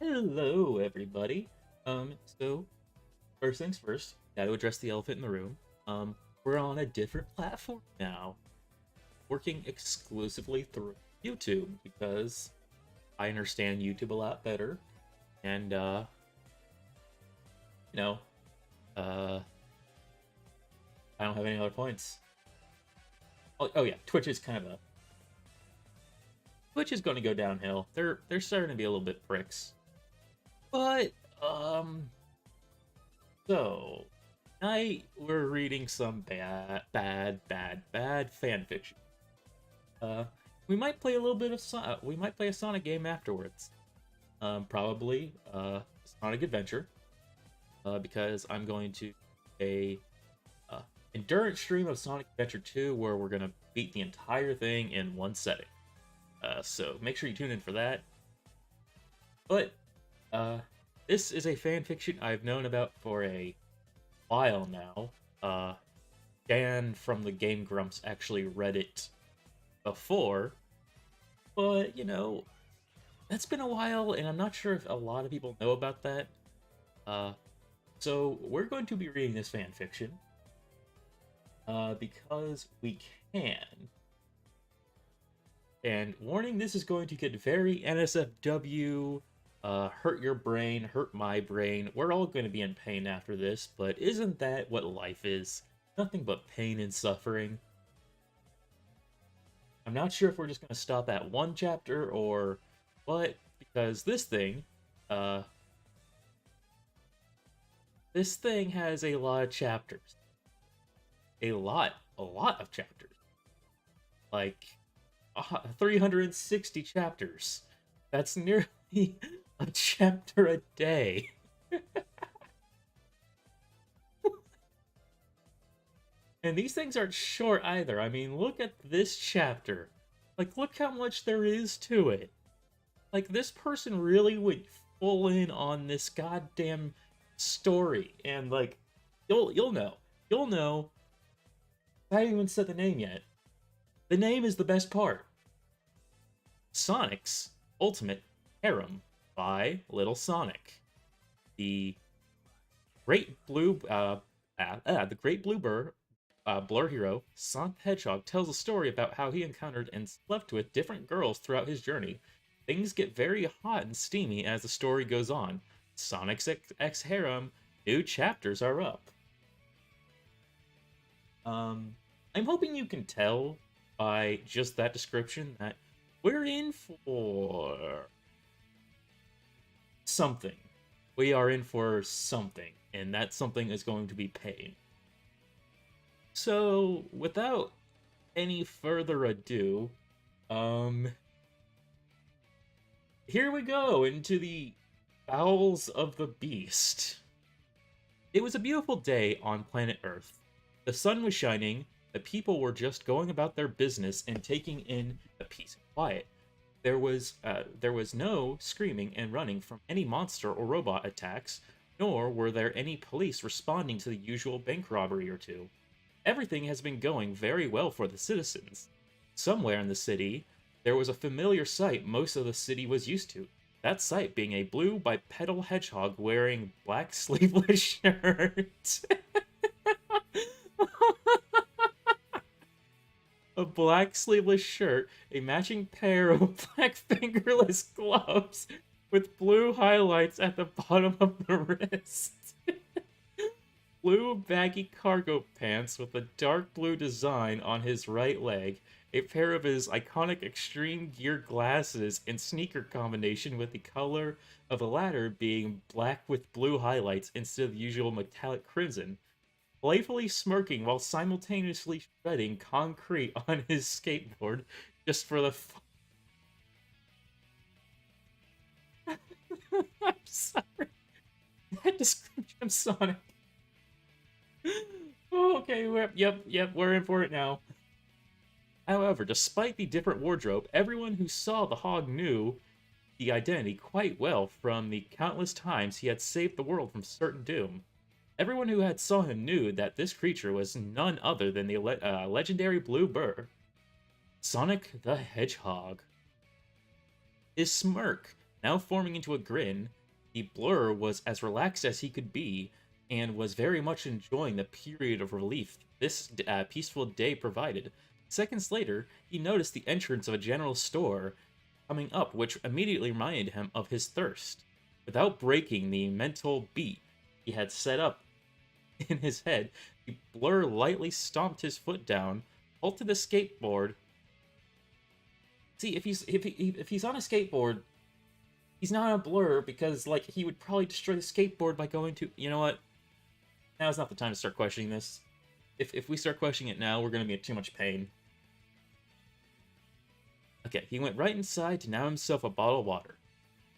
Hello, everybody. So first things first, gotta address the elephant in the room. We're on a different platform now, working exclusively through YouTube because I understand YouTube a lot better, and you know, uh, I don't have any other points. Oh yeah, Twitch is going to go downhill. They're starting to be a little bit pricks, but um, so tonight we're reading some bad fan fiction. Uh, we might play a little bit of we might play a Sonic game afterwards. Probably Sonic Adventure. Because I'm going to a endurance stream of Sonic Adventure 2 where we're gonna beat the entire thing in one setting. So make sure you tune in for that. But uh, this is a fan fiction I've known about for a while now. Dan from the Game Grumps actually read it before, but that's been a while, and I'm not sure if a lot of people know about that. So we're going to be reading this fan fiction because we can. And warning, this is going to get very NSFW, hurt your brain, hurt my brain. We're all going to be in pain after this, but isn't that what life is? Nothing but pain and suffering. I'm not sure if we're just going to stop at one chapter or what, because this thing has a lot of chapters. A lot of chapters. Like 360 chapters. That's nearly a chapter a day. And these things aren't short either. I mean, look at this chapter. Like, look how much there is to it. Like, this person really went full in on this goddamn story. And, like, you'll know. You'll know. I haven't even said the name yet. The name is the best part. Sonic's Ultimate Harem by Little Sonic. The Great Blue Blur hero, Sonic the Hedgehog, tells a story about how he encountered and slept with different girls throughout his journey. Things get very hot and steamy as the story goes on. Sonic's X Harem, new chapters are up. I'm hoping you can tell by just that description that we're in for something. We are in for something, and that something is going to be pain. So, without any further ado, here we go into the bowels of the beast. It was a beautiful day on planet Earth. The sun was shining, the people were just going about their business and taking in the peace and quiet. There was no screaming and running from any monster or robot attacks, nor were there any police responding to the usual bank robbery or two. Everything has been going very well for the citizens. Somewhere in the city, there was a familiar sight most of the city was used to. That sight being a blue bipedal hedgehog wearing black sleeveless shirt. A black sleeveless shirt, a matching pair of black fingerless gloves with blue highlights at the bottom of the wrist. Blue baggy cargo pants with a dark blue design on his right leg, a pair of his iconic extreme gear glasses, and sneaker combination with the color of the latter being black with blue highlights instead of the usual metallic crimson. Playfully smirking while simultaneously shredding concrete on his skateboard just for the fun. I'm sorry. That description of Sonic. Okay, we're in for it now. However, despite the different wardrobe, everyone who saw the hog knew the identity quite well from the countless times he had saved the world from certain doom. Everyone who had saw him knew that this creature was none other than the legendary Blue Burr, Sonic the Hedgehog. His smirk Now forming into a grin, the blur was as relaxed as he could be and was very much enjoying the period of relief this peaceful day provided. Seconds later, he noticed the entrance of a general store coming up, which immediately reminded him of his thirst. Without breaking the mental beat he had set up in his head, the blur lightly stomped his foot down, halted the skateboard. See, if he's on a skateboard, he's not a blur because like he would probably destroy the skateboard by going to. You know what? Now's not the time to start questioning this. If we start questioning it now, we're gonna be in too much pain. Okay, he went right inside to now himself a bottle of water.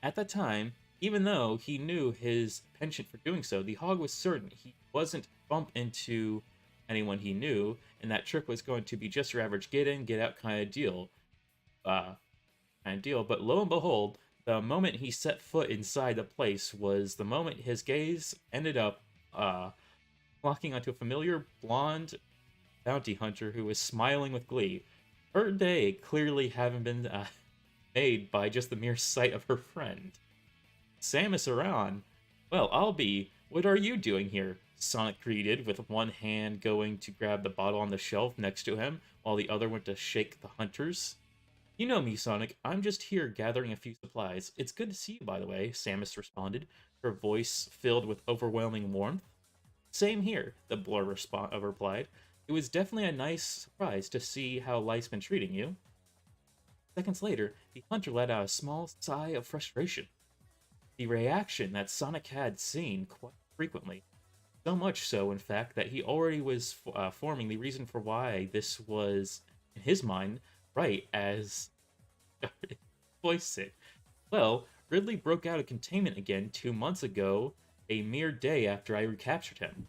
At that time, even though he knew his penchant for doing so, the hog was certain he wasn't bump into anyone he knew, and that trip was going to be just your average get in, get out kind of deal. But lo and behold, the moment he set foot inside the place was the moment his gaze ended up locking onto a familiar blonde bounty hunter who was smiling with glee. Her day clearly having been made by just the mere sight of her friend. Samus Aran, well, I'll be. What are you doing here? Sonic greeted, with one hand going to grab the bottle on the shelf next to him, while the other went to shake the hunters. You know me, Sonic. I'm just here gathering a few supplies. It's good to see you, by the way, Samus responded, her voice filled with overwhelming warmth. Same here, the blur replied. It was definitely a nice surprise to see how life's been treating you. Seconds later, the hunter let out a small sigh of frustration. The reaction that Sonic had seen quite frequently. So much so, in fact, that he already was forming the reason for why this was, in his mind, right as voiced it. Well, Ridley broke out of containment again 2 months ago, a mere day after I recaptured him,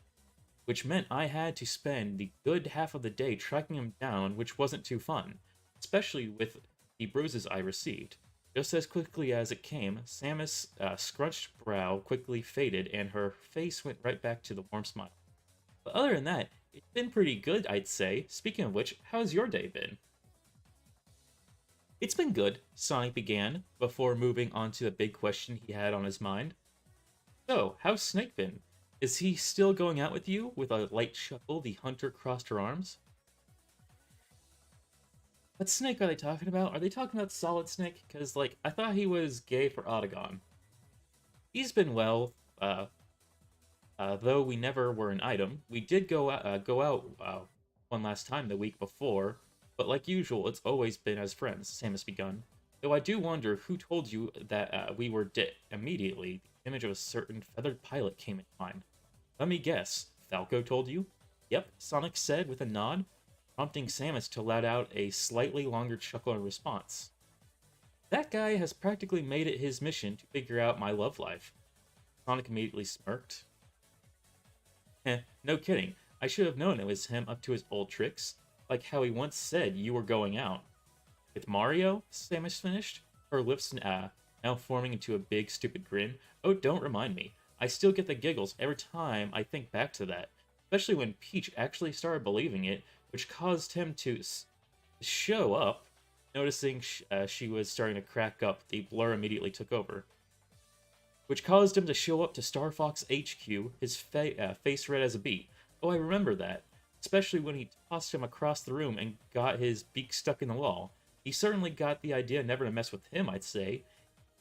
which meant I had to spend the good half of the day tracking him down, which wasn't too fun, especially with the bruises I received. Just as quickly as it came, Samus' scrunched brow quickly faded, and her face went right back to the warm smile. But other than that, it's been pretty good, I'd say. Speaking of which, how's your day been? It's been good, Sonic began, before moving on to the big question he had on his mind. So, how's Snake been? Is he still going out with you? With a light chuckle, the hunter crossed her arms. What Snake are they talking about? Are they talking about Solid Snake? Because, like, I thought he was gay for Autogon. He's been well, though we never were an item. We did go out one last time the week before, but like usual, it's always been as friends, Samus begun. Though I do wonder who told you that we were dead. Immediately, the image of a certain feathered pilot came in mind. Let me guess, Falco told you? Yep, Sonic said with a nod, prompting Samus to let out a slightly longer chuckle in response. That guy has practically made it his mission to figure out my love life. Sonic immediately smirked. No kidding. I should have known it was him up to his old tricks, like how he once said you were going out. With Mario? Samus finished, her lips now forming into a big, stupid grin. Oh, don't remind me. I still get the giggles every time I think back to that, especially when Peach actually started believing it, which caused him to show up. Noticing she was starting to crack up, the blur immediately took over, which caused him to show up to Star Fox HQ, his face red as a beet. Oh, I remember that, especially when he tossed him across the room and got his beak stuck in the wall. He certainly got the idea never to mess with him, I'd say.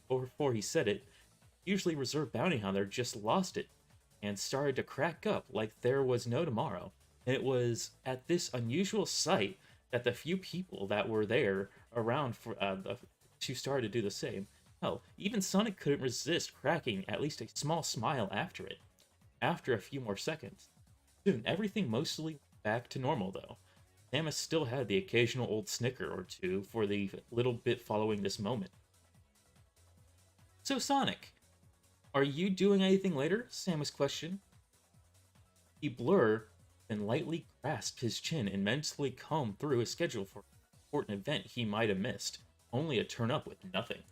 Before he said it, usually reserved bounty hunter just lost it and started to crack up like there was no tomorrow. And it was at this unusual sight that the few people that were there around for to start to do the same. Hell, even Sonic couldn't resist cracking at least a small smile after it. After a few more seconds. Soon, everything mostly went back to normal, though. Samus still had the occasional old snicker or two for the little bit following this moment. So, Sonic, are you doing anything later? Samus questioned. The blur then lightly grasped his chin and mentally combed through his schedule for an important event he might have missed, only to turn up with nothing.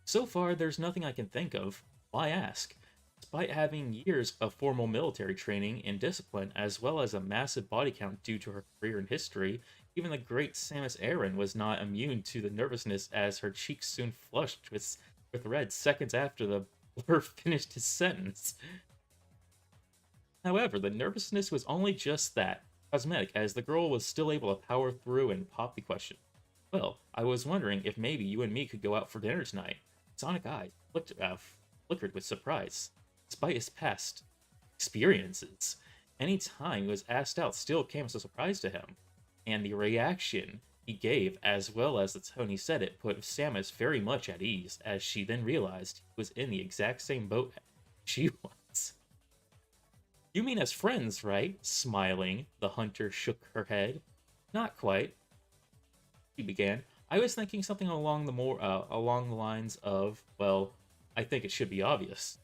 So far, there's nothing I can think of. Why ask? Despite having years of formal military training and discipline, as well as a massive body count due to her career and history Even the great Samus Aran was not immune to the nervousness as her cheeks soon flushed with red seconds after the blur finished his sentence. However, the nervousness was only just that, cosmetic, as the girl was still able to power through and pop the question. Well, I was wondering if maybe you and me could go out for dinner tonight. Sonic eyes flickered with surprise. Despite his past experiences, any time he was asked out still came as a surprise to him. And the reaction he gave, as well as the tone he said it, put Samus very much at ease, as she then realized he was in the exact same boat she was. You mean as friends, right? Smiling, the hunter shook her head. Not quite, he began. I was thinking something along the lines of, well, I think it should be obvious.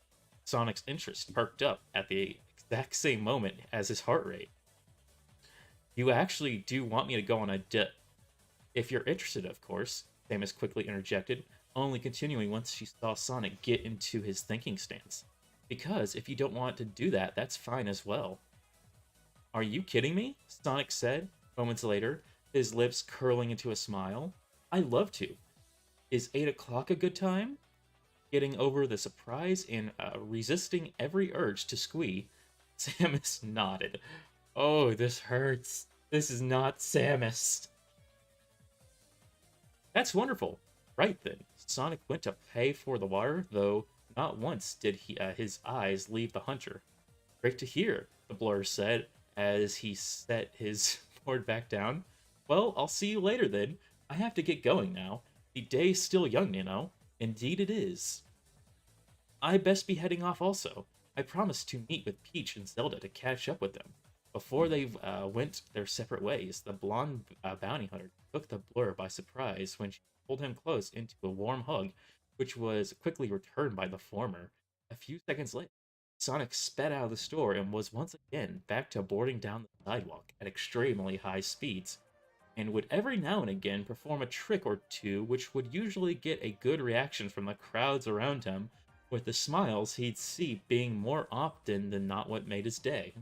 Sonic's interest perked up at the exact same moment as his heart rate. You actually do want me to go on a dip. If you're interested, of course, Samus quickly interjected, only continuing once she saw Sonic get into his thinking stance. Because if you don't want to do that, that's fine as well. Are you kidding me? Sonic said, moments later, his lips curling into a smile. I'd love to. Is 8 o'clock a good time? Getting over the surprise and resisting every urge to squee, Samus nodded. Oh, this hurts. This is not Samus. That's wonderful. Right then, Sonic went to pay for the water, though not once did his eyes leave the hunter. Great to hear, the blur said as he set his board back down. Well, I'll see you later then. I have to get going now. The day's still young, you know. Indeed it is. I best be heading off also. I promised to meet with Peach and Zelda to catch up with them. Before they went their separate ways, the blonde bounty hunter took the blur by surprise when she pulled him close into a warm hug, which was quickly returned by the former. A few seconds later, Sonic sped out of the store and was once again back to boarding down the sidewalk at extremely high speeds, and would every now and again perform a trick or two which would usually get a good reaction from the crowds around him, with the smiles he'd see being more often than not what made his day.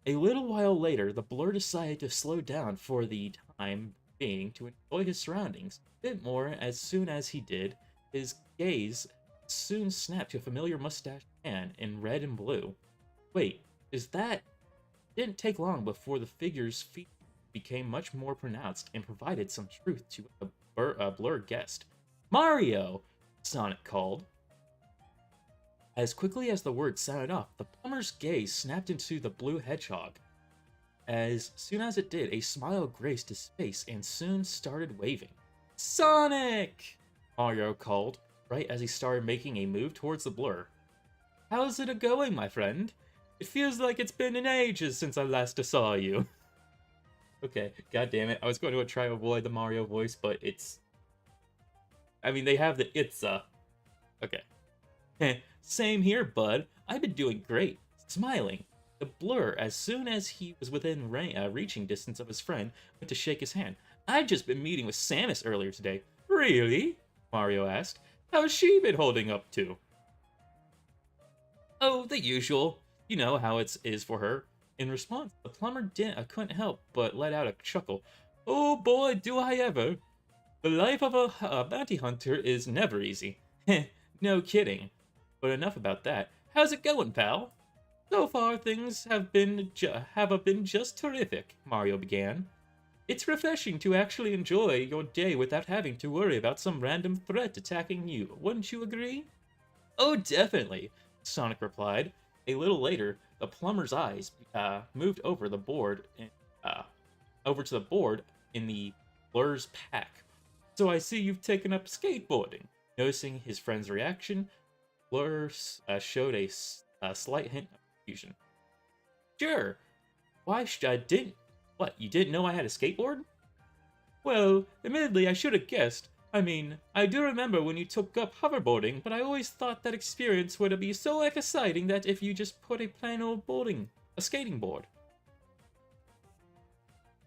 A little while later, the blur decided to slow down for the time being to enjoy his surroundings a bit more. As soon as he did, his gaze soon snapped to a familiar mustached man in red and blue. Wait, is that... Didn't take long before the figure's feet became much more pronounced and provided some truth to a blurred guest. Mario! Sonic called. As quickly as the word sounded off, the plumber's gaze snapped into the blue hedgehog. As soon as it did, a smile graced his face and soon started waving. Sonic! Mario called, right as he started making a move towards the blur. How's it a-going, my friend? It feels like it's been in ages since I last saw you. Okay, god damn it. I was going to try to avoid the Mario voice, but it's... I mean, they have the Okay. Same here, bud. I've been doing great. Smiling. The blur, as soon as he was within reaching distance of his friend, went to shake his hand. I've just been meeting with Samus earlier today. Really? Mario asked. How's she been holding up to? Oh, the usual. You know how it is for her. In response, the plumber couldn't help but let out a chuckle. Oh boy, do I ever. The life of a bounty hunter is never easy. Heh, no kidding. But enough about that. How's it going, pal? So far, things have been just terrific, Mario began. It's refreshing to actually enjoy your day without having to worry about some random threat attacking you, wouldn't you agree? Oh, definitely, Sonic replied. A little later, the plumber's eyes moved over the board, over to the board in the blur's pack. So I see you've taken up skateboarding. Noticing his friend's reaction, Blur showed a slight hint of confusion. Sure. Why didn't... What, you didn't know I had a skateboard? Well, admittedly, I should have guessed. I mean, I do remember when you took up hoverboarding, but I always thought that experience would be so exciting that if you just put a plain old a skating board.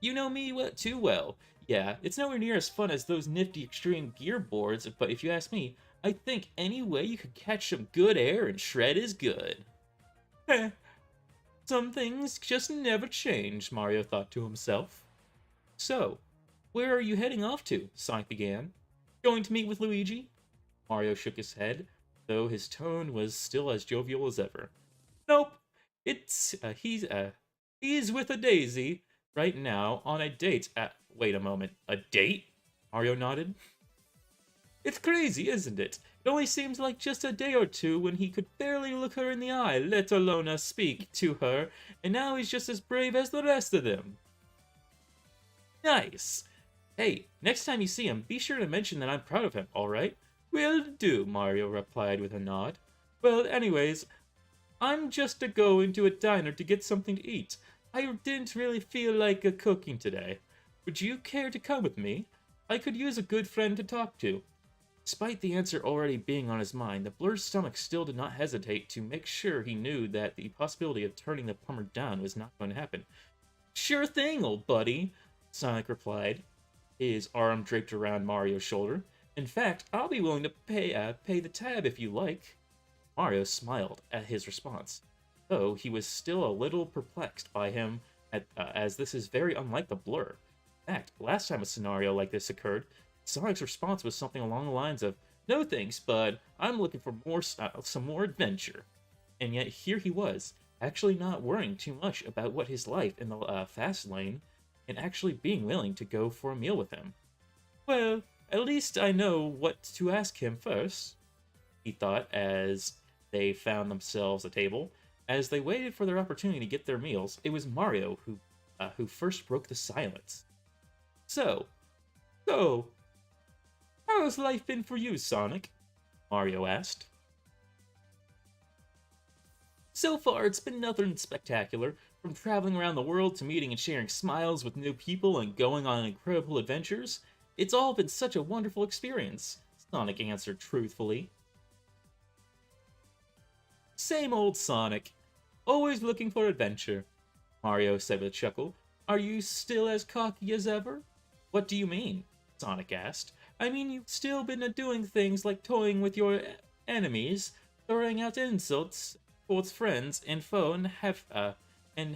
You know me too well. Yeah, it's nowhere near as fun as those nifty extreme gear boards, but if you ask me, I think any way you could catch some good air and shred is good. Heh. Some things just never change, Mario thought to himself. So, where are you heading off to? Sonic began. Going to meet with Luigi? Mario shook his head, though his tone was still as jovial as ever. Nope. He's with a Daisy right now on a date at. Wait a moment. A date? Mario nodded. It's crazy, isn't it? It only seems like just a day or two when he could barely look her in the eye, let alone speak to her, and now he's just as brave as the rest of them. Nice. Hey, next time you see him, be sure to mention that I'm proud of him, alright? Will do, Mario replied with a nod. Well, anyways, I'm just going to a diner to get something to eat. I didn't really feel like cooking today. Would you care to come with me? I could use a good friend to talk to. Despite the answer already being on his mind, the blur's stomach still did not hesitate to make sure he knew that the possibility of turning the plumber down was not going to happen. Sure thing, old buddy, Sonic replied, his arm draped around Mario's shoulder. In fact, I'll be willing to pay the tab if you like. Mario smiled at his response, though he was still a little perplexed by him as this is very unlike the blur. In fact, last time a scenario like this occurred, Sonic's response was something along the lines of, "No thanks, bud, I'm looking for some more adventure." And yet here he was, actually not worrying too much about what his life in the fast lane, and actually being willing to go for a meal with him. Well, at least I know what to ask him first, he thought as they found themselves a table. As they waited for their opportunity to get their meals, it was Mario who first broke the silence. So, how's life been for you, Sonic? Mario asked. So far, it's been nothing spectacular, from traveling around the world to meeting and sharing smiles with new people and going on incredible adventures. It's all been such a wonderful experience, Sonic answered truthfully. Same old Sonic. Always looking for adventure, Mario said with a chuckle. Are you still as cocky as ever? What do you mean? Sonic asked. I mean, you've still been doing things like toying with your enemies, throwing out insults towards friends and foe, and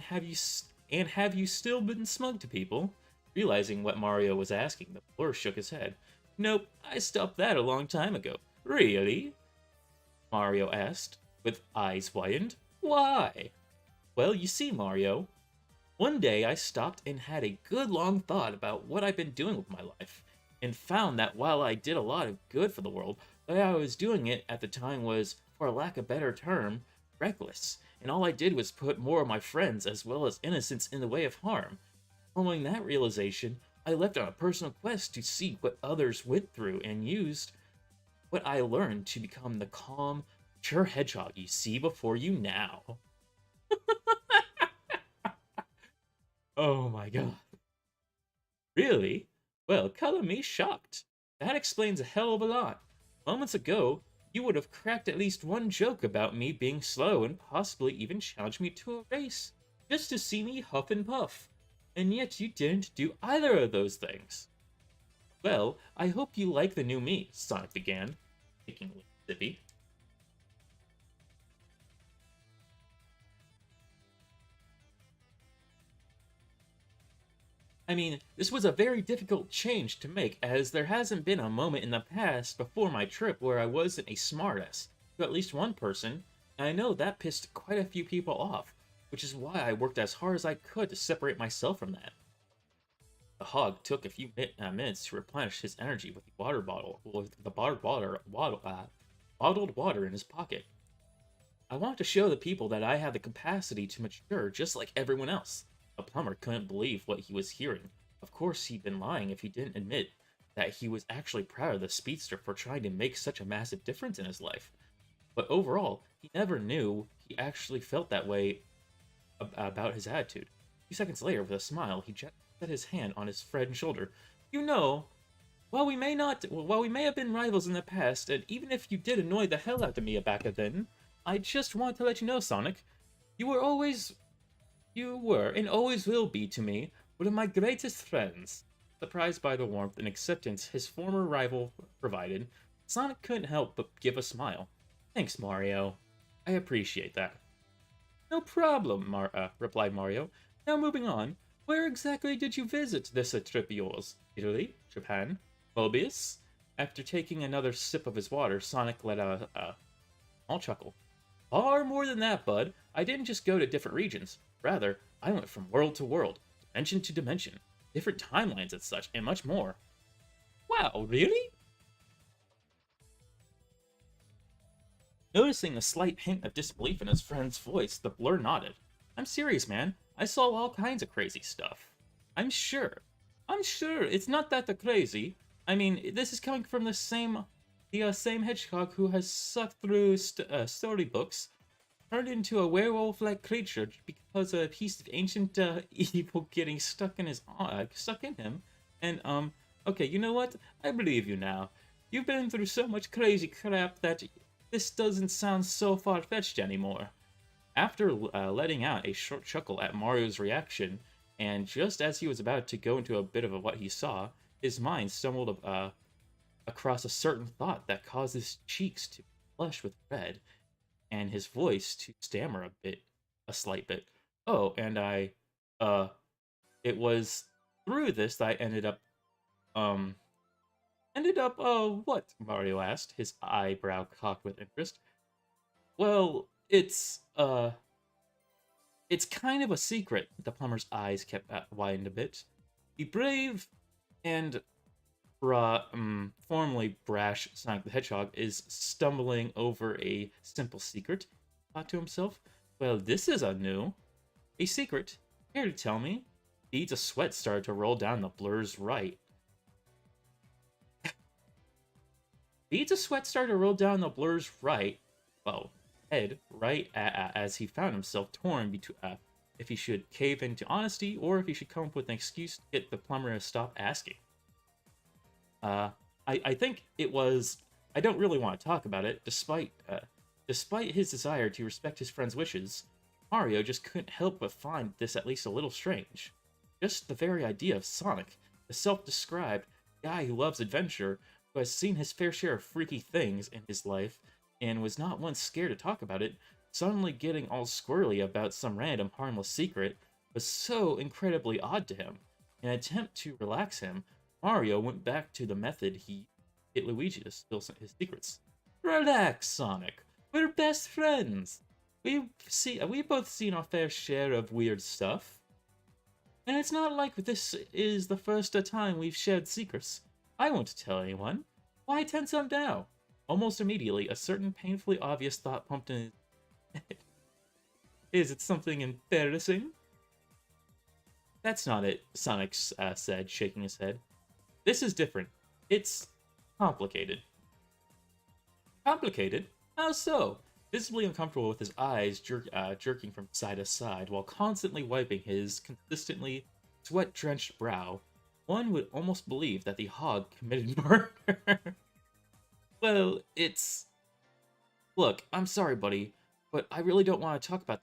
have you still been smug to people? Realizing what Mario was asking, the blur shook his head. Nope, I stopped that a long time ago. Really? Mario asked, with eyes widened. Why? Well, you see, Mario, one day I stopped and had a good long thought about what I've been doing with my life, and found that while I did a lot of good for the world, the way I was doing it at the time was, for lack of a better term, reckless, and all I did was put more of my friends as well as innocents in the way of harm. Following that realization, I left on a personal quest to see what others went through and used what I learned to become the calm, mature hedgehog you see before you now. Oh my god. Really? Well, color me shocked. That explains a hell of a lot. Moments ago, you would have cracked at least one joke about me being slow and possibly even challenged me to a race, just to see me huff and puff. And yet you didn't do either of those things. Well, I hope you like the new me, Sonic began, taking a sippy. I mean, this was a very difficult change to make, as there hasn't been a moment in the past before my trip where I wasn't a smartass to at least one person, and I know that pissed quite a few people off, which is why I worked as hard as I could to separate myself from that. The hog took a few minutes to replenish his energy with the bottled water in his pocket. I want to show the people that I have the capacity to mature just like everyone else. The plumber couldn't believe what he was hearing. Of course, he'd been lying if he didn't admit that he was actually proud of the speedster for trying to make such a massive difference in his life. But overall, he never knew he actually felt that way about his attitude. A few seconds later, with a smile, he gently set his hand on his friend's shoulder. You know, while we may have been rivals in the past, and even if you did annoy the hell out of me back then, I just want to let you know, Sonic, you were and always will be to me one of my greatest friends. Surprised by the warmth and acceptance his former rival provided, Sonic couldn't help but give a smile. Thanks, Mario. I appreciate that. No problem, replied Mario. Now moving on, where exactly did you visit this trip of yours? Italy? Japan? Mobius? After taking another sip of his water, Sonic let out a small chuckle. Far more than that, bud. I didn't just go to different regions. Rather, I went from world to world, dimension to dimension, different timelines and such, and much more. Wow, really? Noticing a slight hint of disbelief in his friend's voice, the blur nodded. I'm serious, man. I saw all kinds of crazy stuff. I'm sure. I'm sure it's not that crazy. I mean, this is coming from the same hedgehog who has sucked through storybooks, turned into a werewolf-like creature because a piece of ancient evil getting stuck in him. And okay, you know what? I believe you now. You've been through so much crazy crap that this doesn't sound so far-fetched anymore. After letting out a short chuckle at Mario's reaction, and just as he was about to go into a bit of what he saw, his mind stumbled across a certain thought that caused his cheeks to flush with red, and his voice to stammer a slight bit. Oh, and uh, it was through this that I um, what? Mario asked, his eyebrow cocked with interest. Well, it's kind of a secret. The plumber's eyes kept widened a bit. The brave and formerly brash Sonic the Hedgehog is stumbling over a simple secret, thought to himself. Well, this is a new. A secret? Here to tell me? Beads of sweat started to roll down the blur's right. Beads of sweat started to roll down the blur's head, right as he found himself torn between if he should cave into honesty or if he should come up with an excuse to get the plumber to stop asking. I think it was. I don't really want to talk about it, despite his desire to respect his friend's wishes. Mario just couldn't help but find this at least a little strange. Just the very idea of Sonic, the self-described guy who loves adventure, who has seen his fair share of freaky things in his life, and was not once scared to talk about it, suddenly getting all squirrely about some random harmless secret, was so incredibly odd to him. In an attempt to relax him, Mario went back to the method he hit Luigi to spill his secrets. Relax, Sonic. We're best friends. We've both seen our fair share of weird stuff. And it's not like this is the first time we've shared secrets. I won't tell anyone. Why tense up now? Almost immediately, a certain painfully obvious thought pumped in his head. Is it something embarrassing? That's not it, Sonic said, shaking his head. This is different. It's complicated. Complicated? How so? Visibly uncomfortable with his eyes jerking from side to side while constantly wiping his consistently sweat-drenched brow, one would almost believe that the hog committed murder. Well, it's... Look, I'm sorry, buddy, but I really don't want to talk about...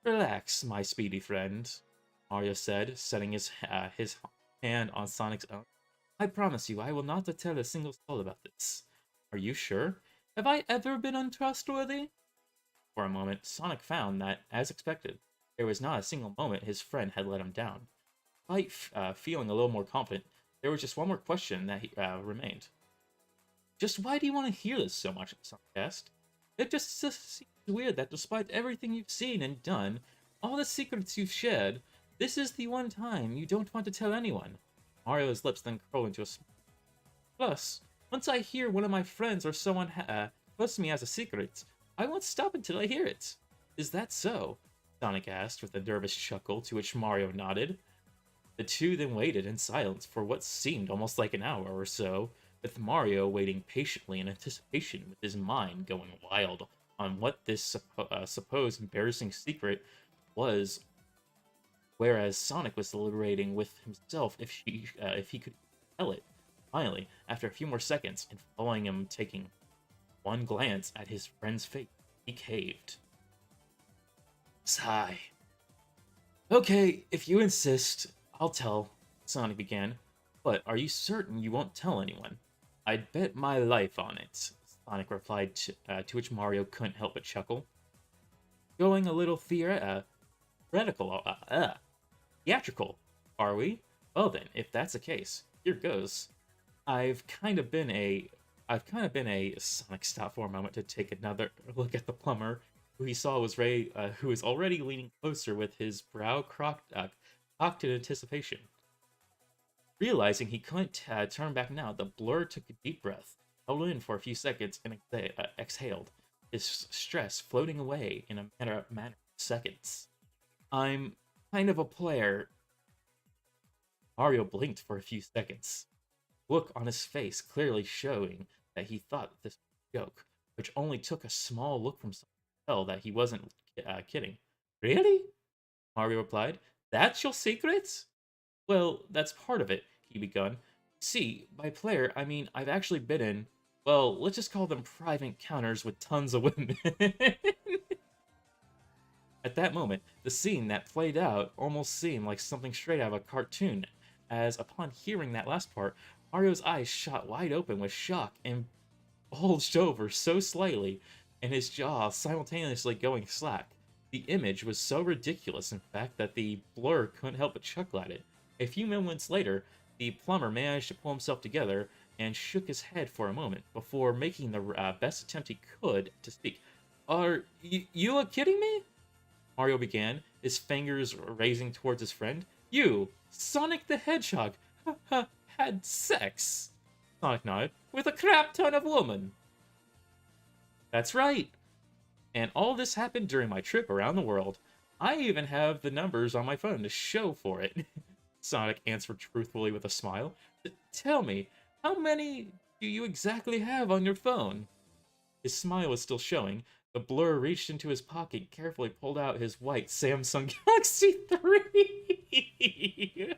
Relax, my speedy friend, Mario said, setting his hand on Sonic's own. I promise you, I will not tell a single soul about this. Are you sure? Have I ever been untrustworthy? For a moment, Sonic found that, as expected, there was not a single moment his friend had let him down. Despite feeling a little more confident, there was just one more question that remained. Just why do you want to hear this so much? Sonic asked. It just seems weird that despite everything you've seen and done, all the secrets you've shared, this is the one time you don't want to tell anyone. Mario's lips then curled into a smile. Plus, once I hear one of my friends or someone close to me has a secret, I won't stop until I hear it. Is that so? Sonic asked with a nervous chuckle, to which Mario nodded. The two then waited in silence for what seemed almost like an hour or so, with Mario waiting patiently in anticipation with his mind going wild on what this supposed embarrassing secret was, whereas Sonic was deliberating with himself if he could tell it. Finally, after a few more seconds, and following him taking one glance at his friend's face, he caved. Sigh. Okay, if you insist, I'll tell, Sonic began. But are you certain you won't tell anyone? I'd bet my life on it, Sonic replied, to which Mario couldn't help but chuckle. going a little theoretical, theatrical, are we? Well then, if that's the case, here goes. I've kind of been a Sonic stop for a moment to take another look at the plumber, who he saw was who was already leaning closer with his brow cocked in anticipation. Realizing he couldn't turn back now, the blur took a deep breath, held in for a few seconds, and exhaled, his stress floating away in a matter of seconds. I'm kind of a player. Mario blinked for a few seconds, look on his face clearly showing that he thought this was a joke, which only took a small look from someone to tell that he wasn't kidding. Really? Mario replied. That's your secret? Well, that's part of it, he begun. See, by player, I mean I've actually been in, well, let's just call them private encounters with tons of women. At that moment, the scene that played out almost seemed like something straight out of a cartoon, as upon hearing that last part, Mario's eyes shot wide open with shock and bulged over so slightly, and his jaw simultaneously going slack. The image was so ridiculous, in fact, that the blur couldn't help but chuckle at it. A few moments later, the plumber managed to pull himself together and shook his head for a moment before making the best attempt he could to speak. Are you kidding me? Mario began, his fingers raising towards his friend. You, Sonic the Hedgehog, had sex? Sonic nodded. With a crap ton of woman. That's right. And all this happened during my trip around the world. I even have the numbers on my phone to show for it. Sonic answered truthfully with a smile. Tell me, how many do you exactly have on your phone? His smile was still showing. The blur reached into his pocket and carefully pulled out his white Samsung Galaxy 3.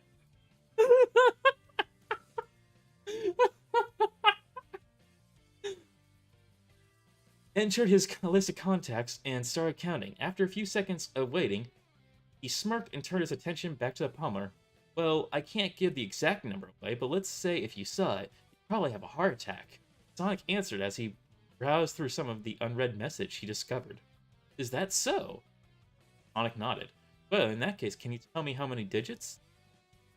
Entered his list of contacts and started counting. After a few seconds of waiting, he smirked and turned his attention back to the plumber. Well, I can't give the exact number away, but let's say if you saw it, you'd probably have a heart attack. Sonic answered as he browsed through some of the unread message he discovered. Is that so? Sonic nodded. Well, in that case, can you tell me how many digits?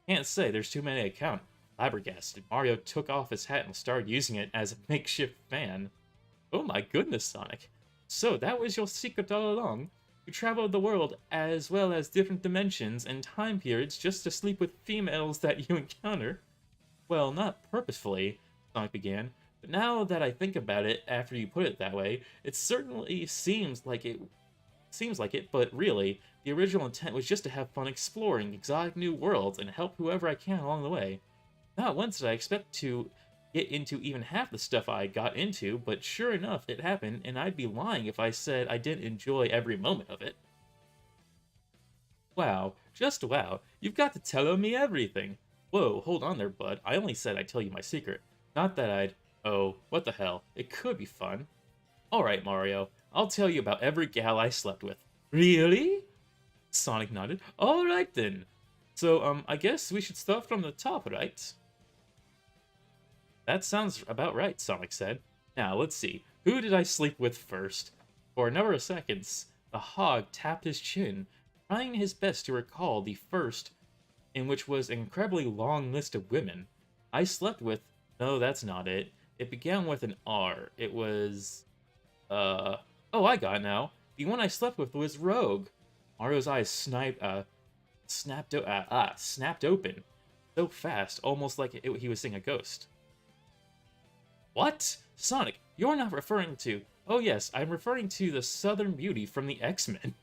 Can't say, there's too many to count. Flabbergasted, Mario took off his hat and started using it as a makeshift fan. Oh my goodness, Sonic. So that was your secret all along? You traveled the world as well as different dimensions and time periods just to sleep with females that you encounter? Well, not purposefully, Sonic began. But now that I think about it, after you put it that way, it certainly seems like it, but really, the original intent was just to have fun exploring exotic new worlds and help whoever I can along the way. Not once did I expect to get into even half the stuff I got into, but sure enough, it happened, and I'd be lying if I said I didn't enjoy every moment of it. Wow, just wow, you've got to tell me everything. Whoa, hold on there, bud, I only said I'd tell you my secret. Not that I'd... Oh, what the hell, it could be fun. Alright, Mario, I'll tell you about every gal I slept with. Really? Sonic nodded. Alright then. So, I guess we should start from the top, right? That sounds about right, Sonic said. Now, let's see. Who did I sleep with first? For a number of seconds, the hog tapped his chin, trying his best to recall the first, in which was an incredibly long list of women. I slept with... No, that's not it. It began with an R. It was... Oh, I got it now. The one I slept with was Rogue. Mario's eyes snapped open. So fast, almost like he was seeing a ghost. What? Sonic, you're not referring to... Oh yes, I'm referring to the Southern Beauty from the X-Men.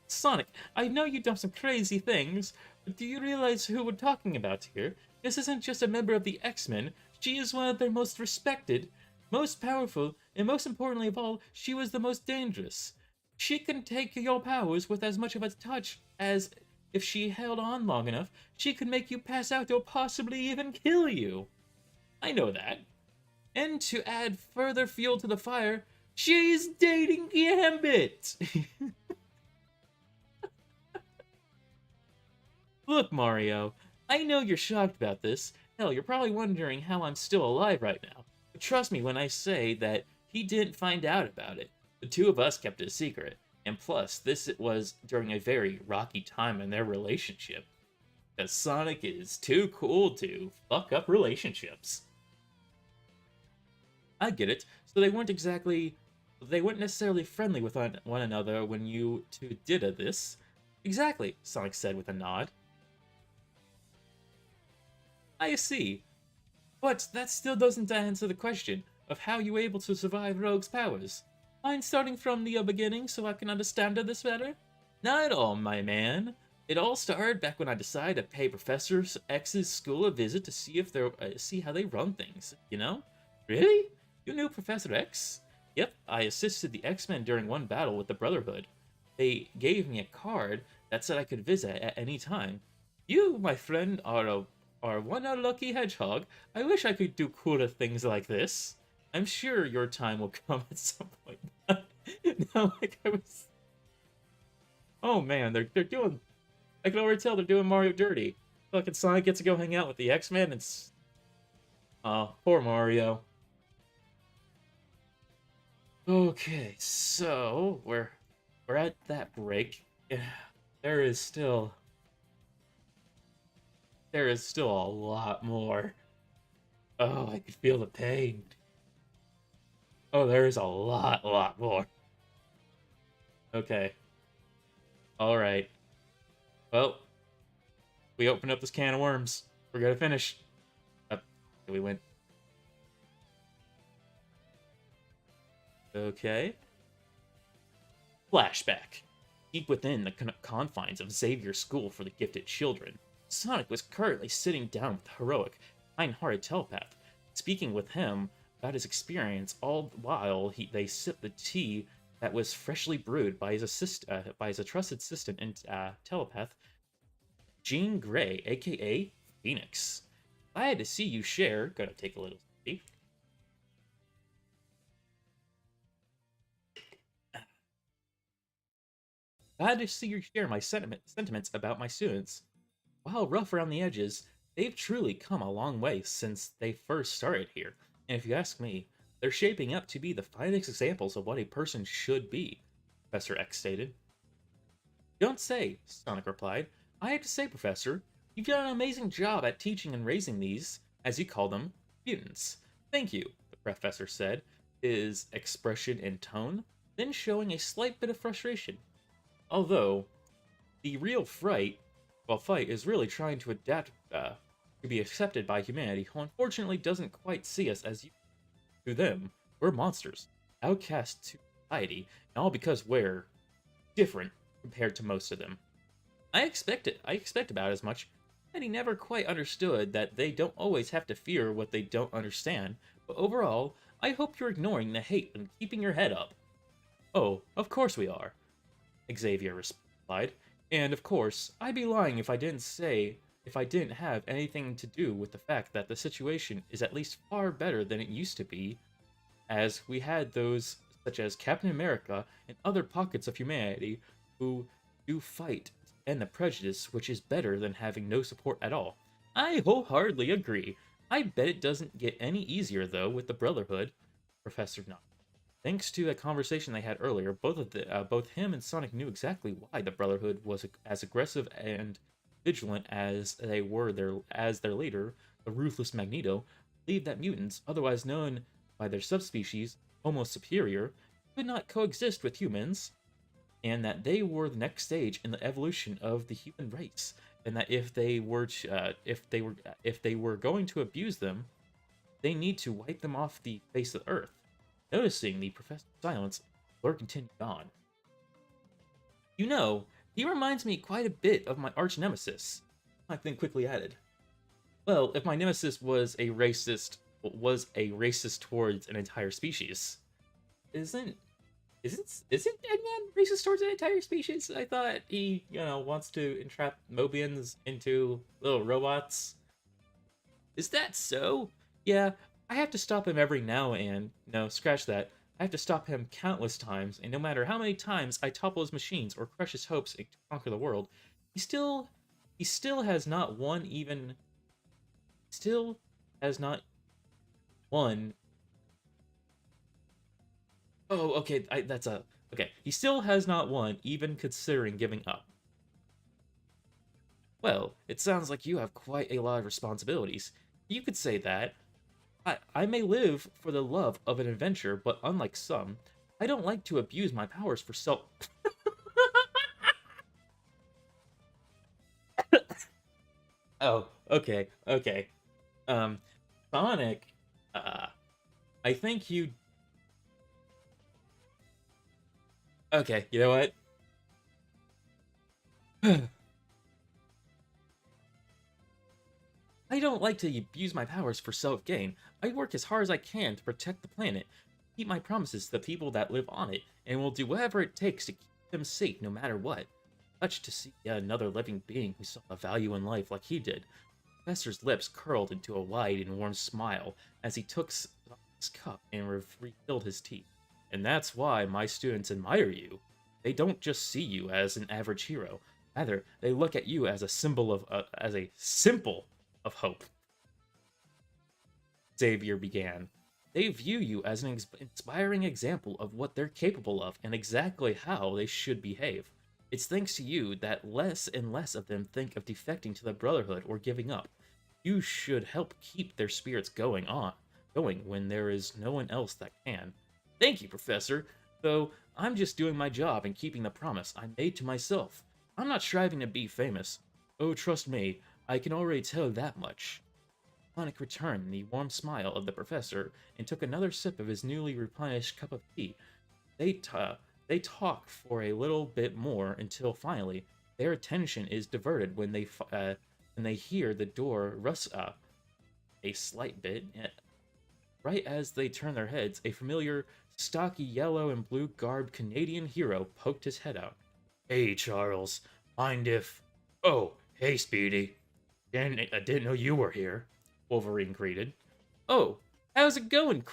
Sonic, I know you've done some crazy things, but do you realize who we're talking about here? This isn't just a member of the X-Men, she is one of their most respected, most powerful, and most importantly of all, she was the most dangerous. She can take your powers with as much of a touch as... If she held on long enough, she could make you pass out or possibly even kill you. I know that. And to add further fuel to the fire, she's dating Gambit! Look, Mario, I know you're shocked about this. Hell, you're probably wondering how I'm still alive right now. But trust me when I say that he didn't find out about it. The two of us kept it a secret, and plus, this was during a very rocky time in their relationship. Because Sonic is too cool to fuck up relationships. I get it. So they weren't necessarily friendly with one another when you two did this. Exactly, Sonic said with a nod. I see. But that still doesn't answer the question of how you were able to survive Rogue's powers. Mind starting from the beginning so I can understand this better? Not at all, my man. It all started back when I decided to pay Professor X's school a visit to see if they see how they run things. You know? Really? You knew Professor X? Yep, I assisted the X-Men during one battle with the Brotherhood. They gave me a card that said I could visit at any time. You, my friend, are one lucky hedgehog. I wish I could do cooler things like this. I'm sure your time will come at some point. No, like I was. Oh man, they're doing. I can already tell they're doing Mario dirty. Fucking Sonic gets to go hang out with the X-Men. It's. Oh, poor Mario. Okay, so we're at that break. Yeah, there is still a lot more. Oh, I could feel the pain. Oh, there is a lot more. Okay. All right. Well, we opened up this can of worms. We're gonna finish. We went. Okay. Flashback. Deep within the confines of Xavier's School for the Gifted Children, Sonic was currently sitting down with the heroic, kind-hearted telepath, speaking with him about his experience all the while they sipped the tea that was freshly brewed by his trusted assistant and telepath, Jean Grey, aka Phoenix. Glad to see you share. Gonna take a little sip. Glad to see you share my sentiments about my students. While rough around the edges, they've truly come a long way since they first started here. And if you ask me, they're shaping up to be the finest examples of what a person should be, Professor X stated. Don't say, Sonic replied. I have to say, Professor, you've done an amazing job at teaching and raising these, as you call them, mutants. Thank you, the professor said, his expression and tone then showing a slight bit of frustration. Although, the real fight is really trying to adapt to be accepted by humanity, who unfortunately doesn't quite see us as you. To them, we're monsters, outcast to society, and all because we're different compared to most of them. I expect about as much, and he never quite understood that they don't always have to fear what they don't understand, but overall, I hope you're ignoring the hate and keeping your head up. Oh, of course we are, Xavier replied. And of course, I'd be lying if I didn't have anything to do with the fact that the situation is at least far better than it used to be, as we had those such as Captain America and other pockets of humanity who do fight to end the prejudice, which is better than having no support at all. I wholeheartedly agree. I bet it doesn't get any easier though with the Brotherhood, Professor Knott. Thanks to a conversation they had earlier, both him and Sonic knew exactly why the Brotherhood was as aggressive and vigilant as their leader, the ruthless Magneto, believed that mutants, otherwise known by their subspecies, Homo superior, could not coexist with humans, and that they were the next stage in the evolution of the human race, and that if they were going to abuse them, they need to wipe them off the face of the earth. Noticing the professor's silence, Blur continued on. You know, he reminds me quite a bit of my arch nemesis. I then quickly added, well, if my nemesis was a racist towards an entire species, isn't Eggman racist towards an entire species? I thought he, wants to entrap Mobians into little robots. Is that so? Yeah, I have to stop him every now and... No, scratch that. I have to stop him countless times, and no matter how many times I topple his machines or crush his hopes to conquer the world, he still has not won even... Still has not won... Oh, okay, that's a... Okay, he still has not won, even considering giving up. Well, it sounds like you have quite a lot of responsibilities. You could say that. I may live for the love of an adventure, but unlike some, I don't like to abuse my powers for self... Oh, okay, okay. Um, Sonic, uh, I think you... Okay, you know what? I don't like to abuse my powers for self-gain. I work as hard as I can to protect the planet, keep my promises to the people that live on it, and will do whatever it takes to keep them safe no matter what. Touched to see yet another living being who saw a value in life like he did. Professor's lips curled into a wide and warm smile as he took his cup and refilled his tea. And that's why my students admire you. They don't just see you as an average hero. Rather, they look at you as a symbol of as a symbol of hope. Xavier began. They view you as an inspiring example of what they're capable of and exactly how they should behave. It's thanks to you that less and less of them think of defecting to the Brotherhood or giving up. You should help keep their spirits going when there is no one else that can. Thank you, Professor, though I'm just doing my job and keeping the promise I made to myself. I'm not striving to be famous. Oh, trust me, I can already tell that much. Sonic returned the warm smile of the professor and took another sip of his newly replenished cup of tea. They, they talk for a little bit more until finally their attention is diverted when they hear the door rust up a slight bit. Right as they turn their heads, a familiar, stocky yellow and blue garbed Canadian hero poked his head out. Hey, Charles, mind if... Oh, hey, Speedy. I didn't know you were here, Wolverine greeted. Oh, how's it going,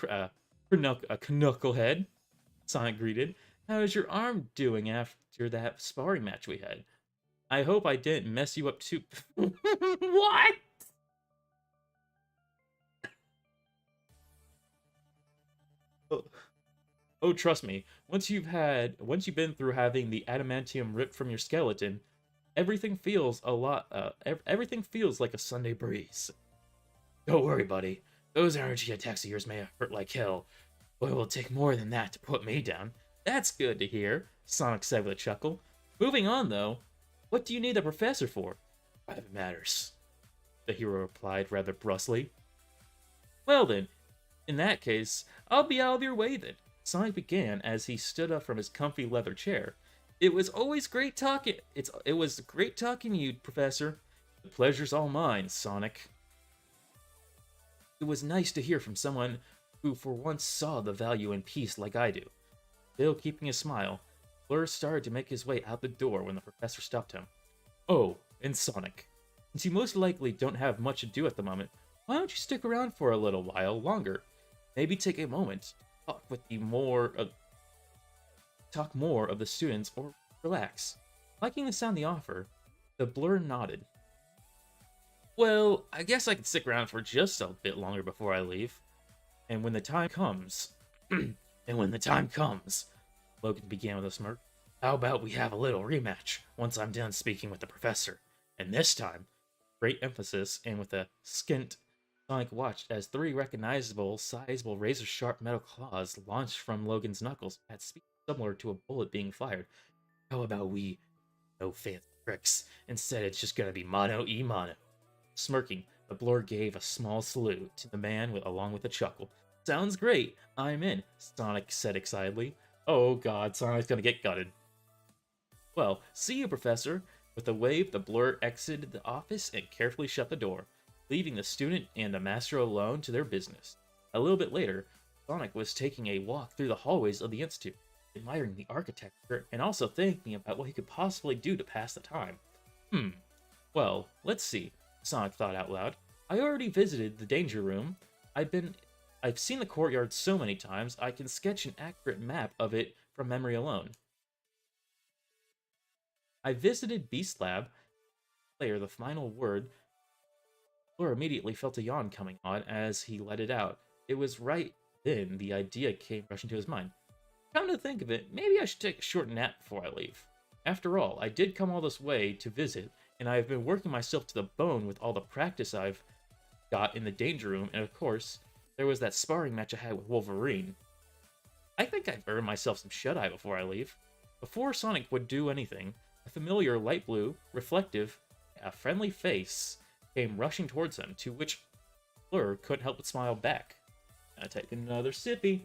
Knucklehead? Sonic greeted. How's your arm doing after that sparring match we had? I hope I didn't mess you up too... What? Oh, oh, trust me. Once you've been through having the adamantium ripped from your skeleton, everything feels everything feels like a Sunday breeze. Don't worry, buddy. Those energy attacks of yours may hurt like hell, but it will take more than that to put me down. That's good to hear, Sonic said with a chuckle. Moving on, though, what do you need the professor for? Private matters, the hero replied rather brusquely. Well then, in that case, I'll be out of your way then. Sonic began as he stood up from his comfy leather chair. It was always great talking. It was great talking to you, Professor. The pleasure's all mine, Sonic. It was nice to hear from someone who for once saw the value in peace like I do. Still keeping a smile, Blur started to make his way out the door when the professor stopped him. Oh, and Sonic, since you most likely don't have much to do at the moment, why don't you stick around for a little while longer? Maybe take a moment to talk more of the students or relax. Liking the sound of the offer, the Blur nodded. Well, I guess I could stick around for just a bit longer before I leave. And when the time comes... Logan began with a smirk. How about we have a little rematch once I'm done speaking with the professor? And this time, great emphasis and with a skint, Sonic watched as three recognizable, sizable, razor-sharp metal claws launched from Logan's knuckles at speed similar to a bullet being fired. How about we... No fancy tricks. Instead, it's just gonna be mano-y-mano. Smirking, the Blur gave a small salute to the man along with a chuckle. Sounds great. I'm in, Sonic said excitedly. Oh god, Sonic's gonna get gutted. Well, see you, Professor. With a wave, the Blur exited the office and carefully shut the door, leaving the student and the master alone to their business. A little bit later, Sonic was taking a walk through the hallways of the Institute, admiring the architecture and also thinking about what he could possibly do to pass the time. Well, let's see, Sonic thought out loud. I already visited the Danger Room. I've seen the courtyard so many times, I can sketch an accurate map of it from memory alone. I visited Beast Lab. Player, the final word. Blur immediately felt a yawn coming on as he let it out. It was right then the idea came rushing to his mind. Come to think of it, maybe I should take a short nap before I leave. After all, I did come all this way to visit, and I have been working myself to the bone with all the practice I've got in the danger room, and of course, there was that sparring match I had with Wolverine. I think I've earned myself some shut-eye before I leave. Before Sonic would do anything, a familiar light blue, reflective, a friendly face came rushing towards him, to which Blur couldn't help but smile back. I take another sippy.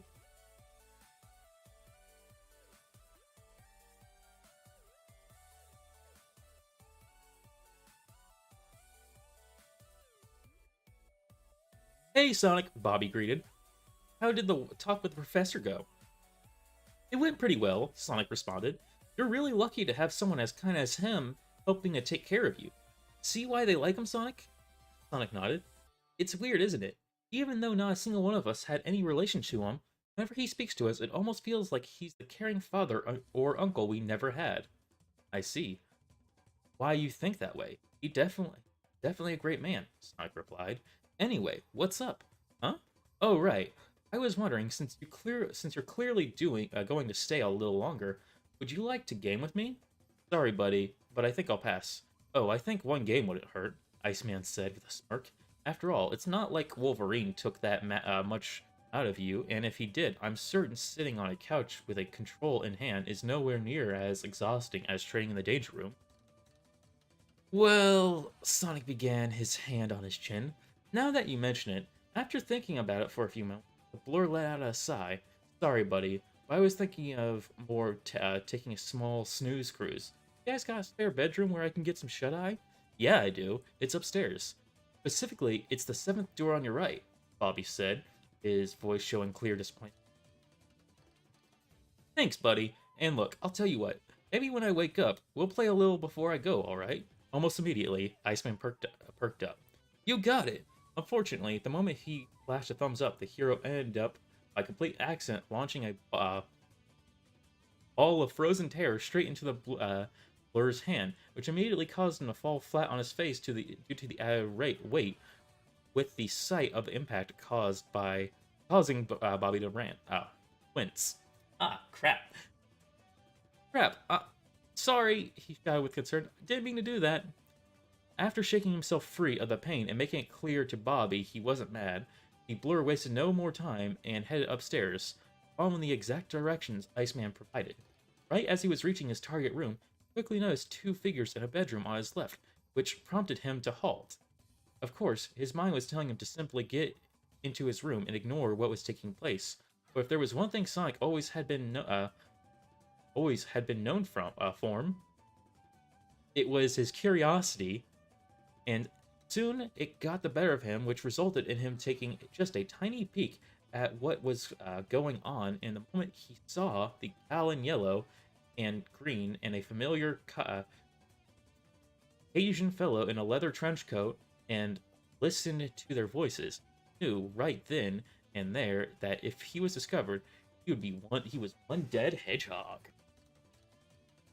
Hey, Sonic, Bobby greeted. How did the talk with the professor go? It went pretty well, Sonic responded. You're really lucky to have someone as kind as him helping to take care of you. See why they like him, Sonic? Sonic nodded. It's weird, isn't it? Even though not a single one of us had any relation to him, whenever he speaks to us, it almost feels like he's the caring father or uncle we never had. I see. Why you think that way? He definitely a great man, Sonic replied. Anyway, what's up? Huh? Oh, right. I was wondering, since you're clearly going to stay a little longer, would you like to game with me? Sorry, buddy, but I think I'll pass. Oh, I think one game wouldn't hurt, Iceman said with a smirk. After all, it's not like Wolverine took that much out of you, and if he did, I'm certain sitting on a couch with a control in hand is nowhere near as exhausting as training in the danger room. Well, Sonic began, his hand on his chin. Now that you mention it, after thinking about it for a few moments, the Blur let out a sigh. Sorry, buddy, but I was thinking of more taking a small snooze cruise. You guys got a spare bedroom where I can get some shut-eye? Yeah, I do. It's upstairs. Specifically, it's the 7th door on your right, Bobby said, his voice showing clear disappointment. Thanks, buddy. And look, I'll tell you what. Maybe when I wake up, we'll play a little before I go, alright? Almost immediately, Iceman perked up. You got it! Unfortunately, the moment he flashed a thumbs up, the hero ended up, by complete accident, launching a ball of frozen terror straight into the Blur's hand, which immediately caused him to fall flat on his face due to the weight, with the sight of the impact causing Bobby to wince. Ah, crap. Crap. Sorry, he shouted with concern. Didn't mean to do that. After shaking himself free of the pain and making it clear to Bobby he wasn't mad, the Blur wasted no more time and headed upstairs, following the exact directions Iceman provided. Right as he was reaching his target room, he quickly noticed 2 figures in a bedroom on his left, which prompted him to halt. Of course, his mind was telling him to simply get into his room and ignore what was taking place. But if there was one thing Sonic always had been known for, it was his curiosity, and soon it got the better of him, which resulted in him taking just a tiny peek at what was going on. And the moment he saw the gal in yellow and green and a familiar Asian fellow in a leather trench coat and listened to their voices, he knew right then and there that if he was discovered, he was one dead hedgehog.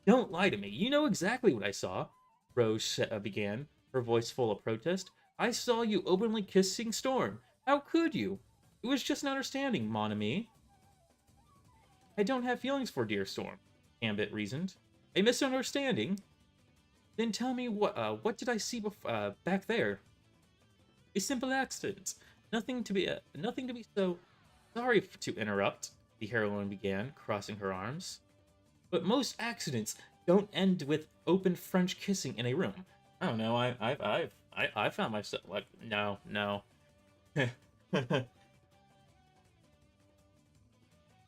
Don't lie to me. You know exactly what I saw, Rose began, her voice full of protest. I saw you openly kissing Storm. How could you? It was just an understanding, mon ami. I don't have feelings for dear Storm, Gambit reasoned. A misunderstanding? Then tell me what did I see back there? A simple accident. Nothing to be so sorry to interrupt, the heroine began, crossing her arms. But most accidents don't end with open French kissing in a room. I don't know. I found myself like no.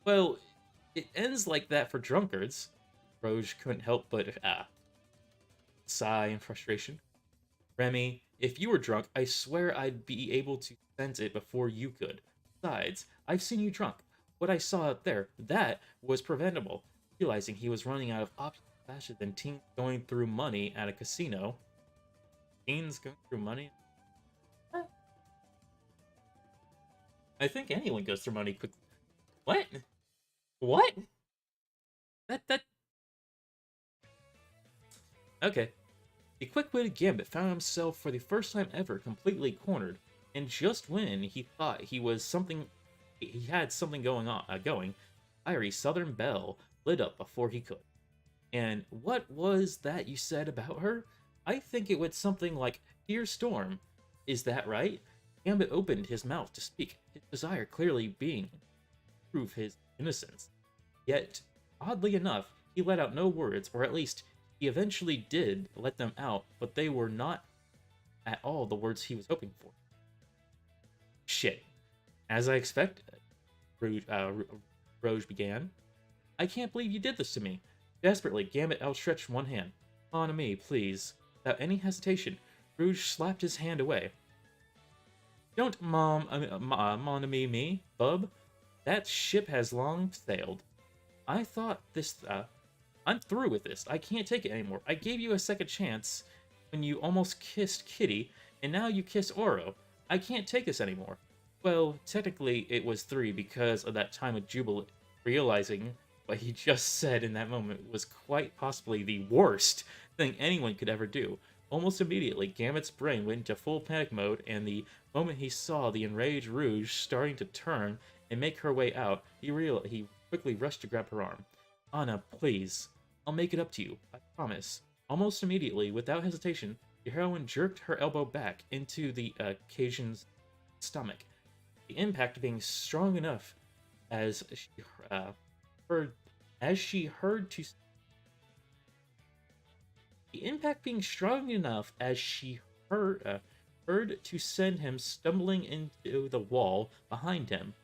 Well, it ends like that for drunkards. Roge couldn't help but sigh in frustration. Remy, if you were drunk, I swear I'd be able to sense it before you could. Besides, I've seen you drunk. What I saw out there, that was preventable. Realizing he was running out of options faster than teens going through money at a casino. Teens going through money? What? I think anyone goes through money quickly. What? What? That... Okay. The quick-witted Gambit found himself for the first time ever completely cornered, and just when he thought he had something going, fiery southern belle lit up before he could. And what was that you said about her? I think it was something like, Dear Storm. Is that right? Gambit opened his mouth to speak, his desire clearly being to prove his innocence. Yet, oddly enough, he let out no words, or at least, he eventually did let them out, but they were not at all the words he was hoping for. Shit. As I expected, Rouge began. I can't believe you did this to me. Desperately, Gambit outstretched one hand. On me, please. Without any hesitation, Rouge slapped his hand away. Don't mon me, bub. That ship has long sailed. I thought this, I'm through with this. I can't take it anymore. I gave you a second chance when you almost kissed Kitty, and now you kiss Oro. I can't take this anymore. Well, technically it was 3 because of that time of Jubilee, realizing what he just said in that moment was quite possibly the worst thing anyone could ever do. Almost immediately, Gambit's brain went into full panic mode, and the moment he saw the enraged Rouge starting to turn and make her way out, he quickly rushed to grab her arm. Anna, please. I'll make it up to you. I promise. Almost immediately, without hesitation, the heroine jerked her elbow back into the Cajun's stomach. The impact being strong enough as she heard to send him stumbling into the wall behind him.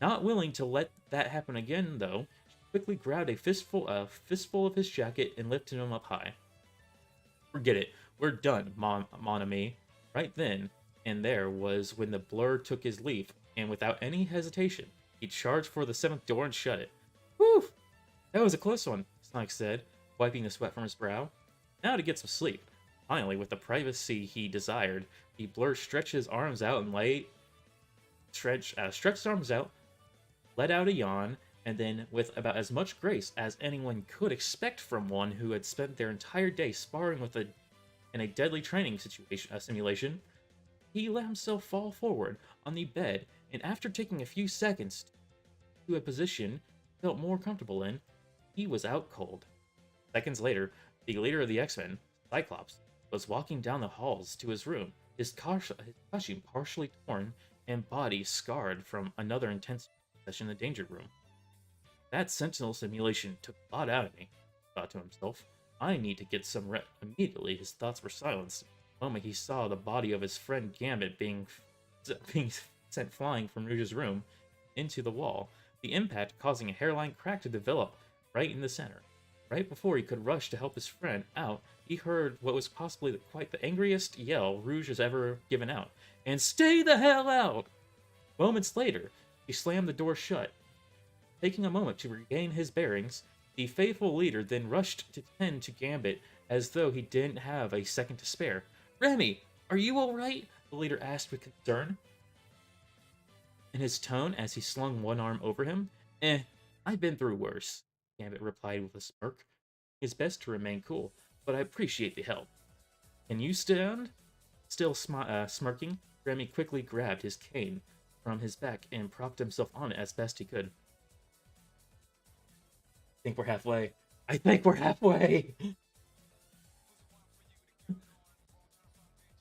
Not willing to let that happen again, though, she quickly grabbed a fistful of his jacket and lifted him up high. Forget it. We're done, mon ami. Right then and there was when the blur took his leave, and without any hesitation, he charged for the 7th door and shut it. Whew! That was a close one, Sonic said, wiping the sweat from his brow. Now to get some sleep. Finally, with the privacy he desired, the blur stretched his arms out and stretched his arms out, let out a yawn, and then, with about as much grace as anyone could expect from one who had spent their entire day sparring in a deadly training simulation, he let himself fall forward on the bed, and after taking a few seconds to a position he felt more comfortable in, he was out cold. Seconds later, the leader of the X-Men, Cyclops, was walking down the halls to his room, his costume partially torn and body scarred from another intense session in the danger room. That Sentinel simulation took a lot out of me, he thought to himself. I need to get some rest. Immediately, his thoughts were silenced. The moment he saw the body of his friend Gambit being sent flying from Rouge's room into the wall, the impact causing a hairline crack to develop right in the center. Right before he could rush to help his friend out, he heard what was possibly quite the angriest yell Rouge has ever given out. And stay the hell out! Moments later, he slammed the door shut. Taking a moment to regain his bearings, the faithful leader then rushed to tend to Gambit as though he didn't have a second to spare. Remy, are you alright? The leader asked with concern in his tone as he slung one arm over him. I've been through worse, Gambit replied with a smirk. It's best to remain cool, but I appreciate the help. Can you stand? Still smirking, Remy quickly grabbed his cane from his back and propped himself on it as best he could. I think we're halfway. I think we're halfway!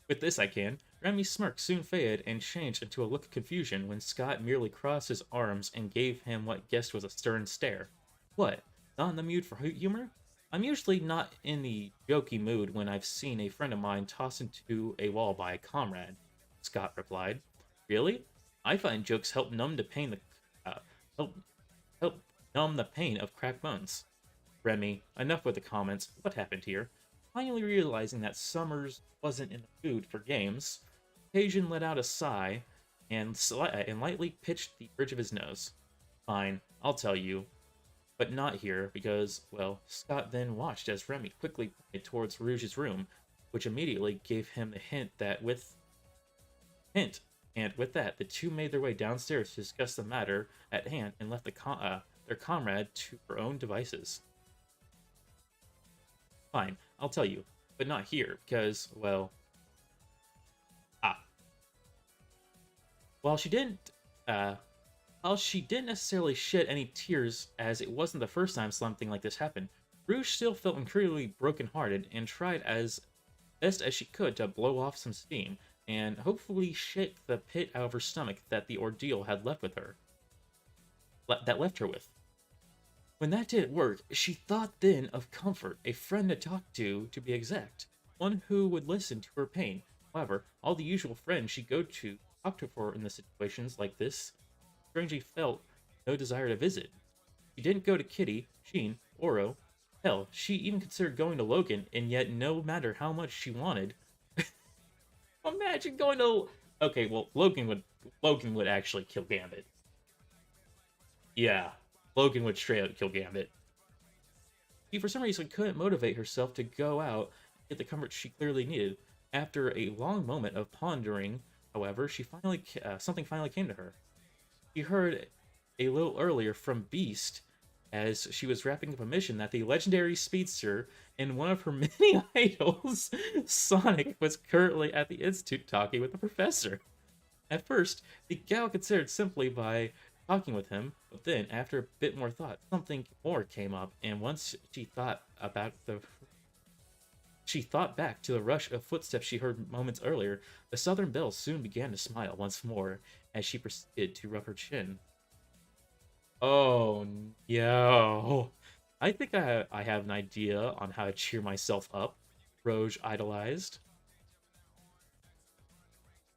With this I can. Remy's smirk soon faded and changed into a look of confusion when Scott merely crossed his arms and gave him what guessed was a stern stare. What? Not in the mood for humor? I'm usually not in the jokey mood when I've seen a friend of mine tossed into a wall by a comrade, Scott replied. Really? I find jokes help numb the pain help numb the pain of cracked bones. Remy, enough with the comments. What happened here? Finally realizing that Summers wasn't in the mood for games, Cajun let out a sigh and lightly pitched the bridge of his nose. Fine, I'll tell you. But not here, because, well, Scott then watched as Remy quickly pointed towards Rouge's room, which immediately gave him the hint, and with that, the two made their way downstairs to discuss the matter at hand and left their comrade to her own devices. Fine, I'll tell you, but not here, because, well... While she didn't While she didn't necessarily shed any tears, as it wasn't the first time something like this happened, Rouge still felt incredibly brokenhearted and tried as best as she could to blow off some steam and hopefully shake the pit out of her stomach that the ordeal had left her with. When that didn't work, she thought then of Comfort, a friend to talk to be exact, one who would listen to her pain. However, all the usual friends she'd go to talk to her in the situations like this strangely felt no desire to visit. She didn't go to Kitty, Sheen, Oro. Hell, she even considered going to Logan, and yet no matter how much she wanted, imagine going to. Okay, well, Logan would actually kill Gambit. Yeah, Logan would straight up kill Gambit. She, for some reason, couldn't motivate herself to go out and get the comfort she clearly needed. After a long moment of pondering, however, something finally came to her. She heard a little earlier from Beast as she was wrapping up a mission that the legendary speedster and one of her many idols, Sonic, was currently at the Institute talking with the professor. At first, the gal considered simply by talking with him, but then, after a bit more thought, something more came up, and once she thought back to the rush of footsteps she heard moments earlier, the Southern Belle soon began to smile once more as she proceeded to rub her chin. Oh, no. I think I have an idea on how to cheer myself up, Roge idolized.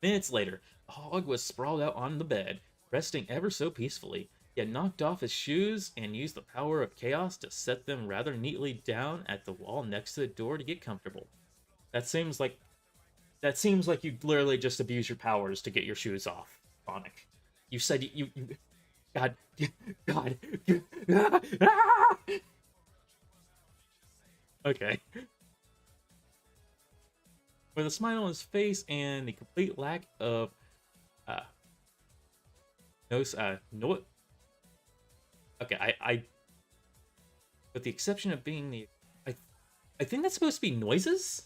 Minutes later, the hog was sprawled out on the bed, resting ever so peacefully. He had knocked off his shoes and used the power of chaos to set them rather neatly down at the wall next to the door to get comfortable. That seems like you literally just abuse your powers to get your shoes off, Sonic. You said you God, God. Okay. With a smile on his face and a complete lack of uh no. Okay, I with the exception of being I I think that's supposed to be noises.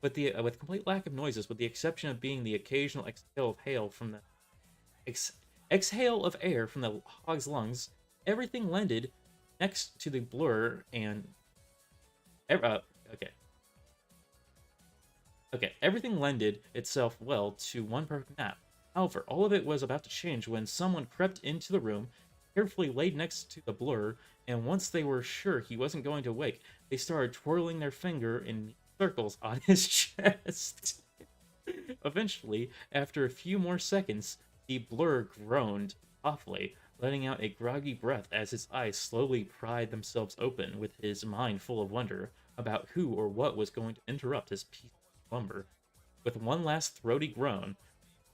With complete lack of noises, with the exception of being the occasional exhale of air from the hog's lungs, everything lended next to the blur and okay. Okay, everything lended itself well to one perfect nap. However, all of it was about to change when someone crept into the room, carefully laid next to the blur, and once they were sure he wasn't going to wake, they started twirling their finger in circles on his chest. Eventually, after a few more seconds, the blur groaned softly, letting out a groggy breath as his eyes slowly pried themselves open, with his mind full of wonder about who or what was going to interrupt his peaceful slumber. With one last throaty groan,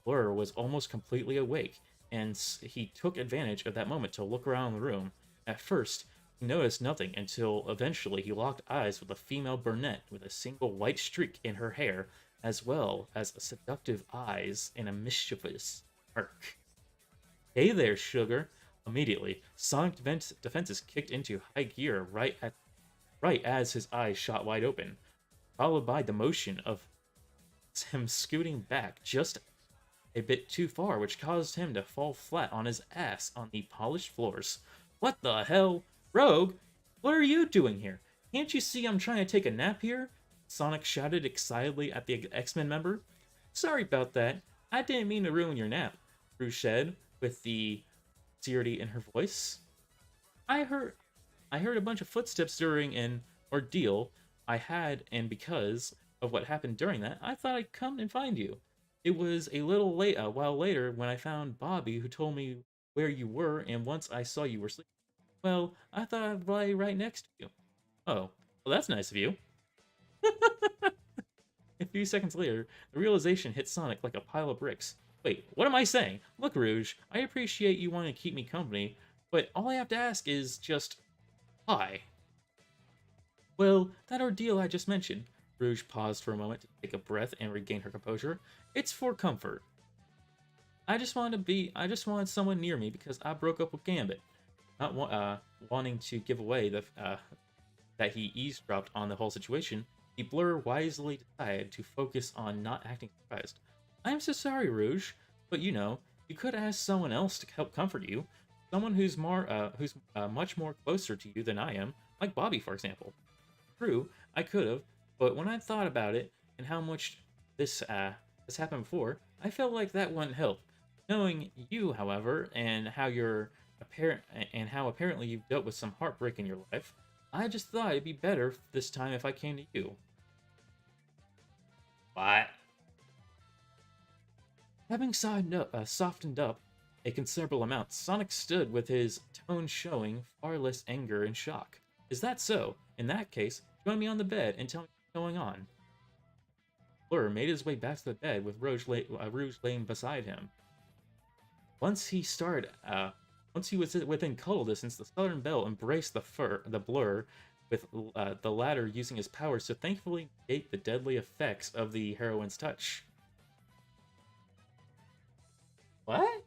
Blur was almost completely awake, and he took advantage of that moment to look around the room. At first, he noticed nothing until eventually he locked eyes with a female brunette with a single white streak in her hair, as well as seductive eyes and a mischievous smirk. Hey there, sugar! Immediately, Sonic defenses kicked into high gear right as his eyes shot wide open, followed by the motion of him scooting back just a bit too far, which caused him to fall flat on his ass on the polished floors. What the hell? Rogue? What are you doing here? Can't you see I'm trying to take a nap here? Sonic shouted excitedly at the X-Men member. Sorry about that. I didn't mean to ruin your nap, Rouge said, with the sincerity in her voice. I heard a bunch of footsteps during an ordeal I had, and because of what happened during that, I thought I'd come and find you. It was a while later when I found Bobby, who told me where you were, and once I saw you were sleeping, well, I thought I'd lie right next to you. Oh, well, that's nice of you. A few seconds later, the realization hit Sonic like a pile of bricks. Wait, what am I saying? Look, Rouge, I appreciate you wanting to keep me company, but all I have to ask is just, why? Well, that ordeal I just mentioned. Rouge paused for a moment to take a breath and regain her composure. It's for comfort. I just wanted someone near me because I broke up with Gambit. Not wanting to give away that he eavesdropped on the whole situation, the Blur wisely decided to focus on not acting surprised. I'm so sorry, Rouge, but you know, You could ask someone else to help comfort you, someone who's much more closer to you than I am, like Bobby, for example. True, I could have, but when I thought about it and how much this has happened before, I felt like that wouldn't help. Knowing you, however, and how apparently you've dealt with some heartbreak in your life, I just thought it'd be better this time if I came to you. What? Having softened up a considerable amount, Sonic stood with his tone showing far less anger and shock. Is that so? In that case, join me on the bed and tell me what's going on. Blur made his way back to the bed with Rouge laying beside him. Once he started, once he was within cuddle distance, the Southern Belle embraced the Blur, with the latter using his powers to thankfully negate the deadly effects of the heroine's touch. What?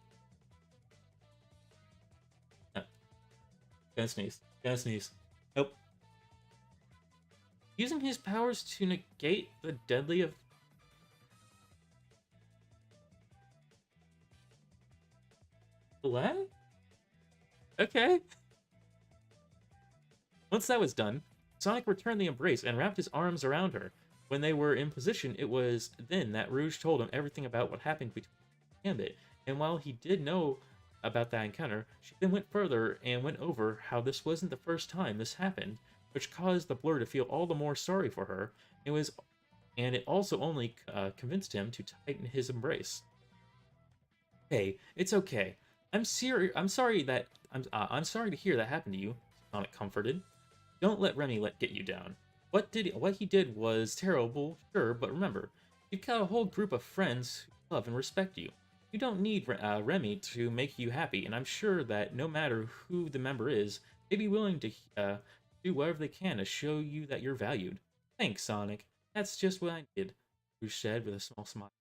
No, gonna sneeze. Gonna sneeze. Nope. Using his powers to negate the deadly of what? Okay. Once that was done, Sonic returned the embrace and wrapped his arms around her. When they were in position, it was then that Rouge told him everything about what happened between Gambit, and while he did know about that encounter, she then went further and went over how this wasn't the first time this happened, which caused the Blur to feel all the more sorry for her. It also only convinced him to tighten his embrace. Hey, it's okay. I'm sorry to hear that happened to you. Sonic comforted. Don't let Remy get you down. What he did was terrible, sure, but remember, you've got a whole group of friends who love and respect you. You don't need Remy to make you happy, and I'm sure that no matter who the member is, they'd be willing to do whatever they can to show you that you're valued. Thanks, Sonic. That's just what I did, Rouge said with a small smile.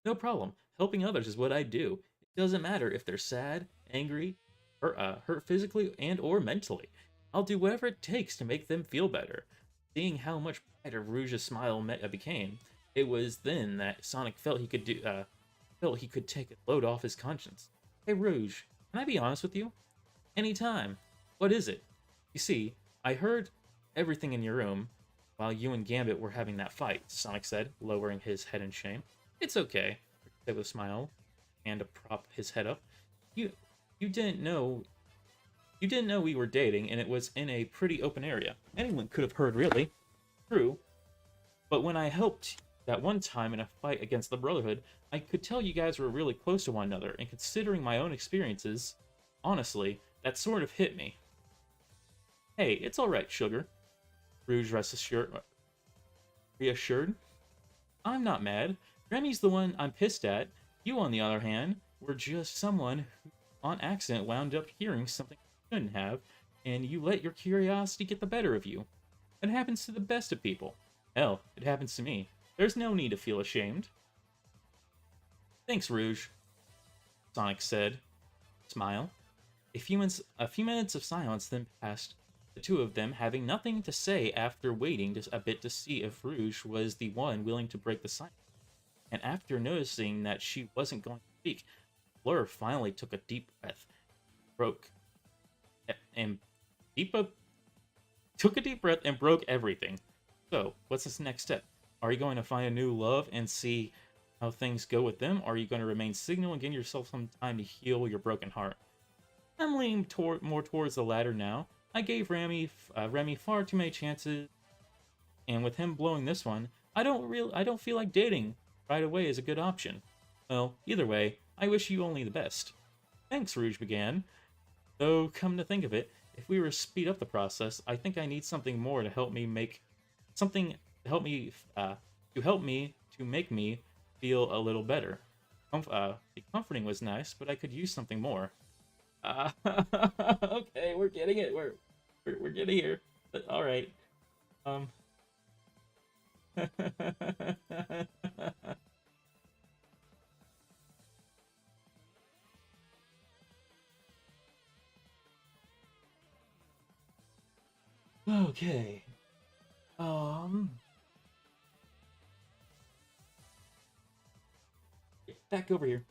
No problem. Helping others is what I do. It doesn't matter if they're sad, angry, or hurt physically and or mentally. I'll do whatever it takes to make them feel better. Seeing how much brighter Rouge's smile became, it was then that Sonic felt he could take a load off his conscience. Hey Rouge, can I be honest with you? Anytime. What is it? You see, I heard everything in your room while you and Gambit were having that fight, Sonic said, lowering his head in shame. It's okay, Rouge said with a smile and to prop his head up. You you didn't know we were dating, and it was in a pretty open area. Anyone could have heard, really. True. But when I helped that one time in a fight against the Brotherhood, I could tell you guys were really close to one another, and considering my own experiences, honestly, that sort of hit me. Hey, it's alright, Sugar. Rouge reassured. I'm not mad. Remy's the one I'm pissed at. You, on the other hand, were just someone who, on accident, wound up hearing something you shouldn't have, and you let your curiosity get the better of you. It happens to the best of people. Hell, it happens to me. There's no need to feel ashamed. Thanks, Rouge, Sonic said. Smile. A few minutes of silence then passed, the two of them having nothing to say after waiting a bit to see if Rouge was the one willing to break the silence. And after noticing that she wasn't going to speak, Blur finally took a deep breath, took a deep breath and broke everything. So, what's this next step? Are you going to find a new love and see how things go with them? Or are you going to remain single and give yourself some time to heal your broken heart? I'm leaning more towards the latter now. I gave Remy far too many chances, and with him blowing this one, I don't feel like dating right away is a good option. Well, either way, I wish you only the best. Thanks, Rouge began. Though, come to think of it, if we were to speed up the process, I think I need something more to help me make something to help me to make me feel a little better. The comforting was nice, but I could use something more. Okay, we're getting it. We're getting here. But, all right. Okay. Back over here.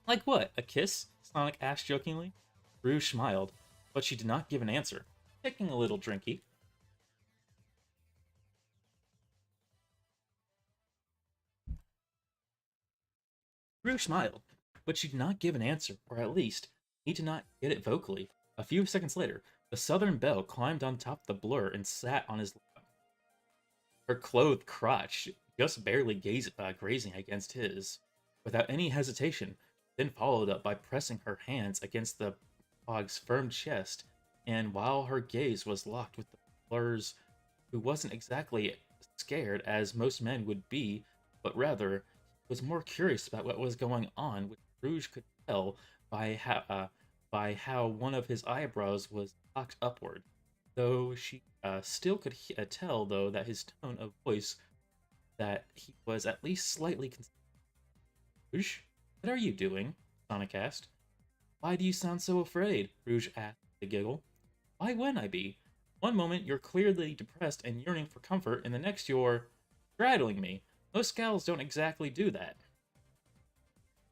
Like what? A kiss? Sonic asked jokingly. Rouge smiled, but she did not give an answer, taking a little drinky. Rouge smiled, but she did not give an answer, or at least, he did not get it vocally. A few seconds later, the Southern Belle climbed on top of the blur and sat on his lap. Her clothed crotch just barely grazing against his, without any hesitation, then followed up by pressing her hands against the dog's firm chest, and while her gaze was locked with the blur's, who wasn't exactly scared as most men would be, but rather was more curious about what was going on, which Rouge could tell by how one of his eyebrows was cocked upward. Though she still could tell, though, that his tone of voice that he was at least slightly Rouge, what are you doing? Sonic asked. Why do you sound so afraid? Rouge asked with a giggle. Why wouldn't I be? One moment you're clearly depressed and yearning for comfort, and the next you're straddling me. Most gals don't exactly do that.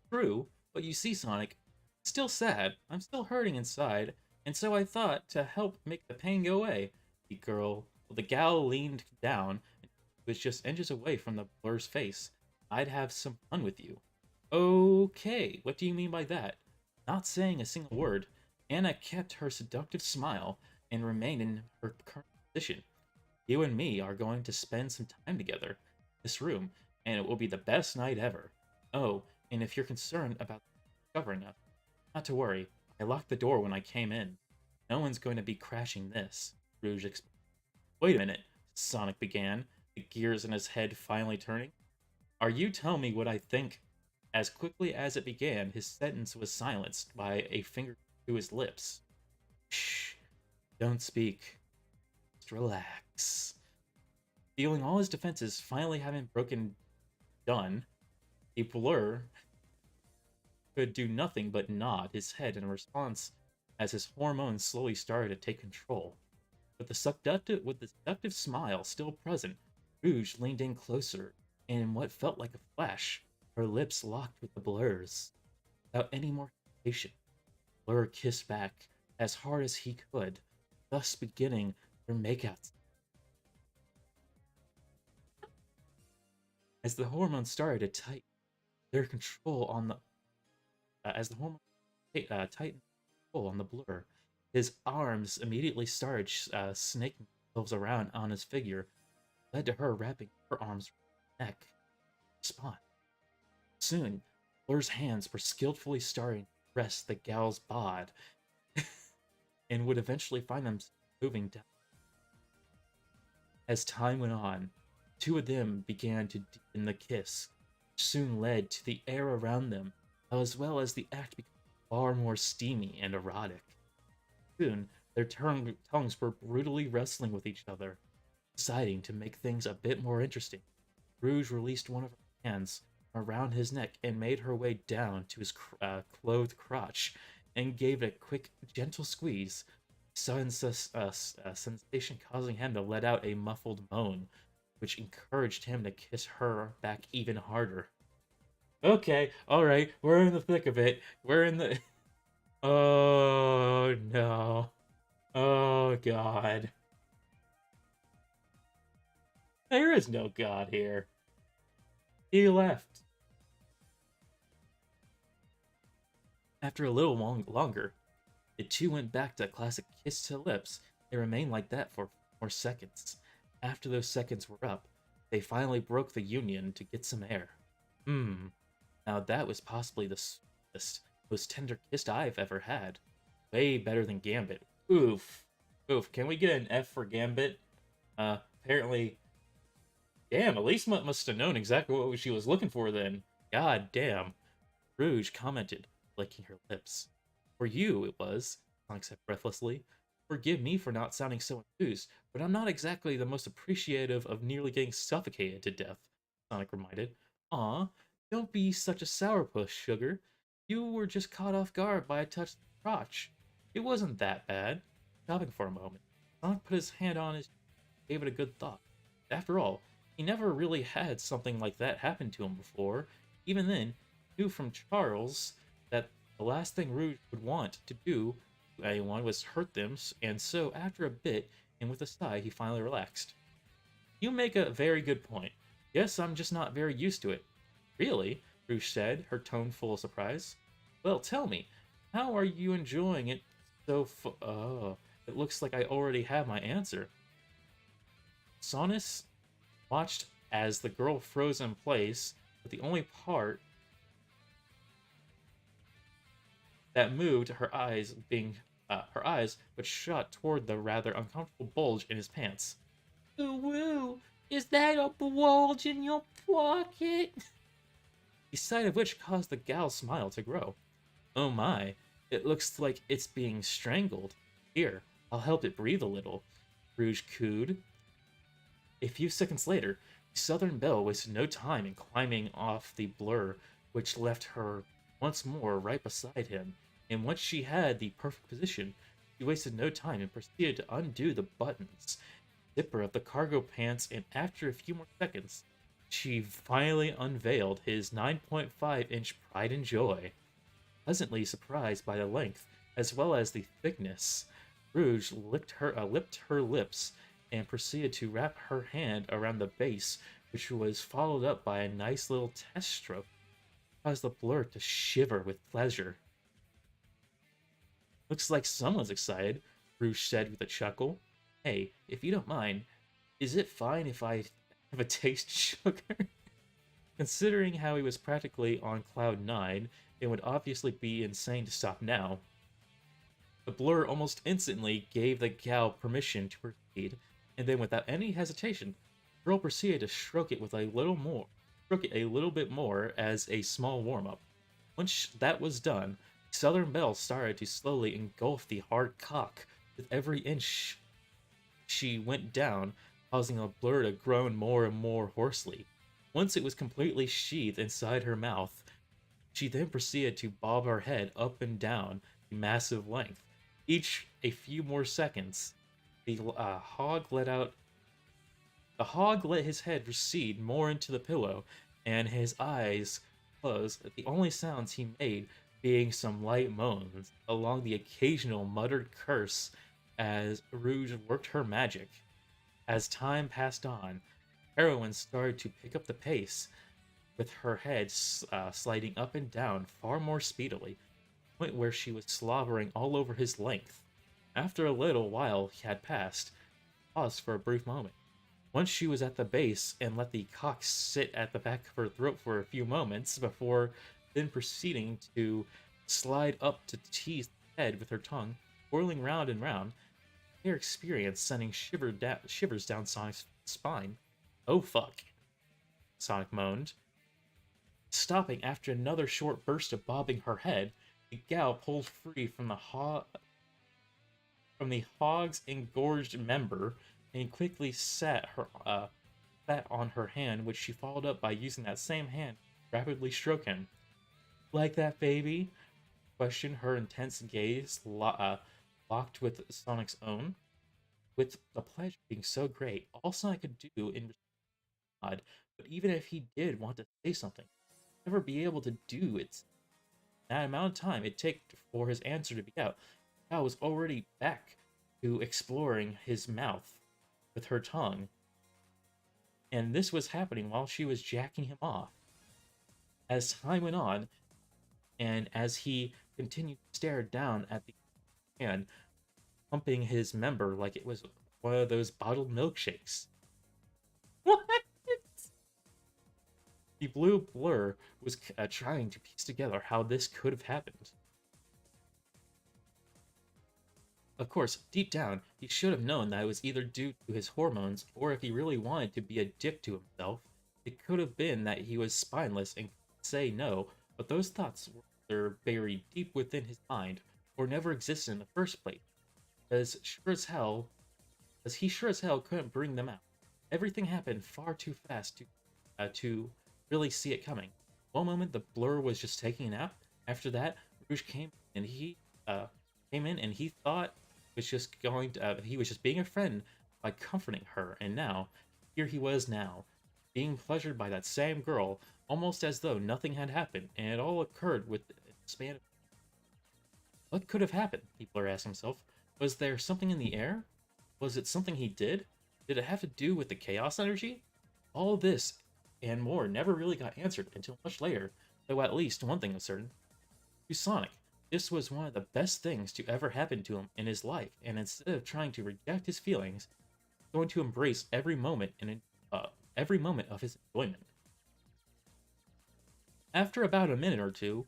True, but you see, Sonic, still sad. I'm still hurting inside, and so I thought to help make the pain go away. The gal leaned down and was just inches away from the blur's face. I'd have some fun with you. Okay, what do you mean by that? Not saying a single word, Anna kept her seductive smile and remained in her current position. You and me are going to spend some time together in this room, and it will be the best night ever. Oh, and if you're concerned about discovering us, not to worry. I locked the door when I came in. No one's going to be crashing this, Rouge explained. Wait a minute, Sonic began, the gears in his head finally turning. Are you telling me what I think? As quickly as it began, his sentence was silenced by a finger to his lips. Shh, don't speak. Just relax. Feeling all his defenses finally having broken done, a blur could do nothing but nod his head in response as his hormones slowly started to take control. With the seductive smile still present, Rouge leaned in closer, and in what felt like a flash, her lips locked with the blur's. Without any more hesitation, Blur kissed back as hard as he could, thus beginning their makeout. As the hormones started to tighten their control on the as the hormones tightened control on the blur, his arms immediately started snaking themselves around on his figure, led to her wrapping her arms around his neck. Spot. Soon, Blur's hands were skillfully starting to press the gal's bod, and would eventually find them moving down. As time went on, two of them began to deepen the kiss, which soon led to the air around them, as well as the act becoming far more steamy and erotic. Soon, their tongues were brutally wrestling with each other, deciding to make things a bit more interesting. Rouge released one of her hands around his neck and made her way down to his clothed crotch and gave it a quick, gentle squeeze, sudden sensation causing him to let out a muffled moan, which encouraged him to kiss her back even harder. Okay, alright, we're in the thick of it. We're in the. Oh no. Oh god. There is no god here. He left. After a little longer, the two went back to a classic kiss to lips. They remained like that for more seconds. After those seconds were up, they finally broke the union to get some air. Now that was possibly the sweetest, most tender kiss I've ever had. Way better than Gambit. Oof. Oof. Can we get an F for Gambit? Apparently... Damn, Elise must have known exactly what she was looking for then. God damn. Rouge commented, licking her lips. For you, it was, Sonic said breathlessly. Forgive me for not sounding so enthused, but I'm not exactly the most appreciative of nearly getting suffocated to death, Sonic reminded. Aw, don't be such a sourpuss, sugar. You were just caught off guard by a touch of the crotch. It wasn't that bad. Stopping for a moment, Sonic put his hand on his gave it a good thought. After all, he never really had something like that happen to him before. Even then, he knew from Charles that the last thing Rouge would want to do to anyone was hurt them, and so after a bit, and with a sigh, he finally relaxed. You make a very good point. Guess I'm just not very used to it. Really? Rouge said, her tone full of surprise. Well, tell me, how are you enjoying it Oh, it looks like I already have my answer. Sonus watched as the girl froze in place, but the only part that moved her eyes, but shot toward the rather uncomfortable bulge in his pants. Ooh, woo! Is that a bulge in your pocket? The sight of which caused the gal's smile to grow. Oh my, it looks like it's being strangled. Here, I'll help it breathe a little, Rouge cooed. A few seconds later, Southern Belle wasted no time in climbing off the blur, which left her once more right beside him, and once she had the perfect position, she wasted no time and proceeded to undo the buttons, zipper of the cargo pants, and after a few more seconds, she finally unveiled his 9.5-inch pride and joy. Pleasantly surprised by the length as well as the thickness, Rouge lipped her lips and proceeded to wrap her hand around the base, which was followed up by a nice little test stroke, caused the blur to shiver with pleasure. Looks like someone's excited, Rouge said with a chuckle. Hey, if you don't mind, is it fine if I have a taste sugar? Considering how he was practically on cloud 9, it would obviously be insane to stop now. The blur almost instantly gave the gal permission to proceed, and then without any hesitation, the girl proceeded to stroke it a little bit more as a small warm-up. Once that was done, Southern Belle started to slowly engulf the hard cock with every inch she went down, causing a blur to groan more and more hoarsely. Once it was completely sheathed inside her mouth, she then proceeded to bob her head up and down the massive length. Each a few more seconds, the hog let his head recede more into the pillow, and his eyes closed, the only sounds he made being some light moans, along the occasional muttered curse as Rouge worked her magic. As time passed on, heroine started to pick up the pace, with her head sliding up and down far more speedily, point where she was slobbering all over his length. After a little while had passed, paused for a brief moment. Once she was at the base and let the cock sit at the back of her throat for a few moments before then proceeding to slide up to tease the head with her tongue, whirling round and round, their experience sending shivers down Sonic's spine. Oh fuck, Sonic moaned. Stopping after another short burst of bobbing her head, the gal pulled free from the hog's engorged member and quickly sat on her hand, which she followed up by using that same hand to rapidly stroke him. Like that, baby? Questioned, her intense gaze locked with Sonic's own. With the pleasure being so great, all Sonic could do in response, but even if he did want to say something, he'd never be able to do it. That amount of time it took for his answer to be out, Cal was already back to exploring his mouth with her tongue, and this was happening while she was jacking him off. As time went on, and as he continued to stare down at the hand, pumping his member like it was one of those bottled milkshakes. What? The blue blur was trying to piece together how this could have happened. Of course, deep down, he should have known that it was either due to his hormones, or if he really wanted to be a dick to himself, it could have been that he was spineless and could say no, but those thoughts were buried deep within his mind, or never existed in the first place, as he sure as hell couldn't bring them out. Everything happened far too fast to really see it coming. One moment the blur was just taking a nap. After that, Rouge came and he thought he was just being a friend by comforting her, and now here he was now being pleasured by that same girl, almost as though nothing had happened, and it all occurred with span of... What could have happened? The Blur asked himself. Was there something in the air? Was it something he did? Did it have to do with the chaos energy? All this and more never really got answered until much later, though at least one thing was certain. To Sonic, this was one of the best things to ever happen to him in his life, and instead of trying to reject his feelings, he's going to embrace every moment of his enjoyment. After about a minute or two,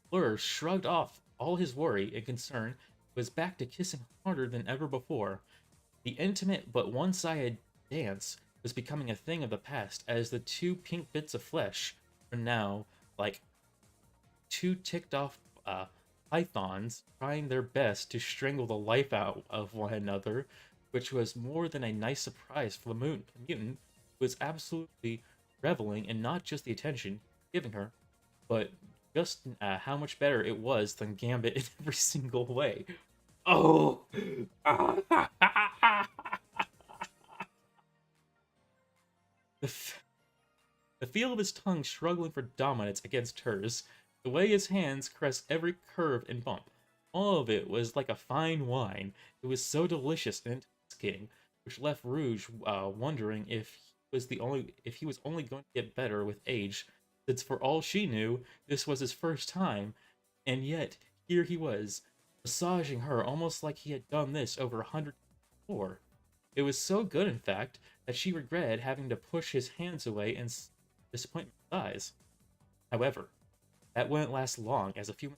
Blur shrugged off all his worry and concern and was back to kissing harder than ever before. The intimate but one-sided dance was becoming a thing of the past as the two pink bits of flesh were now like two ticked off pythons trying their best to strangle the life out of one another, which was more than a nice surprise for the mutant, who was absolutely reveling in not just the attention giving her, but just how much better it was than Gambit in every single way. Oh! The, the feel of his tongue struggling for dominance against hers, the way his hands caressed every curve and bump, all of it was like a fine wine. It was so delicious and intoxicating, which left Rouge wondering if he was only going to get better with age, since for all she knew, this was his first time, and yet here he was, massaging her almost like he had done this over 100 times before. It was so good, in fact, that she regretted having to push his hands away in disappointment in his eyes. However, that wouldn't last long, as a few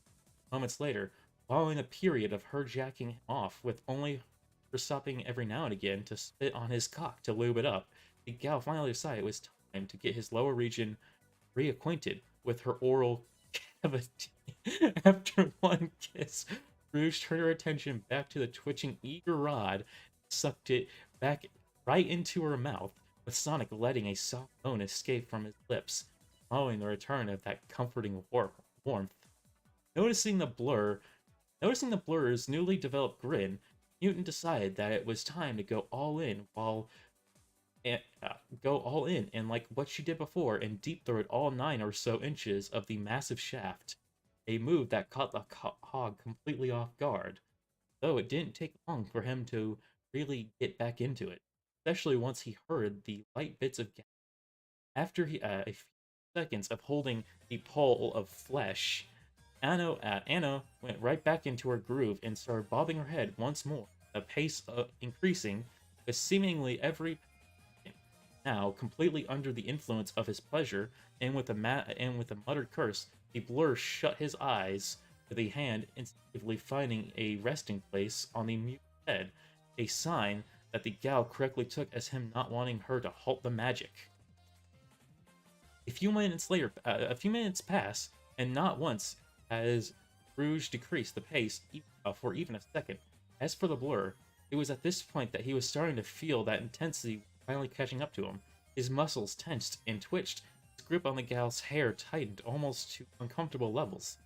moments later, following a period of her jacking him off with only her stopping every now and again to spit on his cock to lube it up, the gal finally decided it was time to get his lower region reacquainted with her oral cavity. After one kiss, Rouge turned her attention back to the twitching, eager rod, sucked it back right into her mouth, with Sonic letting a soft moan escape from his lips, following the return of that comforting warmth. Noticing the blur's newly developed grin, Mutant decided that it was time to go all in and like what she did before and deep throat all 9 or so inches of the massive shaft, a move that caught the hog completely off guard, though it didn't take long for him to really get back into it, especially once he heard the light bits of gas. After a few seconds of holding the pole of flesh, Anna went right back into her groove and started bobbing her head once more, the pace increasing with seemingly every now completely under the influence of his pleasure, and with a muttered curse, the Blur shut his eyes, with a hand instinctively finding a resting place on the mute head, a sign that the gal correctly took as him not wanting her to halt the magic. A few minutes pass, and not once has Rouge decreased the pace for even a second. As for the Blur, it was at this point that he was starting to feel that intensity finally catching up to him. His muscles tensed and twitched, his grip on the gal's hair tightened almost to uncomfortable levels.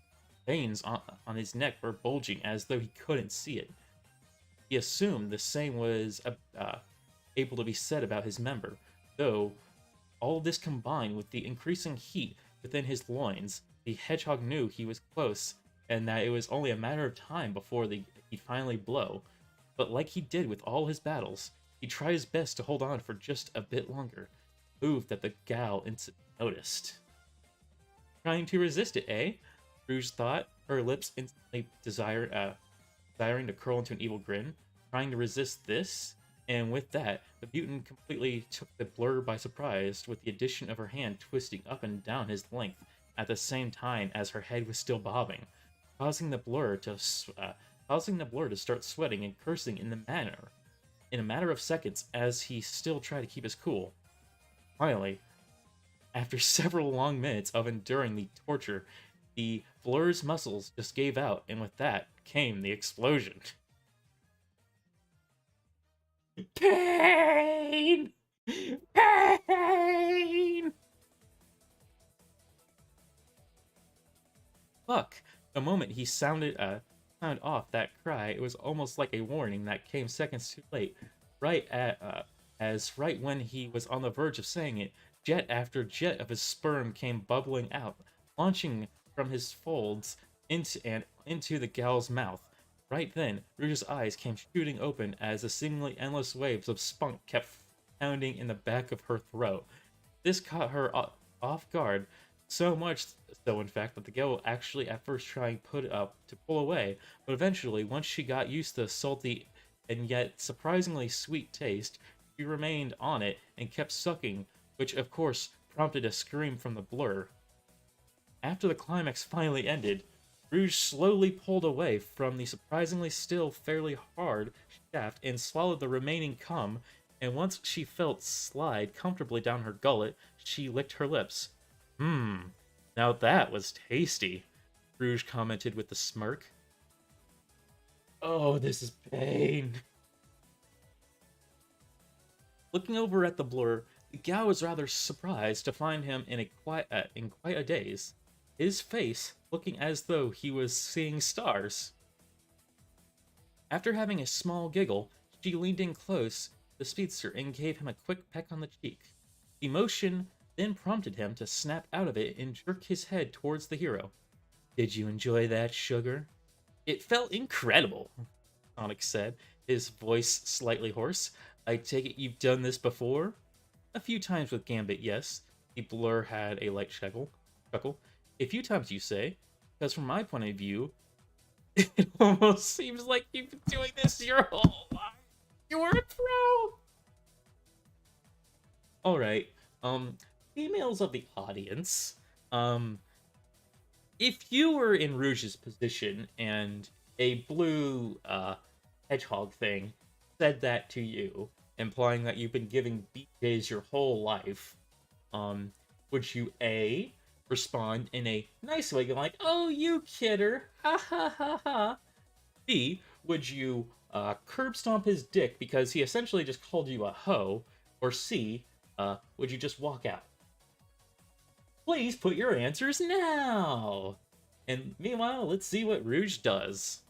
Veins on his neck were bulging as though he couldn't see it. He assumed the same was able to be said about his member, though all this combined with the increasing heat within his loins, the hedgehog knew he was close and that it was only a matter of time before he'd finally blow. But like he did with all his battles, he tried his best to hold on for just a bit longer, move that the gal instantly noticed. Trying to resist it, eh? Rouge thought, her lips instantly desiring to curl into an evil grin. Trying to resist this? And with that, the mutant completely took the Blur by surprise, with the addition of her hand twisting up and down his length at the same time as her head was still bobbing, causing the Blur to start sweating and cursing in a matter of seconds as he still tried to keep his cool. Finally, after several long minutes of enduring the torture, the Blur's muscles just gave out, and with that came the explosion. Pain! Pain! Fuck! The moment he sounded off that cry, it was almost like a warning that came seconds too late. Right when he was on the verge of saying it, jet after jet of his sperm came bubbling out, launching from his folds into the gal's mouth. Right then, Rouge's eyes came shooting open as the seemingly endless waves of spunk kept pounding in the back of her throat. This caught her off guard, so much so, in fact, that the gal actually at first trying put up to pull away, but eventually, once she got used to the salty and yet surprisingly sweet taste, she remained on it and kept sucking, which of course prompted a scream from the blur. After the climax finally ended, Rouge slowly pulled away from the surprisingly still fairly hard shaft and swallowed the remaining cum, and once she felt slide comfortably down her gullet, she licked her lips. Hmm, now that was tasty, Rouge commented with a smirk. Oh, this is pain. Looking over at the blur, Gao was rather surprised to find him in quite a daze, his face looking as though he was seeing stars. After having a small giggle, she leaned in close to the speedster and gave him a quick peck on the cheek. Emotion then prompted him to snap out of it and jerk his head towards the hero. Did you enjoy that, sugar? It felt incredible, Sonic said, his voice slightly hoarse. I take it you've done this before? A few times with Gambit, yes. The blur had a light chuckle. A few times, you say? Because from my point of view, it almost seems like you've been doing this your whole life. You're a pro! Alright, females of the audience, if you were in Rouge's position and a blue, hedgehog thing said that to you, implying that you've been giving BJs your whole life, would you A, respond in a nice way, going like, oh, you kidder, ha ha ha ha? B, would you curb stomp his dick because he essentially just called you a hoe? Or C, would you just walk out? Please put your answers now! And meanwhile, let's see what Rouge does.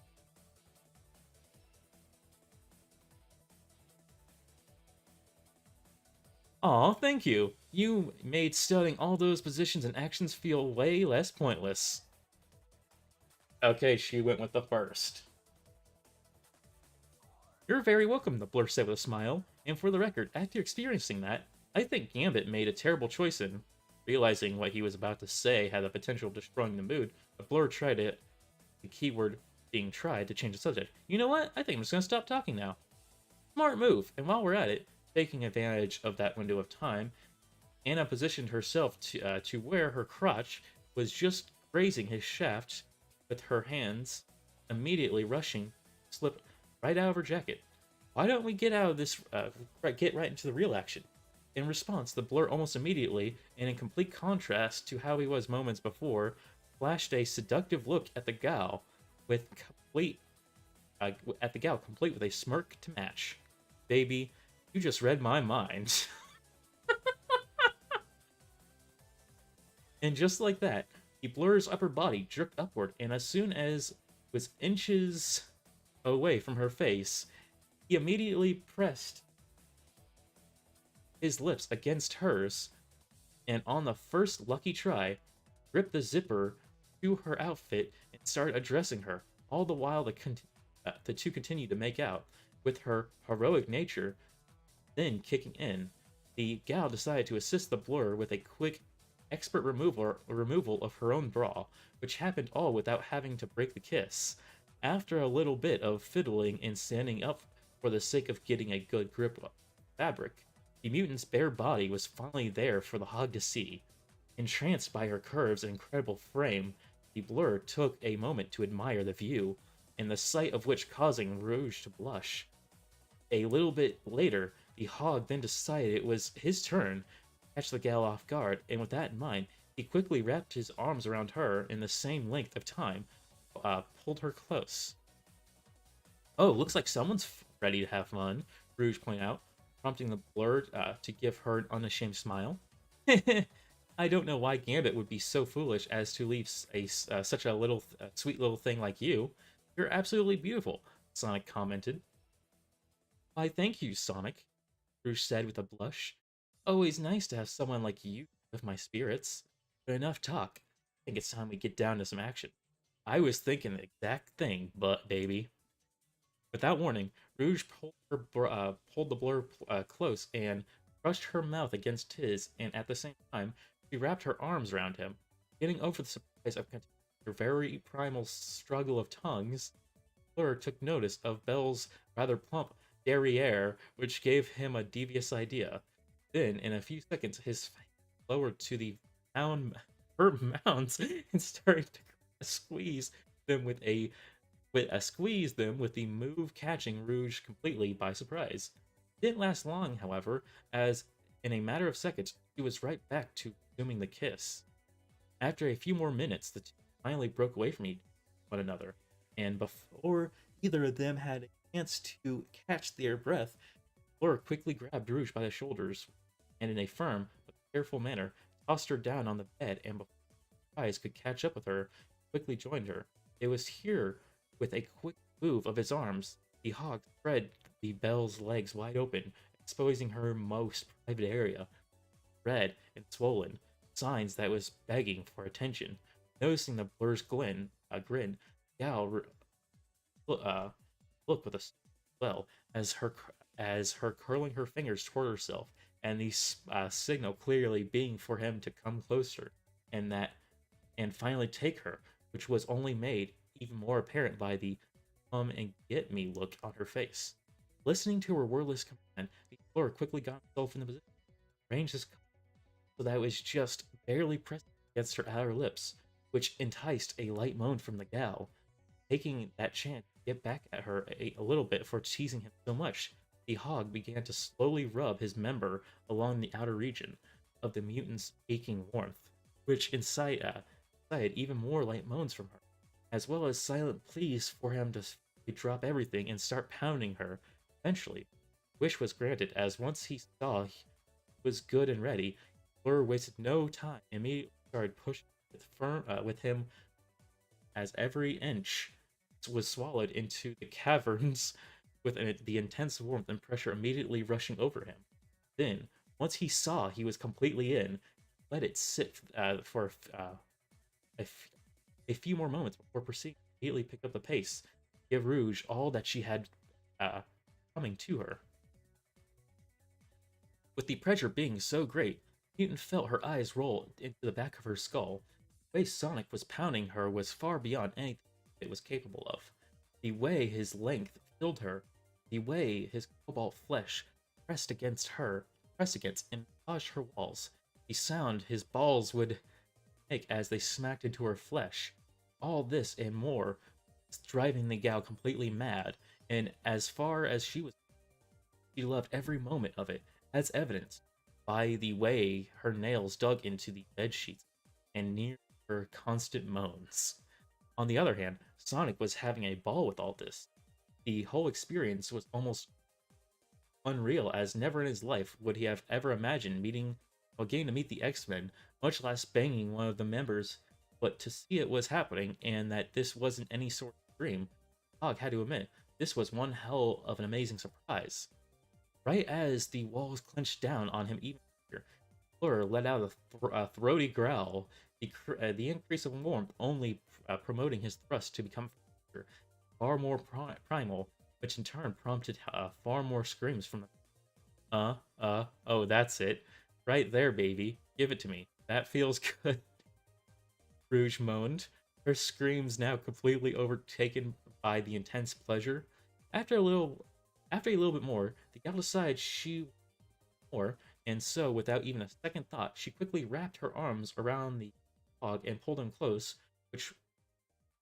Aw, thank you. You made studying all those positions and actions feel way less pointless. Okay, she went with the first. You're very welcome, the blur said with a smile. And for the record, after experiencing that, I think Gambit made a terrible choice in. Realizing what he was about to say had the potential of destroying the mood, the blur tried it, the keyword being tried, to change the subject. You know what? I think I'm just gonna stop talking now. Smart move, and while we're at it, taking advantage of that window of time, Anna positioned herself to where her crotch was just grazing his shaft with her hands, immediately rushing, slip right out of her jacket. Why don't we get out of this, get right into the real action? In response, the blur almost immediately, and in complete contrast to how he was moments before, flashed a seductive look at the gal, with complete complete with a smirk to match. Baby, you just read my mind. And just like that, the blur's upper body jerked upward, and as soon as it was inches away from her face, he immediately pressed his lips against hers, and on the first lucky try, ripped the zipper to her outfit and started addressing her, all the while the two continued to make out, with her heroic nature then kicking in. The gal decided to assist the blur with a quick, expert removal of her own bra, which happened all without having to break the kiss. After a little bit of fiddling and standing up for the sake of getting a good grip of fabric, the mutant's bare body was finally there for the hog to see. Entranced by her curves and incredible frame, the blur took a moment to admire the view, and the sight of which causing Rouge to blush. A little bit later, the hog then decided it was his turn to catch the gal off guard, and with that in mind, he quickly wrapped his arms around her in the same length of time, pulled her close. Oh, looks like someone's ready to have fun, Rouge pointed out, prompting the blur to give her an unashamed smile. I don't know why Gambit would be so foolish as to leave such a little sweet little thing like you. You're absolutely beautiful, Sonic commented. Why, thank you, Sonic, Rouge said with a blush. Always nice to have someone like you with my spirits. But enough talk. I think it's time we get down to some action. I was thinking the exact thing, but baby. Without warning, Rouge pulled the blur close and brushed her mouth against his, and at the same time, she wrapped her arms around him. Getting over the surprise of their very primal struggle of tongues, Blur took notice of Belle's rather plump derriere, which gave him a devious idea. Then, in a few seconds, his face lowered to the mound, her mounds and started to squeeze them with the move catching Rouge completely by surprise. It didn't last long, however, as in a matter of seconds she was right back to resuming the kiss. After a few more minutes, the two finally broke away from one another, and before either of them had a chance to catch their breath, Fleur quickly grabbed Rouge by the shoulders and, in a firm but careful manner, tossed her down on the bed, and before her eyes could catch up with her, quickly joined her. It was here, with a quick move of his arms, the hog spread the Belle's legs wide open, exposing her most private area, red and swollen, signs that was begging for attention. Noticing the blur's grin, Gal uh, looked with a well as her curling her fingers toward herself, and the signal clearly being for him to come closer, and finally take her, which was only made even more apparent by the come and get me look on her face. Listening to her wordless command, the blur quickly got himself in the position, arranged his so that it was just barely pressed against her outer lips, which enticed a light moan from the gal. Taking that chance to get back at her a little bit for teasing him so much, the hog began to slowly rub his member along the outer region of the mutant's aching warmth, which incited even more light moans from her, as well as silent pleas for him to drop everything and start pounding her. Eventually, wish was granted, as once he saw he was good and ready, Blur wasted no time and immediately started pushing with him as every inch was swallowed into the caverns with the intense warmth and pressure immediately rushing over him. Then, once he saw he was completely in, let it sit for a, f- a few more moments before proceeding to immediately pick up the pace, give Rouge all that she had uh, coming to her. With the pressure being so great, Newton felt her eyes roll into the back of her skull. The way Sonic was pounding her was far beyond anything it was capable of. The way his length filled her, the way his cobalt flesh pressed against and massaged her walls, the sound his balls would make as they smacked into her flesh. All this and more was driving the gal completely mad, and as far as she loved every moment of it, as evidenced by the way her nails dug into the bed sheets and near her constant moans. On the other hand, Sonic was having a ball with all this. The whole experience was almost unreal, as never in his life would he have ever imagined getting to meet the X-Men, much less banging one of the members. But to see it was happening, and that this wasn't any sort of dream, Hog had to admit this was one hell of an amazing surprise. Right as the walls clenched down on him even bigger, Fleur let out a throaty growl, the increase of warmth only promoting his thrust to become faster, far more primal, which in turn prompted far more screams from the. Oh, that's it. Right there, baby. Give it to me. That feels good. Rouge moaned, her screams now completely overtaken by the intense pleasure. After a little, after a little bit more, the gal decided she more, and so, without even a second thought, she quickly wrapped her arms around the dog and pulled him close, which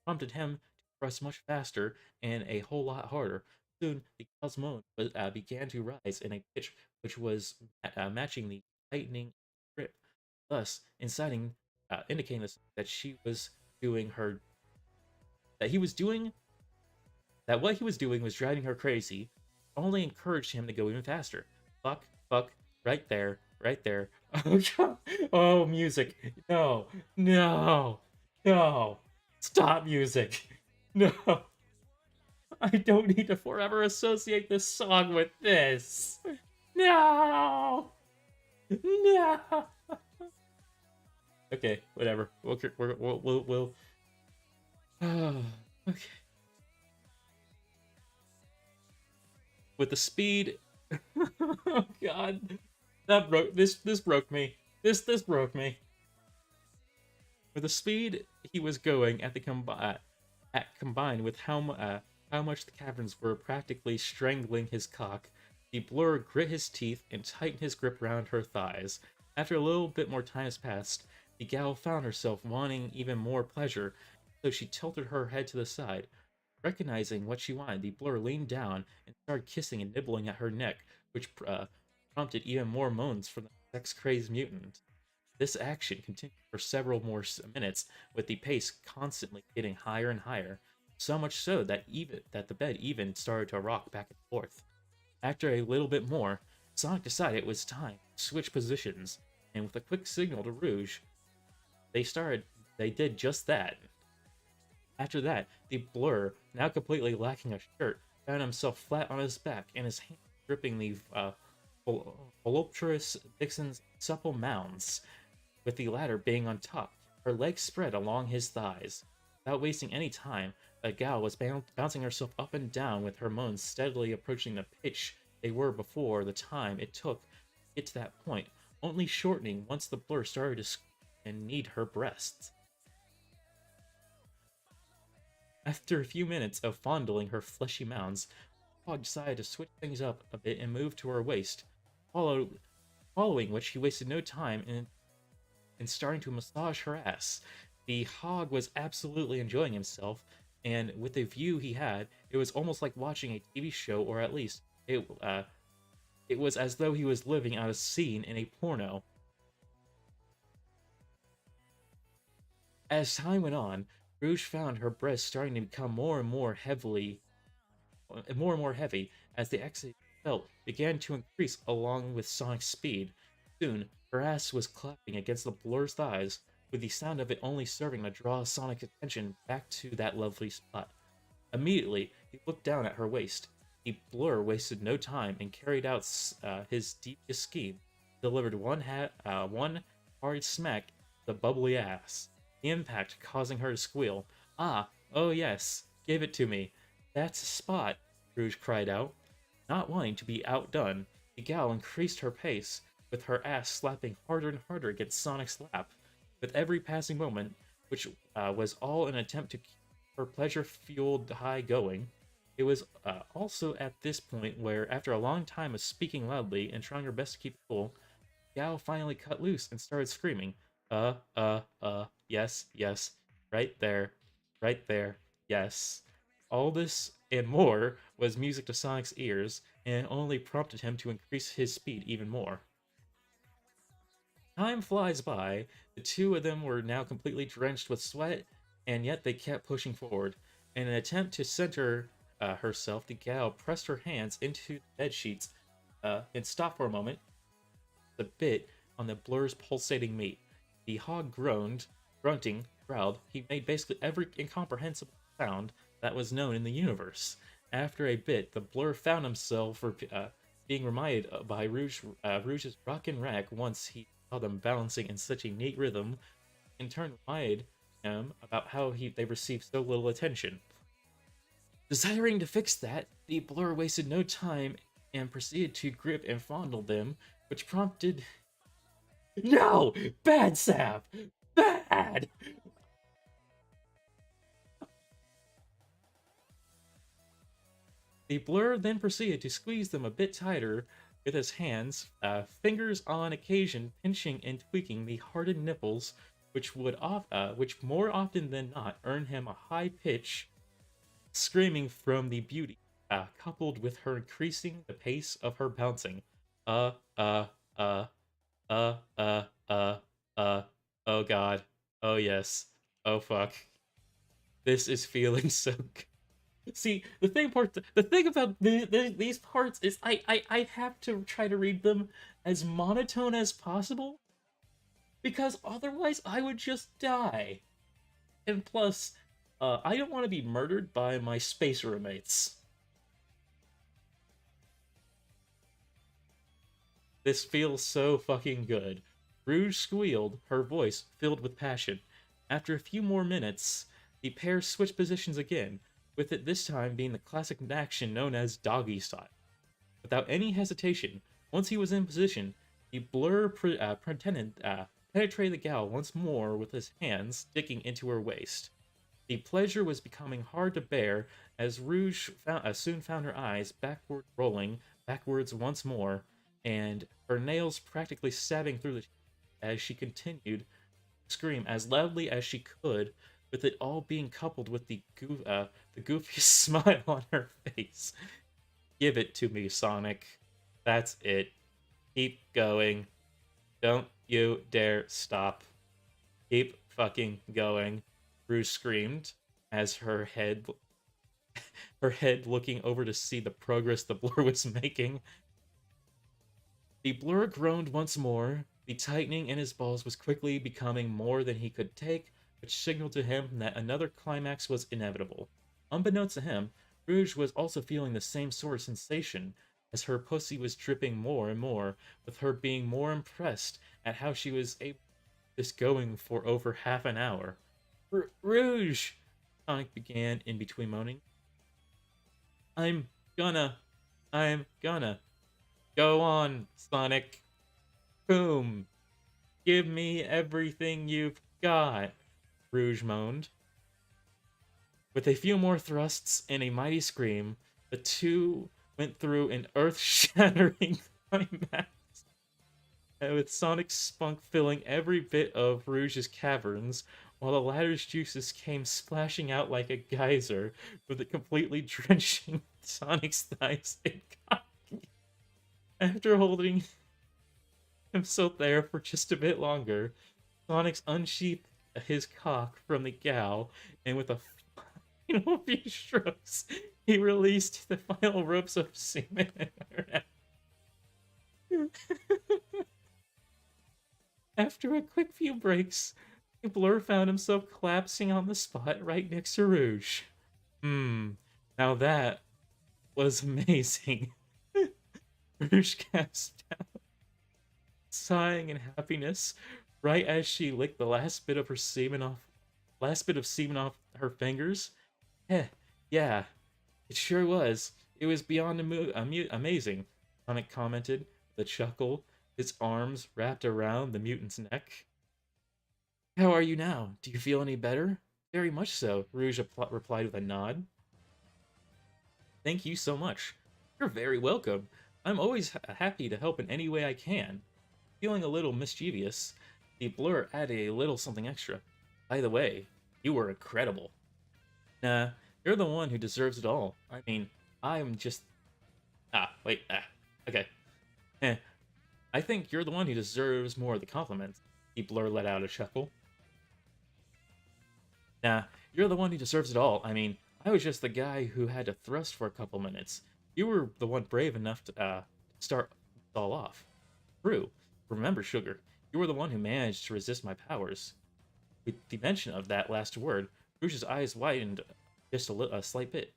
prompted him to thrust much faster and a whole lot harder. Soon, the gal's moan began to rise in a pitch which was matching the tightening grip, thus indicating that she was doing her that he was doing that what he was doing was driving her crazy, only encouraged him to go even faster. Fuck, right there, right there. Oh, God. Oh, music. No, no, no. Stop music. No. I don't need to forever associate this song with this. No. No. Okay, whatever. We'll Okay. With the speed, oh god, that broke this broke me. This broke me. With the speed he was going at combined with how much the caverns were practically strangling his cock, the blur grit his teeth and tightened his grip around her thighs. After a little bit more time has passed, the gal found herself wanting even more pleasure, so she tilted her head to the side. Recognizing what she wanted, the blur leaned down and started kissing and nibbling at her neck, which prompted even more moans from the sex-crazed mutant. This action continued for several more minutes, with the pace constantly getting higher and higher, so much so that the bed even started to rock back and forth. After a little bit more, Sonic decided it was time to switch positions, and with a quick signal to Rouge, they started. They did just that. After that, the blur, now completely lacking a shirt, found himself flat on his back and his hand gripping the voluptuous Dixon's supple mounds, with the latter being on top, her legs spread along his thighs. Without wasting any time, the gal was bouncing herself up and down with her moans steadily approaching the pitch they were before the time it took to get to that point, only shortening once the blur started to squeeze and knead her breasts. After a few minutes of fondling her fleshy mounds, Hog decided to switch things up a bit and move to her waist, following which he wasted no time in starting to massage her ass. The Hog was absolutely enjoying himself, and with the view he had, it was almost like watching a TV show, or at least it was as though he was living out a scene in a porno. As time went on, Rouge found her breasts starting to become more and more heavy as the exit felt began to increase along with Sonic's speed. Soon, her ass was clapping against the blur's thighs, with the sound of it only serving to draw Sonic's attention back to that lovely spot. Immediately, he looked down at her waist. The blur wasted no time and carried out his devious scheme, delivered one hard smack to the bubbly ass, the impact causing her to squeal. Ah, oh yes, give it to me. That's a spot, Rouge cried out. Not wanting to be outdone, the gal increased her pace, with her ass slapping harder and harder against Sonic's lap, with every passing moment, which was all an attempt to keep her pleasure-fueled high going. It was also at this point where, after a long time of speaking loudly and trying her best to keep cool, Gal finally cut loose and started screaming, yes, yes, right there, yes. All this and more was music to Sonic's ears, and only prompted him to increase his speed even more. Time flies by, the two of them were now completely drenched with sweat, and yet they kept pushing forward. In an attempt to center herself, the gal pressed her hands into the bed sheets and stopped for a moment, the bit on the blur's pulsating meat. The hog groaned, grunting, growled. He made basically every incomprehensible sound that was known in the universe. After a bit, the blur found himself being reminded by Rouge's rockin' rack once he saw them balancing in such a neat rhythm, in turn reminded him about how they received so little attention. Desiring to fix that, the blur wasted no time and proceeded to grip and fondle them, which prompted. No! Bad sap! Bad! The blur then proceeded to squeeze them a bit tighter with his hands, fingers on occasion pinching and tweaking the hardened nipples, which which more often than not earned him a high pitch screaming from the beauty, coupled with her increasing the pace of her bouncing. Uh, uh, uh, uh, uh, uh, oh god. Oh yes. Oh fuck. This is feeling so good. See, the thing about these parts is I have to try to read them as monotone as possible, because otherwise I would just die. And plus, I don't want to be murdered by my space roommates. This feels so fucking good. Rouge squealed, her voice filled with passion. After a few more minutes, The pair switched positions again, with it this time being the classic action known as doggy style. Without any hesitation, once he was in position, the blur pretended penetrated the gal once more with his hands digging into her waist. The pleasure was becoming hard to bear as soon found her eyes backward rolling backwards once more, and her nails practically stabbing through the as she continued to scream as loudly as she could, with it all being coupled with the goofiest smile on her face. Give it to me, Sonic. That's it. Keep going. Don't you dare stop. Keep fucking going. Rouge screamed as her head looking over to see the progress the blur was making. The blur groaned once more. The tightening in his balls was quickly becoming more than he could take, which signaled to him that another climax was inevitable. Unbeknownst to him, Rouge was also feeling the same sort of sensation, as her pussy was dripping more and more, with her being more impressed at how she was able to keep this going for over half an hour. Rouge! Sonic began in between moaning. I'm gonna. Go on, Sonic. Boom. Give me everything you've got, Rouge moaned. With a few more thrusts and a mighty scream, the two went through an earth-shattering climax, with Sonic's spunk filling every bit of Rouge's caverns, while the latter's juices came splashing out like a geyser, with it completely drenching Sonic's thighs and cock. After holding himself there for just a bit longer, Sonic unsheathed his cock from the gal, and with a final few strokes, he released the final ropes of semen in her neck. After a quick few breaks, Blur found himself collapsing on the spot right next to Rouge. Now that was amazing. Rouge gasped out, sighing in happiness, right as she licked the last bit of semen off her fingers. Yeah, it sure was. It was beyond amazing, Sonic commented with a chuckle, his arms wrapped around the mutant's neck. How are you now? Do you feel any better? Very much so, Rouge replied with a nod. Thank you so much. You're very welcome. I'm always happy to help in any way I can. Feeling a little mischievous, the blur added a little something extra. By the way, you were incredible. Nah, you're the one who deserves it all. I mean, I'm just... okay. I think you're the one who deserves more of the compliments. The blur let out a chuckle. Nah, you're the one who deserves it all. I mean, I was just the guy who had to thrust for a couple minutes. You were the one brave enough to start it all off. True. Remember, Sugar, you were the one who managed to resist my powers. With the mention of that last word, Rouge's eyes widened just a slight bit.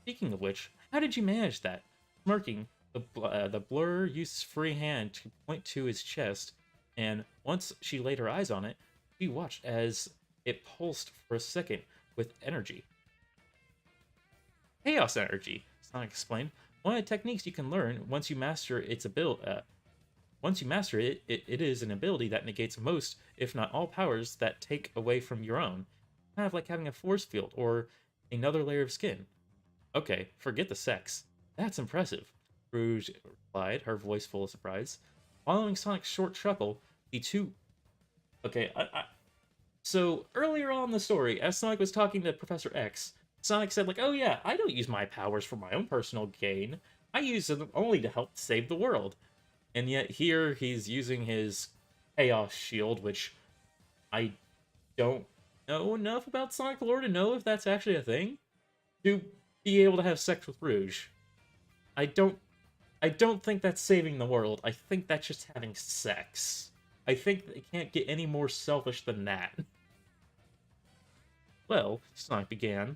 Speaking of which, how did you manage that? Smirking, the blur used his free hand to point to his chest, and once she laid her eyes on it, she watched as it pulsed for a second with energy. Chaos energy, Sonic explained. One of the techniques you can learn once you master its ability. Once you master it, it is an ability that negates most, if not all, powers that take away from your own. Kind of like having a force field or another layer of skin. Okay, forget the sex. That's impressive, Rouge replied, her voice full of surprise. Following Sonic's short chuckle, the two... Okay, So, earlier on in the story, as Sonic was talking to Professor X, Sonic said, like, oh yeah, I don't use my powers for my own personal gain. I use them only to help save the world. And yet here, he's using his Chaos Shield, which I don't know enough about Sonic lore to know if that's actually a thing, to be able to have sex with Rouge. I don't think that's saving the world. I think that's just having sex. I think they can't get any more selfish than that. Well, Sonic began.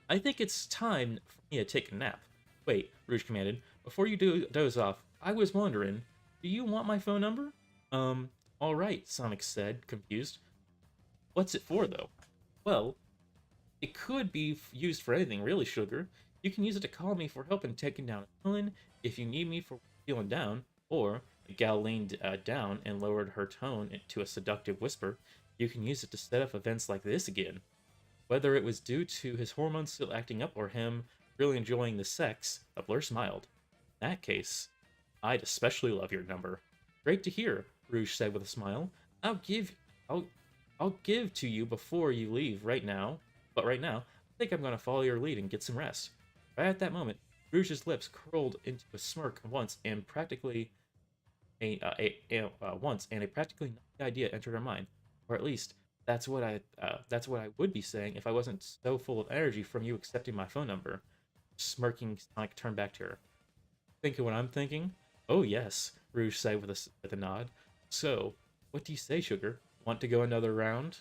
I think it's time for me to take a nap. Wait, Rouge commanded. Before you doze off, I was wondering, do you want my phone number? Alright, Sonic said, confused. What's it for, though? Well, it could be used for anything, really, Sugar. You can use it to call me for help in taking down a villain, if you need me for feeling down, or the gal leaned down and lowered her tone to a seductive whisper. You can use it to set off events like this again. Whether it was due to his hormones still acting up or him really enjoying the sex, a Blur smiled. In that case, I'd especially love your number. Great to hear, Rouge said with a smile. I'll give I'll I'll give to you before you leave right now. But right now, I think I'm gonna follow your lead and get some rest. Right at that moment, Rouge's lips curled into a smirk once, and a practically nothing idea entered her mind, or at least that's what I would be saying if I wasn't so full of energy from you accepting my phone number. Smirking, Sonic turned back to her. Thinking what I'm thinking? Oh yes, Rouge said with a nod. So, what do you say, Sugar? Want to go another round?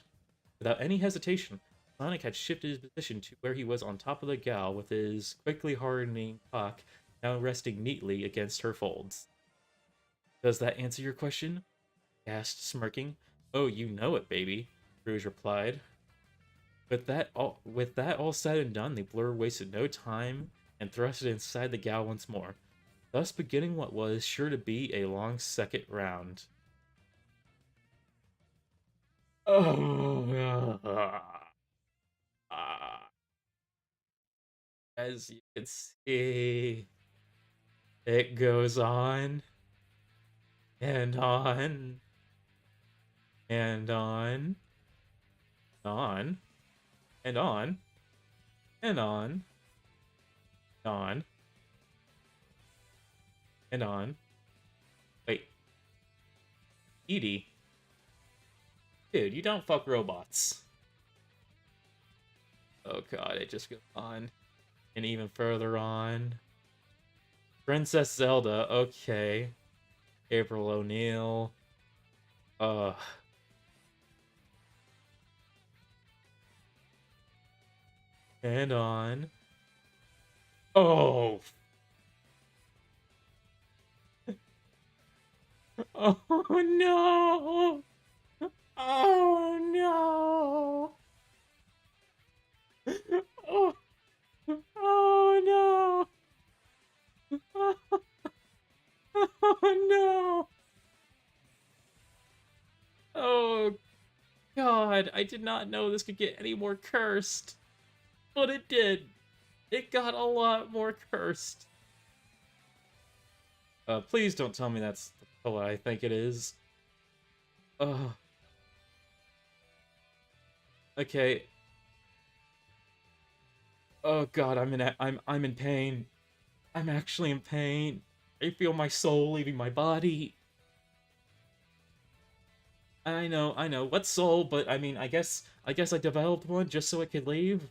Without any hesitation, Sonic had shifted his position to where he was on top of the gal, with his quickly hardening cock now resting neatly against her folds. Does that answer your question? He asked, smirking. Oh, you know it, baby, Rouge replied. With that all said and done, the Blur wasted no time and thrust it inside the gal once more, thus beginning what was sure to be a long second round. Oh, as you can see, it goes on and on and on and on and on and on and on and on. Wait, Edie, dude, you don't fuck robots. Oh god, it just goes on and even further on. Princess Zelda, okay. April O'Neil. Uh, and on. Oh, oh no! Oh no! Oh, oh no! Oh no! Oh god, I did not know this could get any more cursed. But it did. It got a lot more cursed. Please don't tell me that's what I think it is. Oh, okay. Oh god, I'm in pain. I'm actually in pain. I feel my soul leaving my body. I know. What soul? But I mean, I guess I developed one just so it could leave.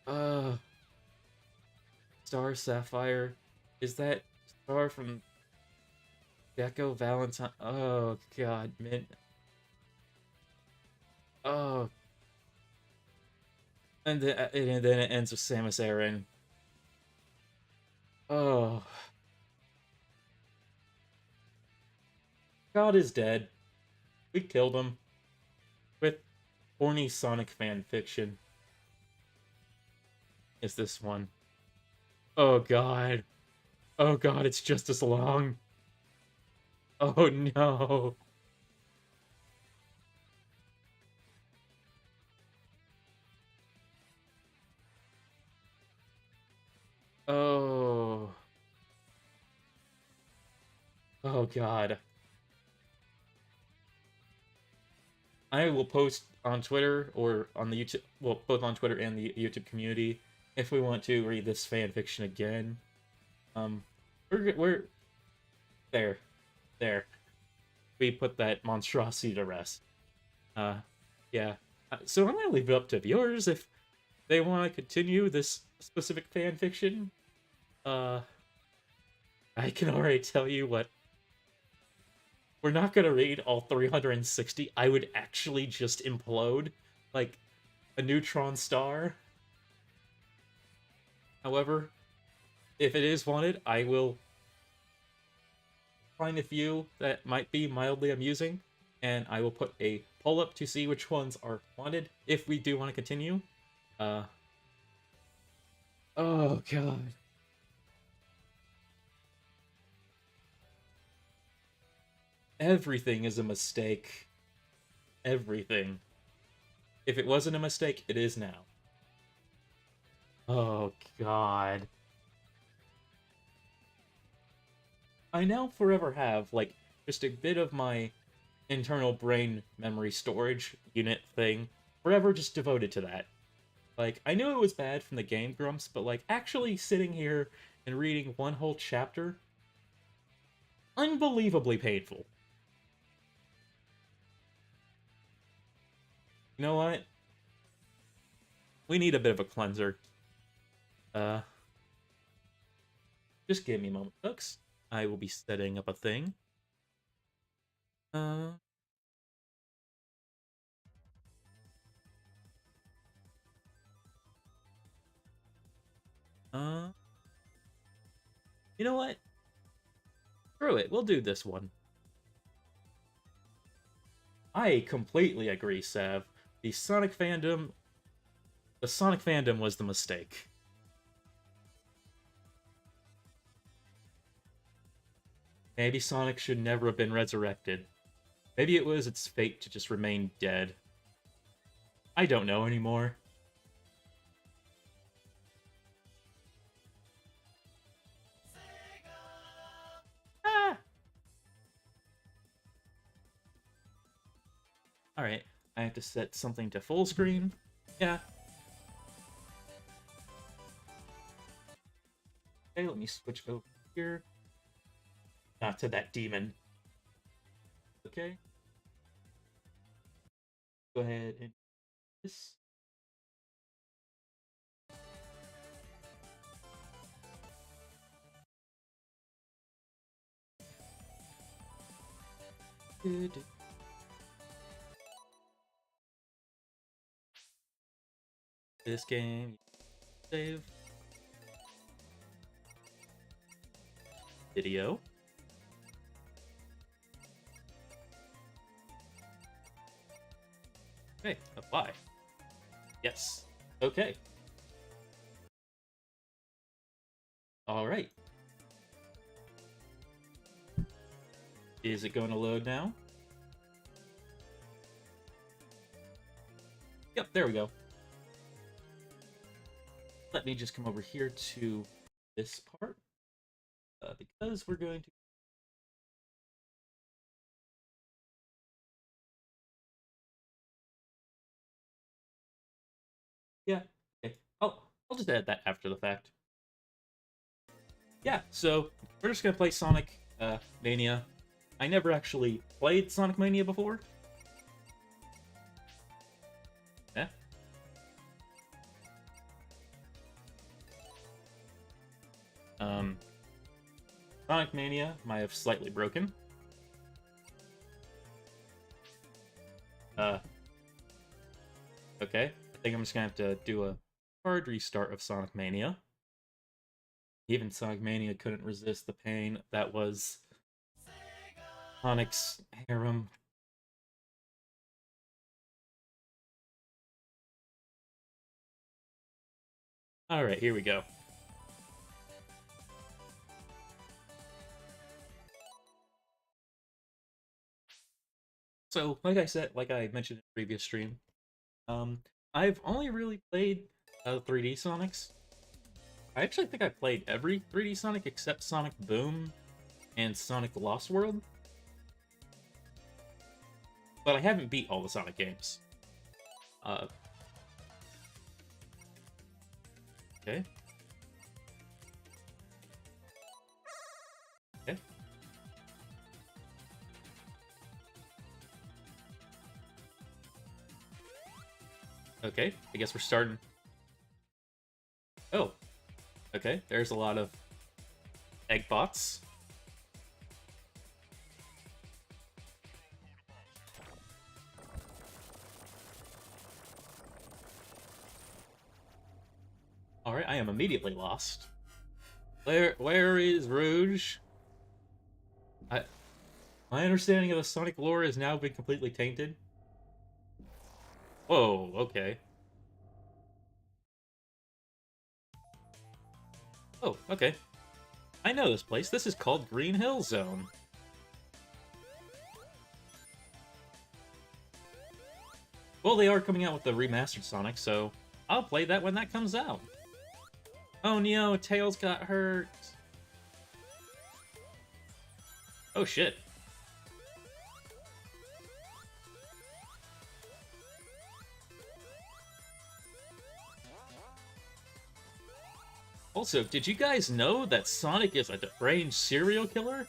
Uh, Star Sapphire. Is that Star from Gecko Valentine? Oh god, Mint. Oh, and then it ends with Samus Aran. Oh, God is dead. We killed him with horny Sonic fan fiction. Is this one? Oh God. Oh God, it's just as long. Oh no. Oh. Oh God. I will post on Twitter or on the YouTube, well, both on Twitter and the YouTube community, if we want to read this fan fiction again. Um, we're there, there. We put that monstrosity to rest. Uh, yeah. So I'm gonna leave it up to viewers if they want to continue this specific fan fiction. Uh, I can already tell you what, we're not gonna read all 360. I would actually just implode like a neutron star. However, if it is wanted, I will find a few that might be mildly amusing and I will put a poll up to see which ones are wanted if we do want to continue. Oh god. Everything is a mistake. Everything. If it wasn't a mistake, it is now. Oh god. I now forever have, like, just a bit of my internal brain memory storage unit thing forever just devoted to that. Like, I knew it was bad from the Game Grumps, but, like, actually sitting here and reading one whole chapter, unbelievably painful. You know what? We need a bit of a cleanser. Uh, just give me a moment, folks. I will be setting up a thing. Uh, uh, you know what? Screw it, we'll do this one. I completely agree, Sav. The Sonic fandom was the mistake. Maybe Sonic should never have been resurrected. Maybe it was its fate to just remain dead. I don't know anymore. Ah! Alright, I have to set something to full screen. Yeah. Okay, let me switch over here. Not to that demon. Okay. Go ahead and this. Good. This game. Save. Video. Okay, apply. Yes. Okay. Alright. Is it going to load now? Yep, there we go. Let me just come over here to this part. Because we're going to... Yeah, okay. I'll just add that after the fact. Yeah, so we're just gonna play Sonic Mania. I never actually played Sonic Mania before. Yeah. Sonic Mania might have slightly broken. Okay. I think I'm just gonna have to do a hard restart of Sonic Mania. Even Sonic Mania couldn't resist the pain that was Sonic's harem. Alright, here we go. So, like I mentioned in the previous stream, I've only really played 3D Sonics. I actually think I played every 3D Sonic except Sonic Boom and Sonic Lost World. But I haven't beat all the Sonic games. Okay. Okay. Okay, I guess we're starting. Oh. Okay, there's a lot of egg bots. Alright, I am immediately lost. Where is Rouge? My understanding of the Sonic lore has now been completely tainted. Whoa, okay. Oh, okay. I know this place. This is called Green Hill Zone. Well, they are coming out with the remastered Sonic, so I'll play that when that comes out. Oh no, Tails got hurt. Oh shit. Also, did you guys know that Sonic is a deranged serial killer?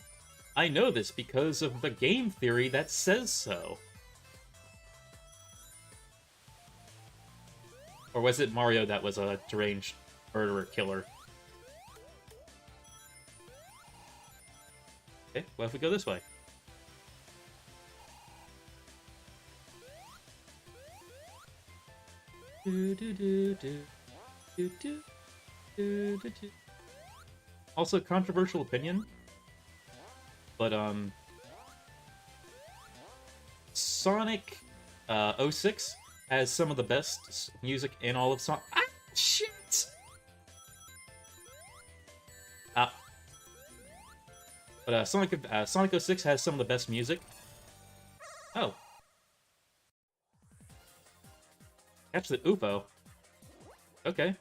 I know this because of the game theory that says so. Or was it Mario that was a deranged murderer killer? Okay, what if we go this way? Also, controversial opinion, but Sonic 06 has some of the best music in all of Sonic. Ah, shit! Ah. But Sonic 06 has some of the best music. Oh. Catch the UFO. Okay.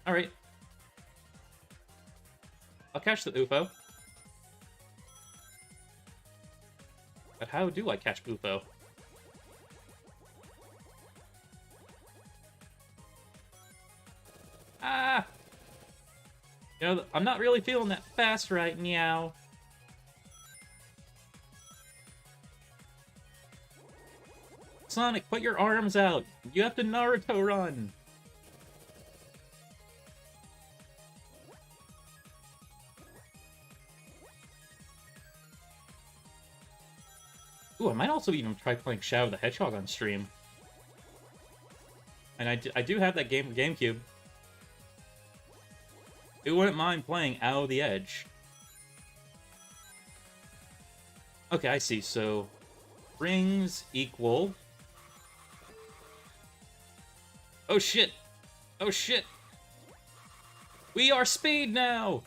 Alright. I'll catch the UFO. But how do I catch UFO? Ah! You know, I'm not really feeling that fast right now. Sonic, put your arms out! You have to Naruto run! Ooh, I might also even try playing Shadow the Hedgehog on stream. And I do have that game for GameCube. Who wouldn't mind playing Out of the Edge? Okay, I see. So, rings equal... Oh shit! Oh shit! We are speed now!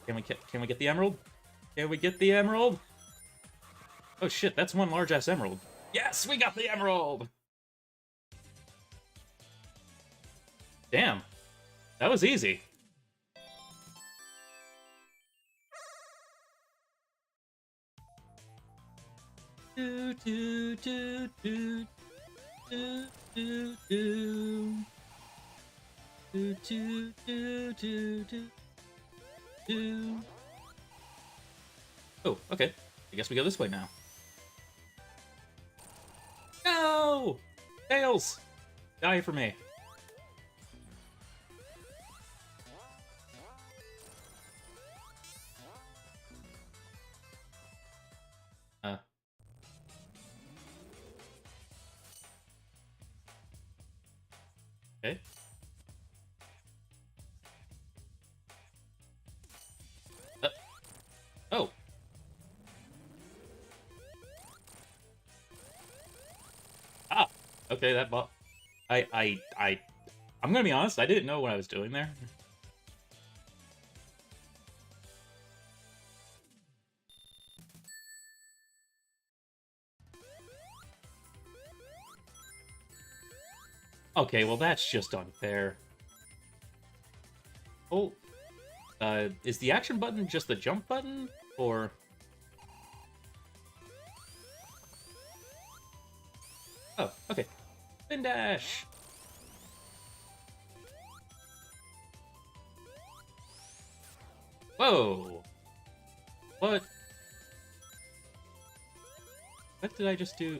Can we get the emerald? Can we get the emerald? Oh shit, that's one large-ass emerald. Yes, we got the emerald! Damn. That was easy. Do, do, do, do, do, do, do. Do, do, do, do, do, do. Oh, okay. I guess we go this way now. No! Tails! Die for me. Okay. Oh. Ah. Okay, that bot. I'm gonna be honest, I didn't know what I was doing there. Okay, well that's just unfair. Oh, is the action button just the jump button, or? Oh, okay. Spin dash! Whoa! What? What did I just do?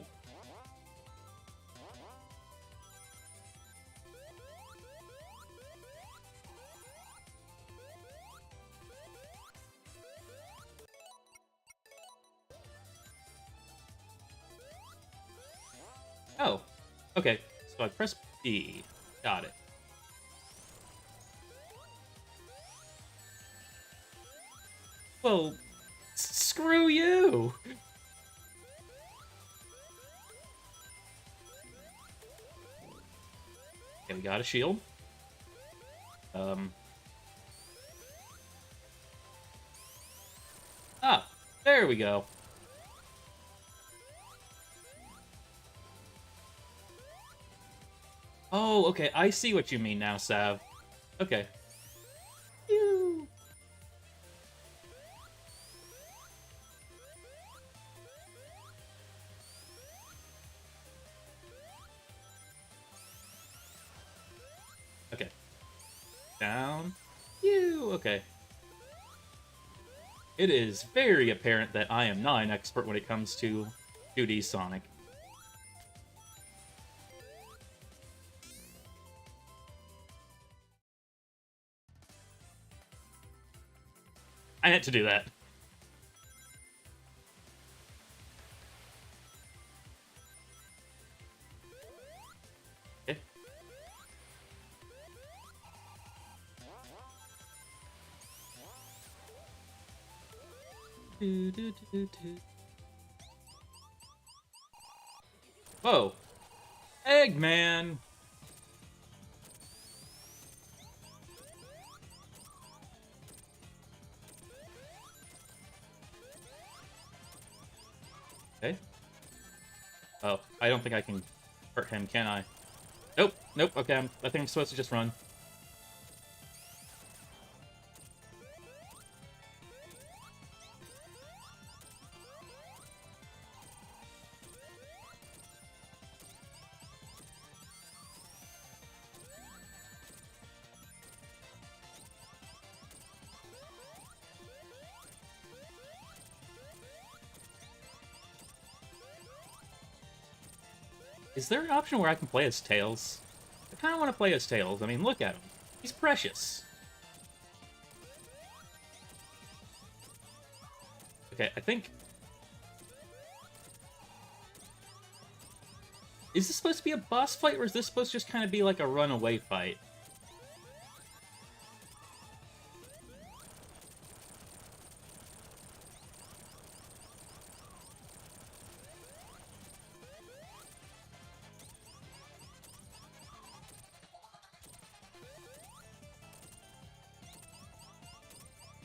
Oh, okay. So I press B. Got it. Well, screw you! Okay, we got a shield. Um. Ah, there we go. Oh, okay, I see what you mean now, Sav. Okay. Phew. Okay. Down. You. Okay. It is very apparent that I am not an expert when it comes to 2D Sonic. I had to do that. Okay. Whoa. Eggman! Okay. Oh, I don't think I can hurt him, can I? Nope, nope, okay, I think I'm supposed to just run. Is there an option where I can play as Tails? I kind of want to play as Tails. I mean, look at him. He's precious. Okay, I think... Is this supposed to be a boss fight, or is this supposed to just kind of be like a runaway fight?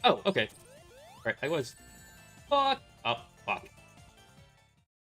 Oh, okay. Alright, I was... Fuck! Oh, fuck. Fuck.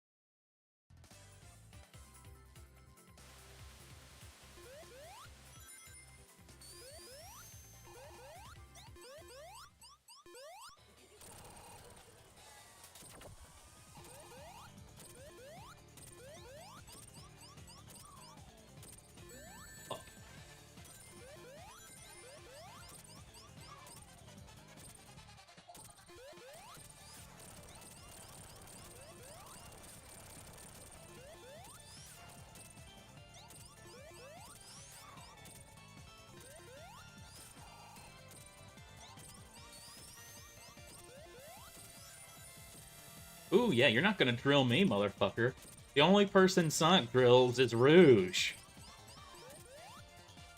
Ooh, yeah, you're not gonna drill me, motherfucker. The only person Sonic drills is Rouge.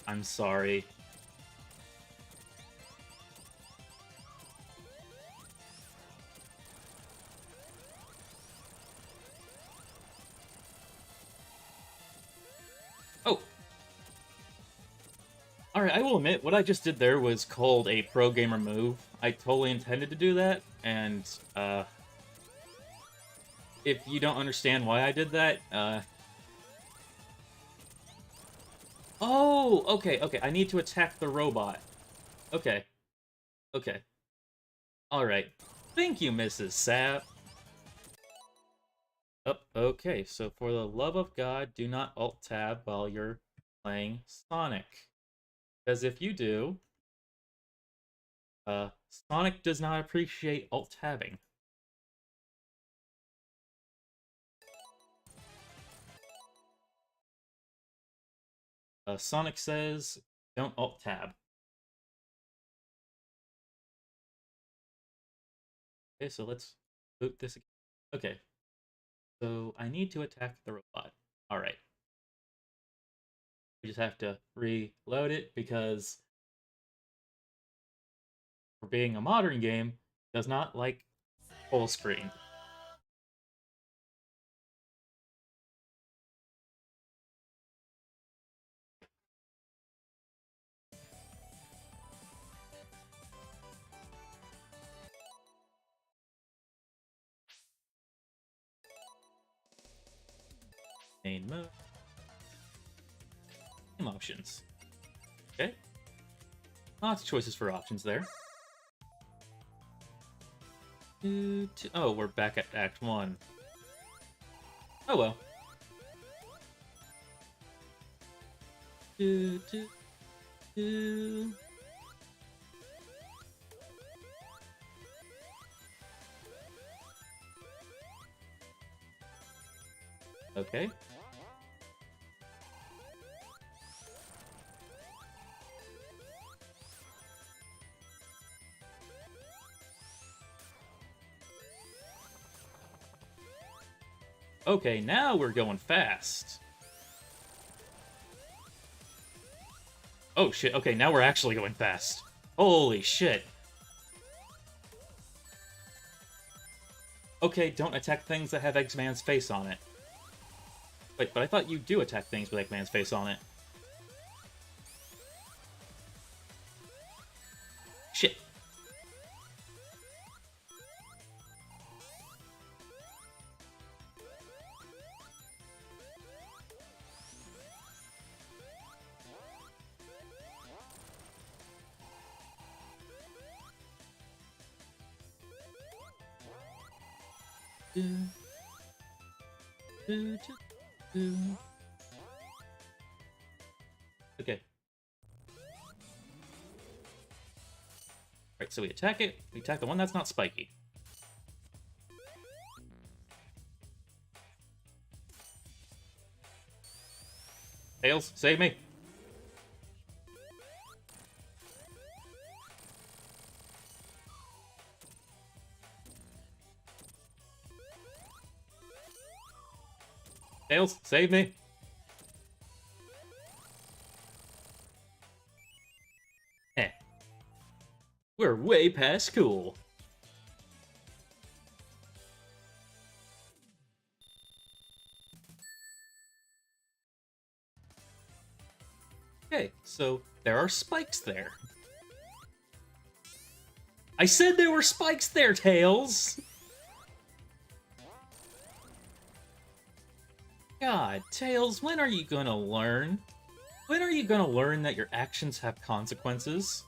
I'm sorry. Oh! Alright, I will admit, what I just did there was called a pro gamer move. I totally intended to do that, and, if you don't understand why I did that, Oh, okay, okay, I need to attack the robot. Okay, okay. Alright. Thank you, Mrs. Sap. Oh, okay, so for the love of God, do not alt-tab while you're playing Sonic. Because if you do, Sonic does not appreciate alt-tabbing. Sonic says, don't alt-tab. Okay, so let's boot this again. Okay, so I need to attack the robot. Alright. We just have to reload it because for being a modern game, does not like full screen. Main mode. Game options. Okay. Lots of choices for options there. Oh, we're back at Act 1. Oh well. Do, do, do. Okay. Okay, now we're going fast. Oh shit, okay, now we're actually going fast. Holy shit. Okay, don't attack things that have Eggman's face on it. Wait, but I thought you do attack things with Eggman's face on it. Shit. Do, do, do, do. Okay. Right, so we attack it. We attack the one that's not spiky. Tails, save me. Tails, save me. Eh. We're way past cool. Okay, so there are spikes there. I said there were spikes there, Tails! God, Tails, when are you gonna learn? When are you gonna learn that your actions have consequences?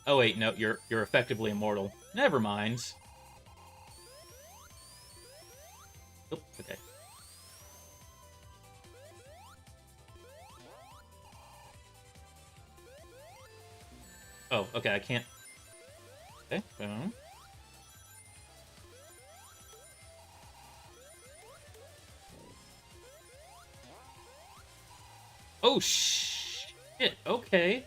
Oh wait, no, you're effectively immortal. Never mind. Oh, okay. Oh, okay, I can't. Okay, Oh, shit, okay.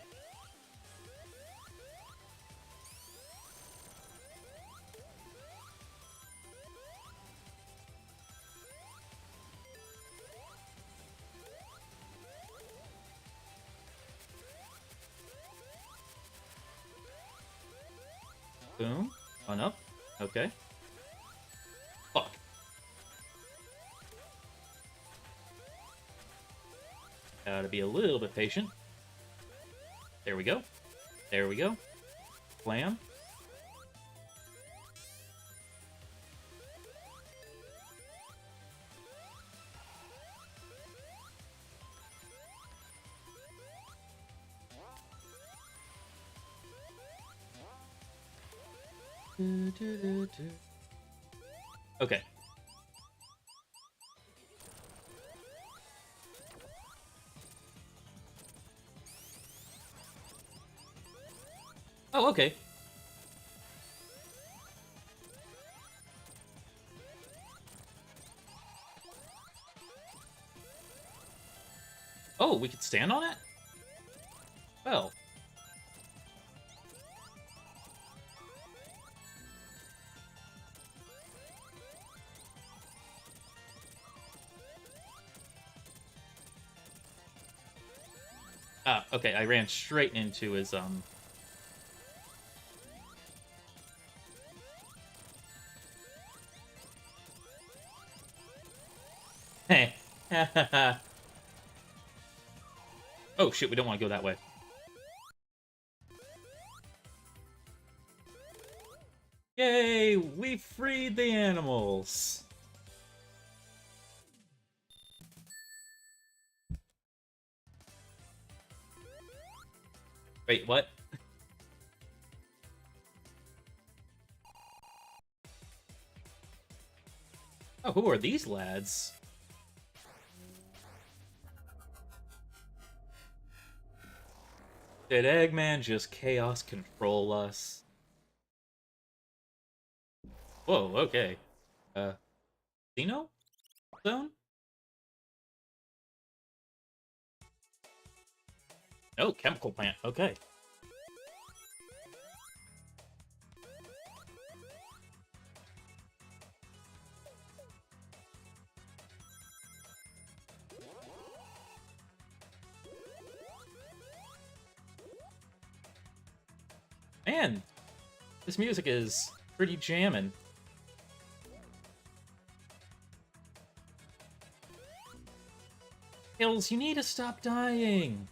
Boom. On up. Okay. Fuck. Gotta be a little bit patient. There we go. There we go. Slam. Okay. Oh, okay. Oh, we could stand on it? Well. Ah, okay, I ran straight into his, Hey. Oh, shit, we don't want to go that way. Yay! We freed the animals! Wait, what? Oh, who are these lads? Did Eggman just chaos control us? Whoa, okay. Casino zone? Oh, chemical plant, okay. Man, this music is pretty jammin'. Hills, you need to stop dying!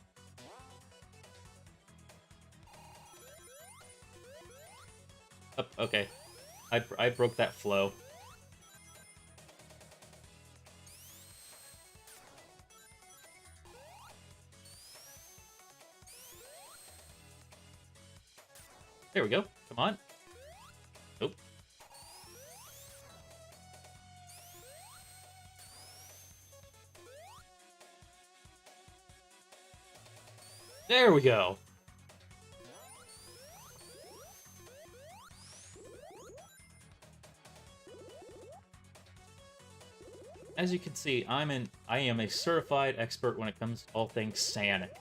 Oh, okay. I broke that flow. There we go. Come on. Nope. There we go. As you can see, I am a certified expert when it comes to all things Sonic.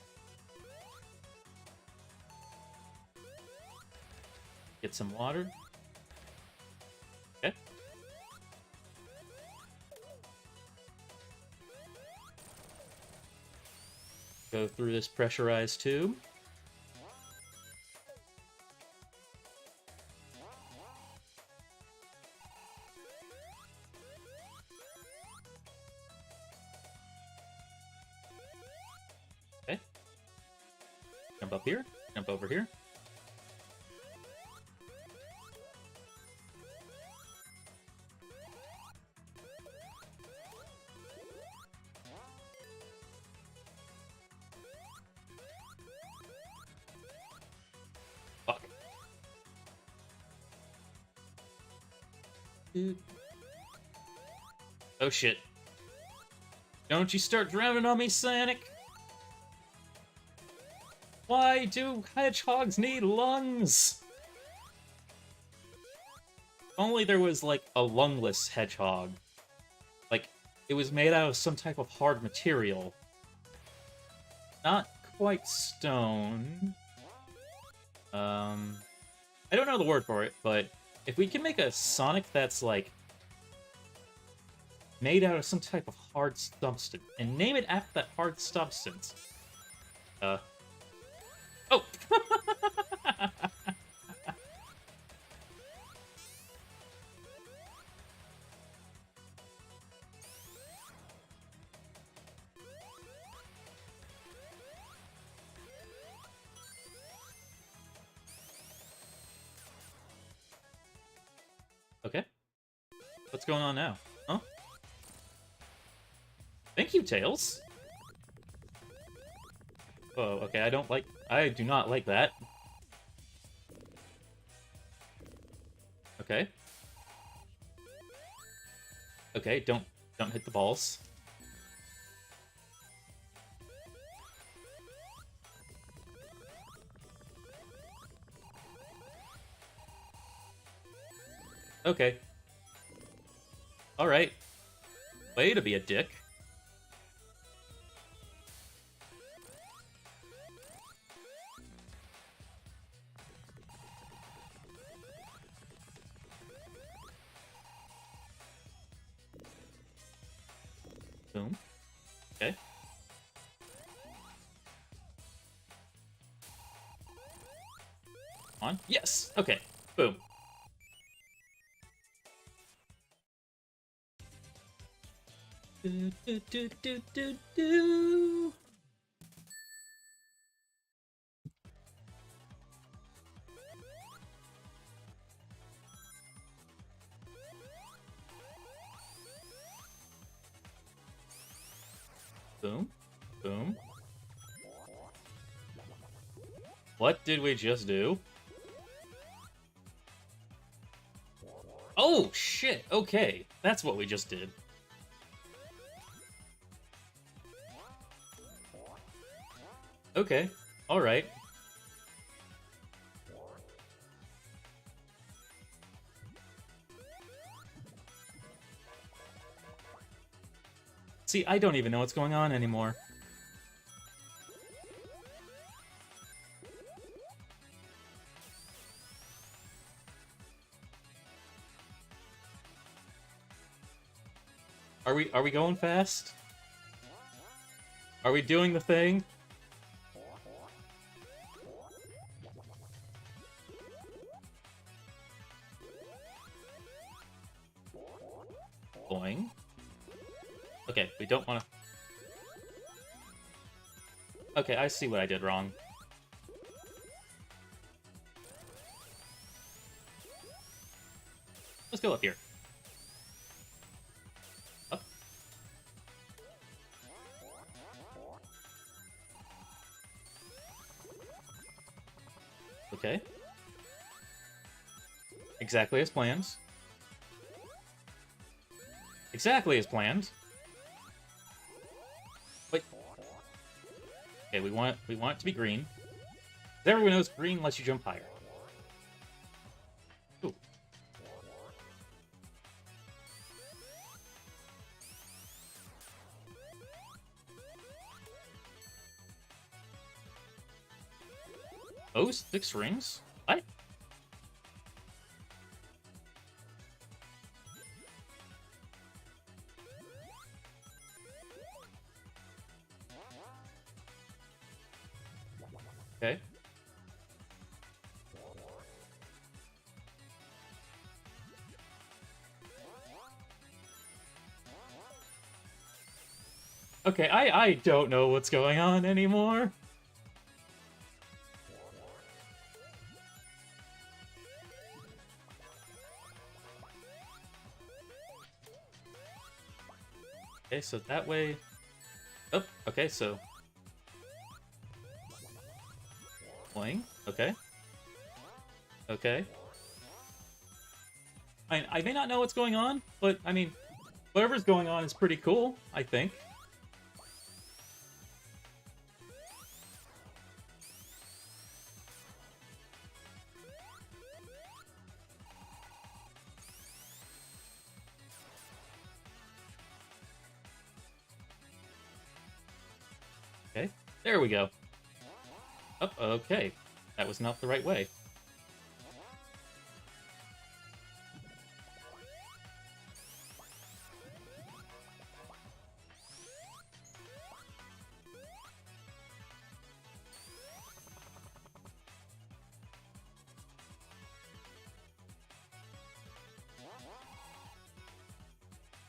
Get some water. Okay. Go through this pressurized tube. Okay. Jump up here. Jump over here. Fuck. Dude. Oh shit. Don't you start drowning on me, Sonic! Why do hedgehogs need lungs? If only there was, like, a lungless hedgehog. Like, it was made out of some type of hard material. Not quite stone. I don't know the word for it, but if we can make a Sonic that's, like, made out of some type of hard substance, and name it after that hard substance. Oh! Okay. What's going on now? Huh? Thank you, Tails! Oh, okay, I do not like that. Okay. Okay, don't hit the balls. Okay. Alright. Way to be a dick. Boom. Okay. On. Yes! Okay. Boom. Do, do, do, do, do, do. Boom. Boom. What did we just do? Oh, shit! Okay. That's what we just did. Okay. Alright. See, I don't even know what's going on anymore. Are we going fast? Are we doing the thing? Boing. Okay, we don't want to... Okay, I see what I did wrong. Let's go up here. Up. Okay. Exactly as planned. Exactly as planned. Wait. Okay, we want it to be green. Everyone knows green lets you jump higher. Ooh. Oh, 6 rings? What? Okay. Okay, I don't know what's going on anymore. Okay, so that way... Oh, okay, so... Playing? Okay. Okay. I may not know what's going on, but, I mean, whatever's going on is pretty cool, I think. Okay, there we go. Oh, okay. That was not the right way.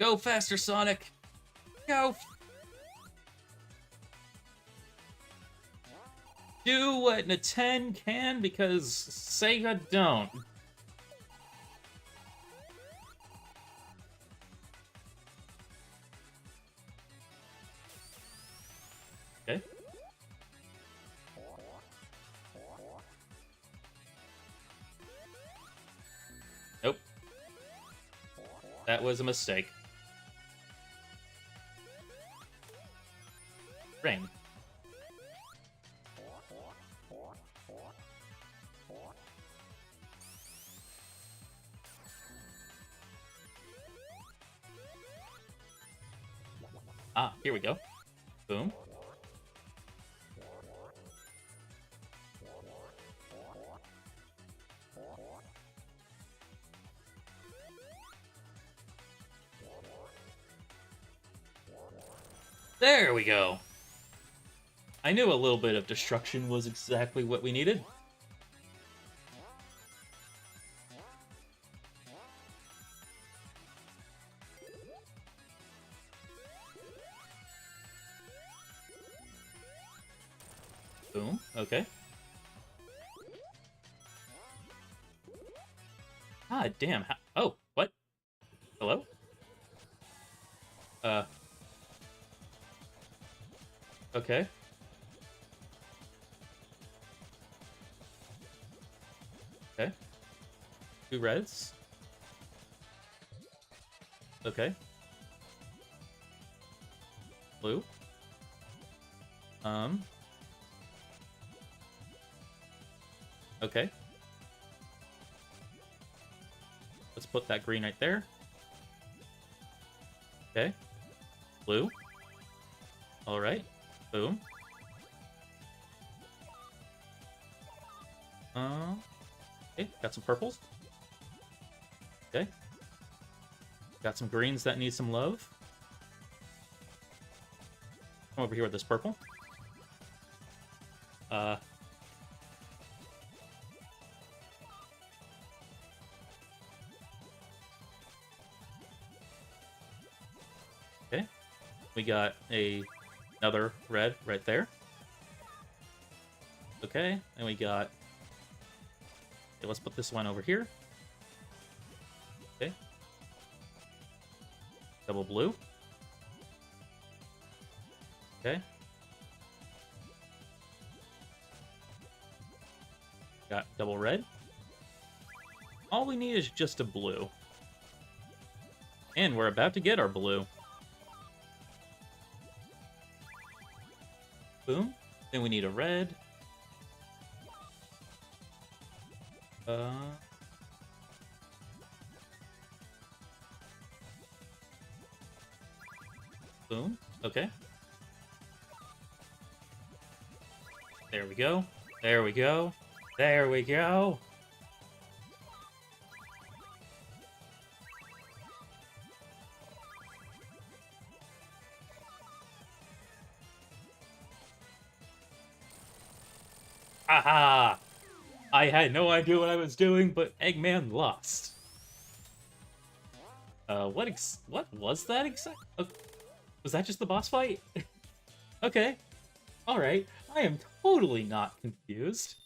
Go faster, Sonic! Go! Do what a 10 can, because Sega don't. Okay. Nope. That was a mistake. Ring. Ah, here we go. Boom. There we go. I knew a little bit of destruction was exactly what we needed. Okay. Ah, damn. Oh, what? Hello? Uh, okay. Okay. 2 reds. Okay. Blue. Um. Okay. Let's put that green right there. Okay. Blue. Alright. Boom. Okay, got some purples. Okay. Got some greens that need some love. Come over here with this purple. Uh. Okay. We got another red right there. Okay, and we got... Okay, let's put this one over here. Okay. Double blue. Okay. Got double red. All we need is just a blue. And we're about to get our blue. Boom. Then we need a red. Boom. Okay. There we go. There we go. There we go. Aha! I had no idea what I was doing, but Eggman lost. What was that exact? Was that just the boss fight? Okay. Alright. I am totally not confused.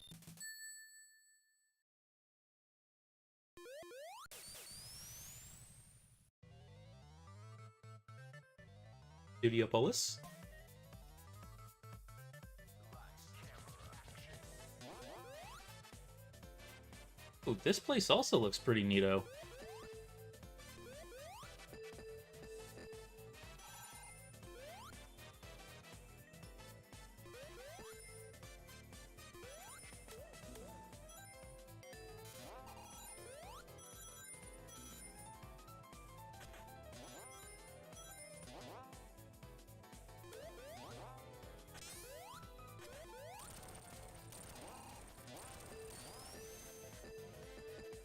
Studiopolis. Oh, this place also looks pretty neato.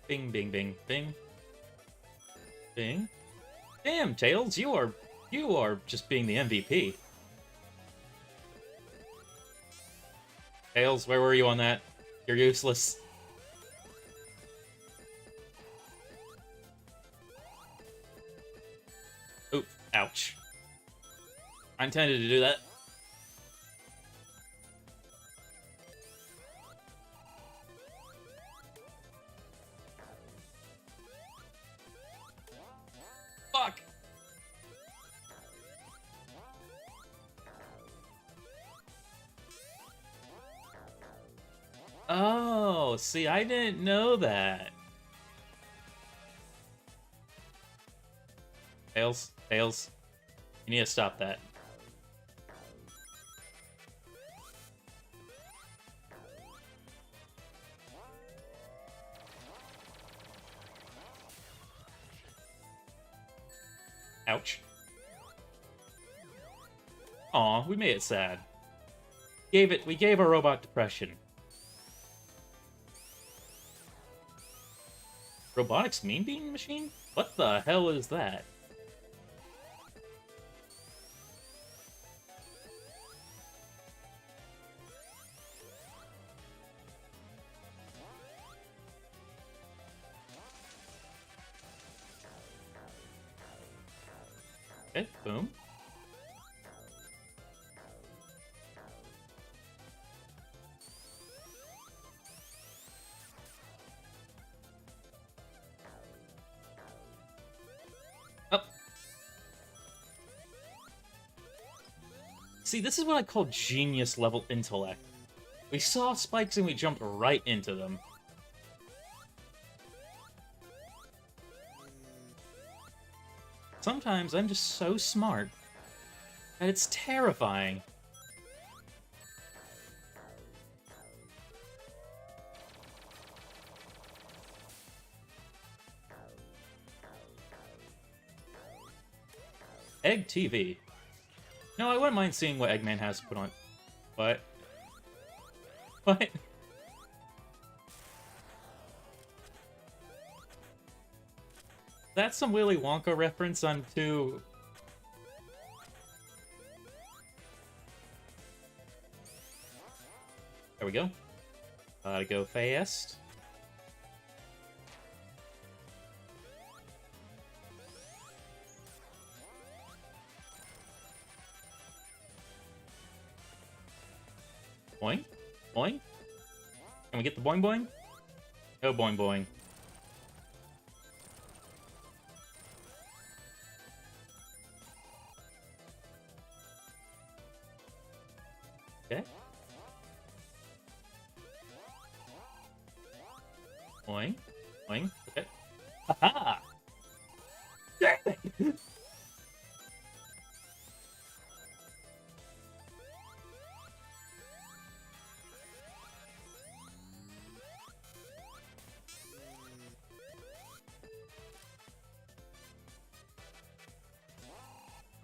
Bing, bing, bing, bing. Bing. Damn, Tails, you are just being the MVP. Tails, where were you on that? You're useless. Oop, ouch. I intended to do that. Fuck! Oh, see, I didn't know that. Tails, Tails, you need to stop that. Ouch. Aw, we made it sad. We gave our robot depression. Robotics mean bean machine? What the hell is that? Okay, boom. See, this is what I call genius level intellect. We saw spikes and we jumped right into them. Sometimes I'm just so smart that it's terrifying. Egg TV. No, I wouldn't mind seeing what Eggman has to put on. What? What? That's some Willy Wonka reference on two. There we go. Gotta go fast. Boing. Boing. Can we get the boing boing? No boing boing. Okay. Boing. Boing. Okay. Haha! Dang it!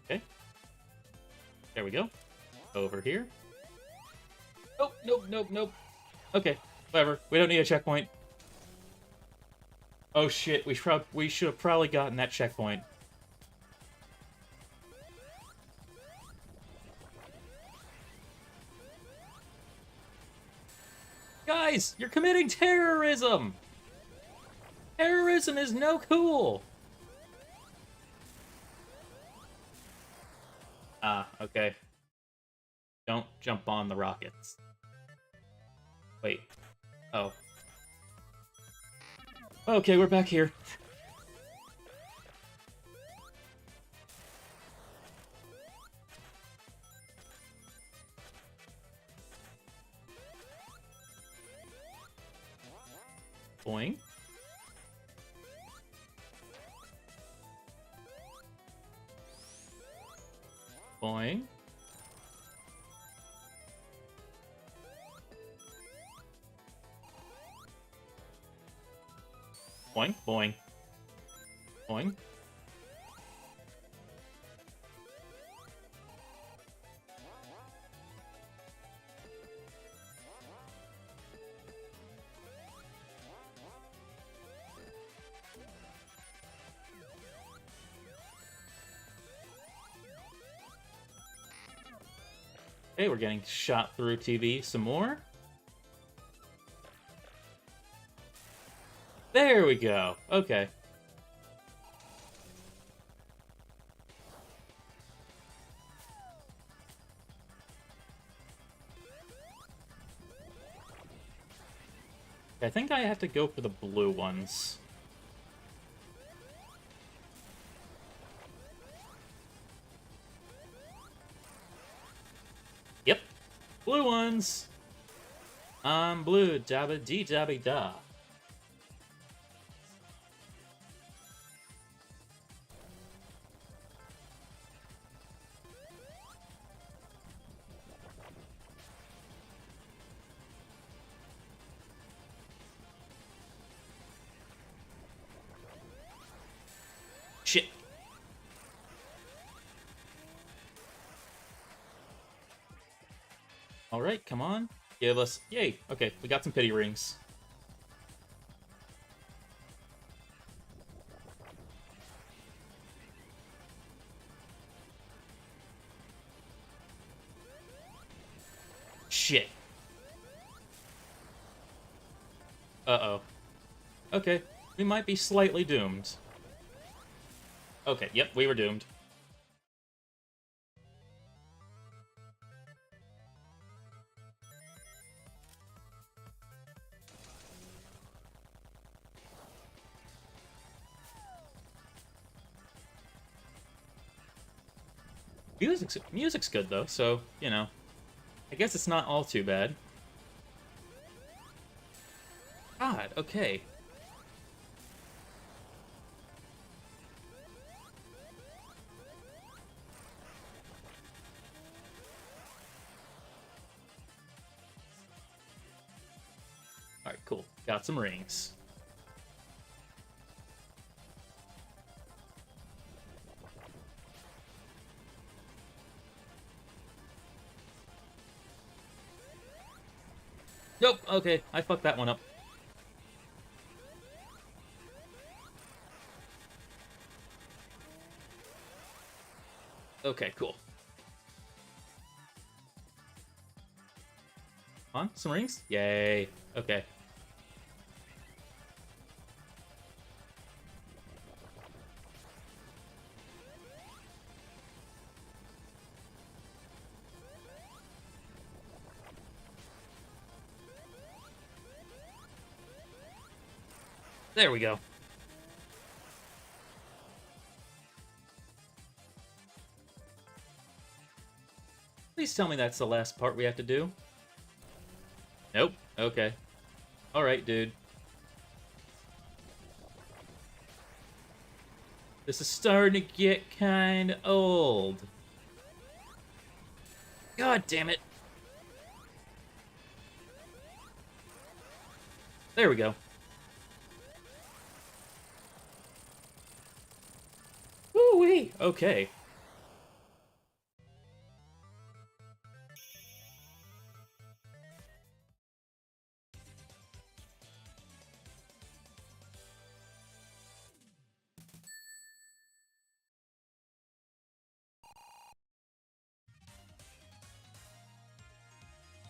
Okay. There we go. Over here. Nope, nope, nope, nope. Okay, whatever. We don't need a checkpoint. Oh shit, we should have probably gotten that checkpoint. Guys, you're committing terrorism! Terrorism is no cool! Ah, okay. Don't jump on the rockets. Wait. Oh. Okay, we're back here. Boing. Boing. Boing, boing. Boing. Okay, we're getting shot through TV some more. There we go. Okay. I think I have to go for the blue ones. Yep. Blue ones. I'm blue. Dabba dee dabby da. Shit. Alright, come on. Give us... Yay! Okay, we got some pity rings. Shit. Uh-oh. Okay, we might be slightly doomed. Okay, yep, we were doomed. Music's good though, so you know, I guess it's not all too bad. God, okay. All right, cool. Got some rings. Nope. Okay, I fucked that one up. Okay, cool. Come on, some rings? Yay. Okay. There we go. Please tell me that's the last part we have to do. Nope. Okay. Alright, dude. This is starting to get kind of old. God damn it. There we go. Woo-wee. Okay.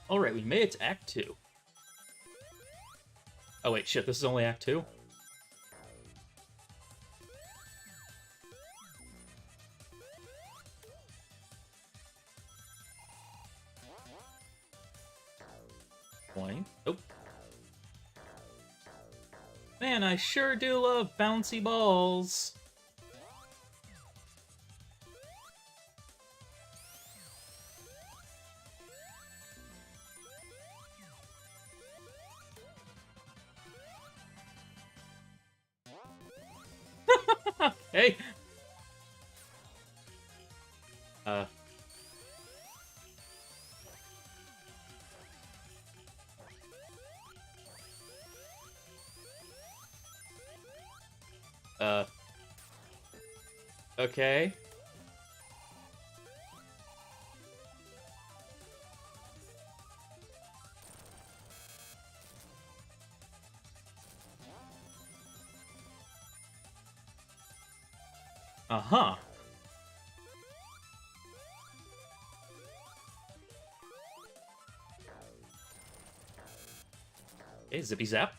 Alright, we made it to Act 2. Oh wait, shit, this is only Act 2? Nope. Man, I sure do love bouncy balls. Hey. Uh. Okay. Uh-huh. Okay, zippy zap.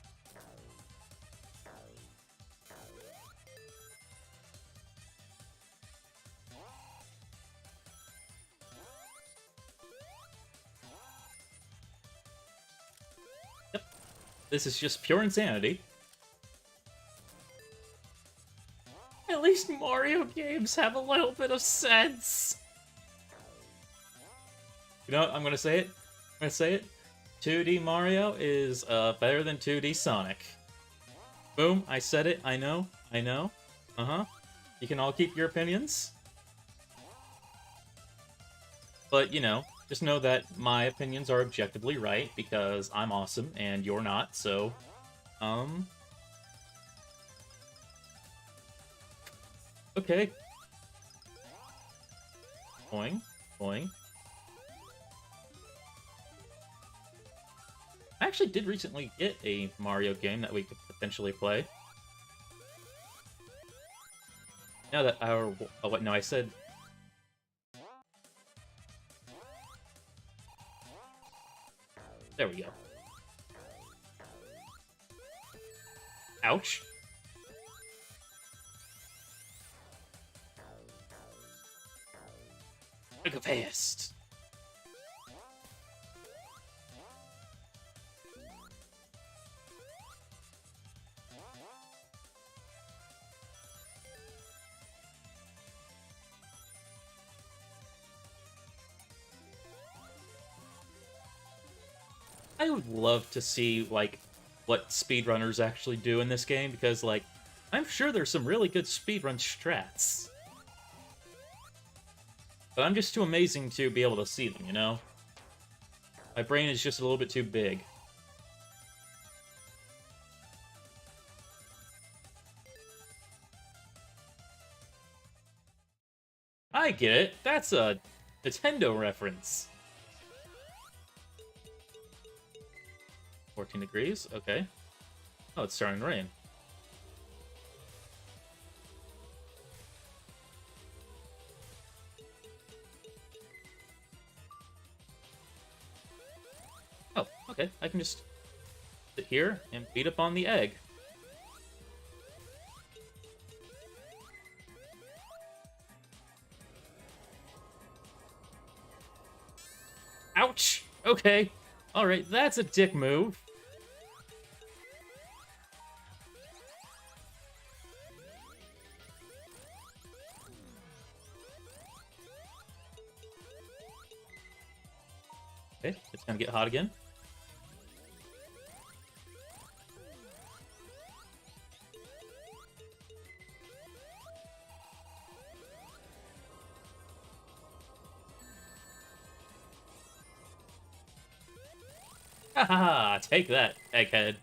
Yep. This is just pure insanity. At least Mario games have a little bit of sense. You know what? I'm gonna say it. 2D Mario is better than 2D Sonic. Boom, I said it. I know. Uh-huh. You can all keep your opinions. But, you know, just know that my opinions are objectively right because I'm awesome and you're not, so... Okay. Boing. Boing. I actually did recently get a Mario game that we could potentially play. Now that our... Oh, wait, no, I said... There we go. Ouch. Mega fast. I would love to see like what speedrunners actually do in this game because like I'm sure there's some really good speedrun strats. But I'm just too amazing to be able to see them, you know? My brain is just a little bit too big. I get it. That's a Nintendo reference. 14 degrees, okay. Oh, it's starting to rain. Oh, okay. I can just sit here and beat up on the egg. Ouch! Okay. Alright, that's a dick move. Okay, it's gonna get hot again. Ha ha ha! Take that, egghead.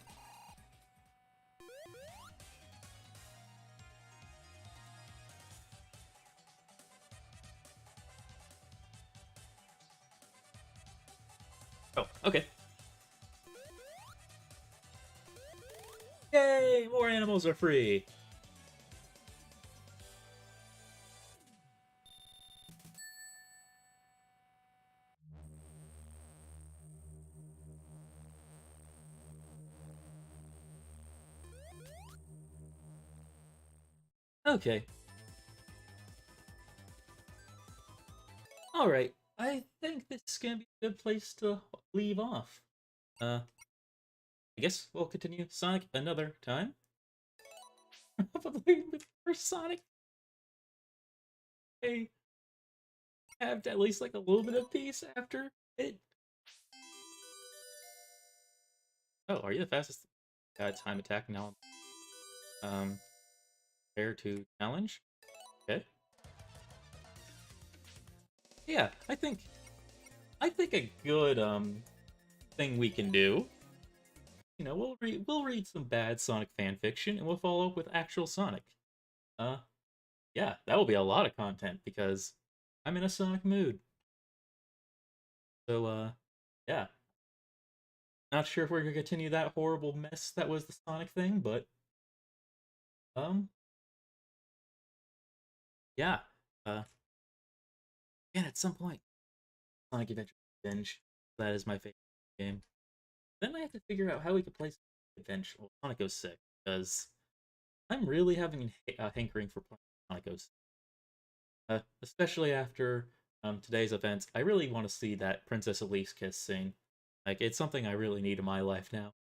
Oh, okay. Yay! More animals are free! Okay. Alright. I think this is gonna be a good place to leave off. I guess we'll continue Sonic another time. Probably before Sonic I have at least like a little bit of peace after it. Oh, are you the fastest time attack now? Fair to challenge. Okay. Yeah, I think a good thing we can do. You know, we'll read some bad Sonic fan fiction and we'll follow up with actual Sonic. Uh, yeah, that will be a lot of content because I'm in a Sonic mood. So yeah, not sure if we're gonna continue that horrible mess that was the Sonic thing, but um, yeah. Again, at some point, Sonic Adventure Binge. That is my favorite game. Then I have to figure out how we could play Sonic Adventure. Well, Sonic 06, because I'm really having a hankering for playing Sonic 06. Especially after today's events. I really want to see that Princess Elise kiss scene. Like, it's something I really need in my life now.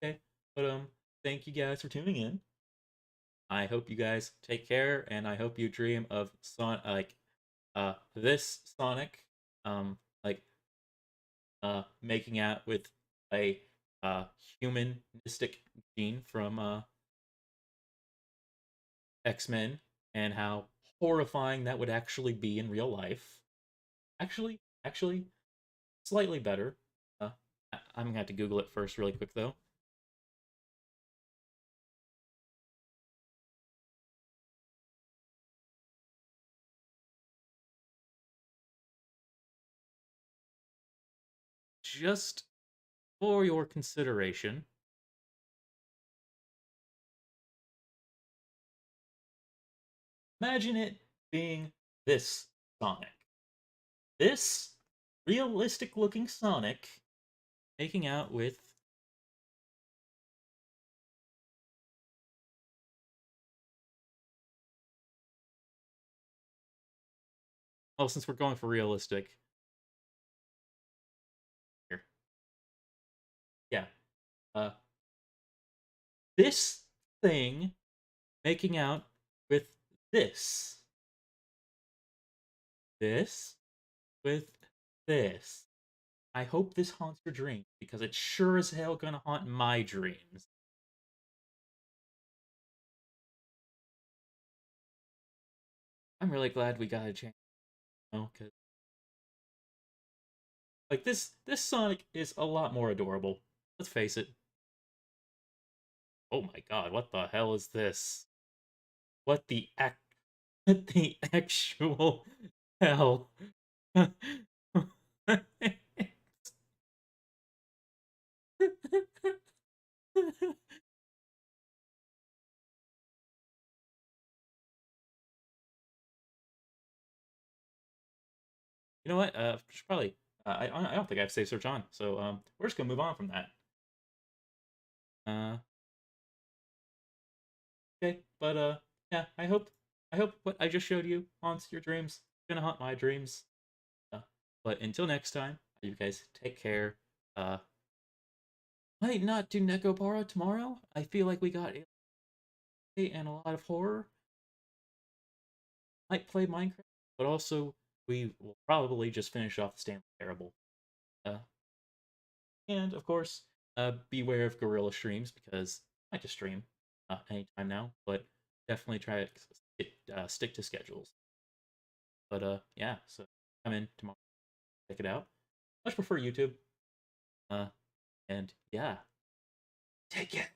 Okay, but thank you guys for tuning in. I hope you guys take care, and I hope you dream of this Sonic, like making out with a humanistic gene from X-Men, and how horrifying that would actually be in real life. Actually, slightly better. I'm gonna have to Google it first, really quick though. Just for your consideration, imagine it being this Sonic. This realistic looking Sonic making out with. Oh, since we're going for realistic. Here. Yeah. Uh, this thing making out with this. this with this. I hope this haunts your dreams, because it's sure as hell gonna haunt my dreams. I'm really glad we got a chance, because like this Sonic is a lot more adorable. Let's face it. Oh my god, what the hell is this? What the act what the actual hell? You know what? Should probably. I don't think I have safe search on, so we're just gonna move on from that. Uh, okay, but yeah. I hope what I just showed you haunts your dreams. It's gonna haunt my dreams. Uh, but until next time, you guys take care. Uh, might not do Nekopara tomorrow. I feel like we got and a lot of horror. Might play Minecraft, but also we will probably just finish off the Stanley Parable. Uh, and of course, beware of gorilla streams, because I might just stream anytime now, but definitely try to stick to schedules. But yeah, so come in tomorrow, check it out. Much prefer YouTube. Uh, and yeah, take care.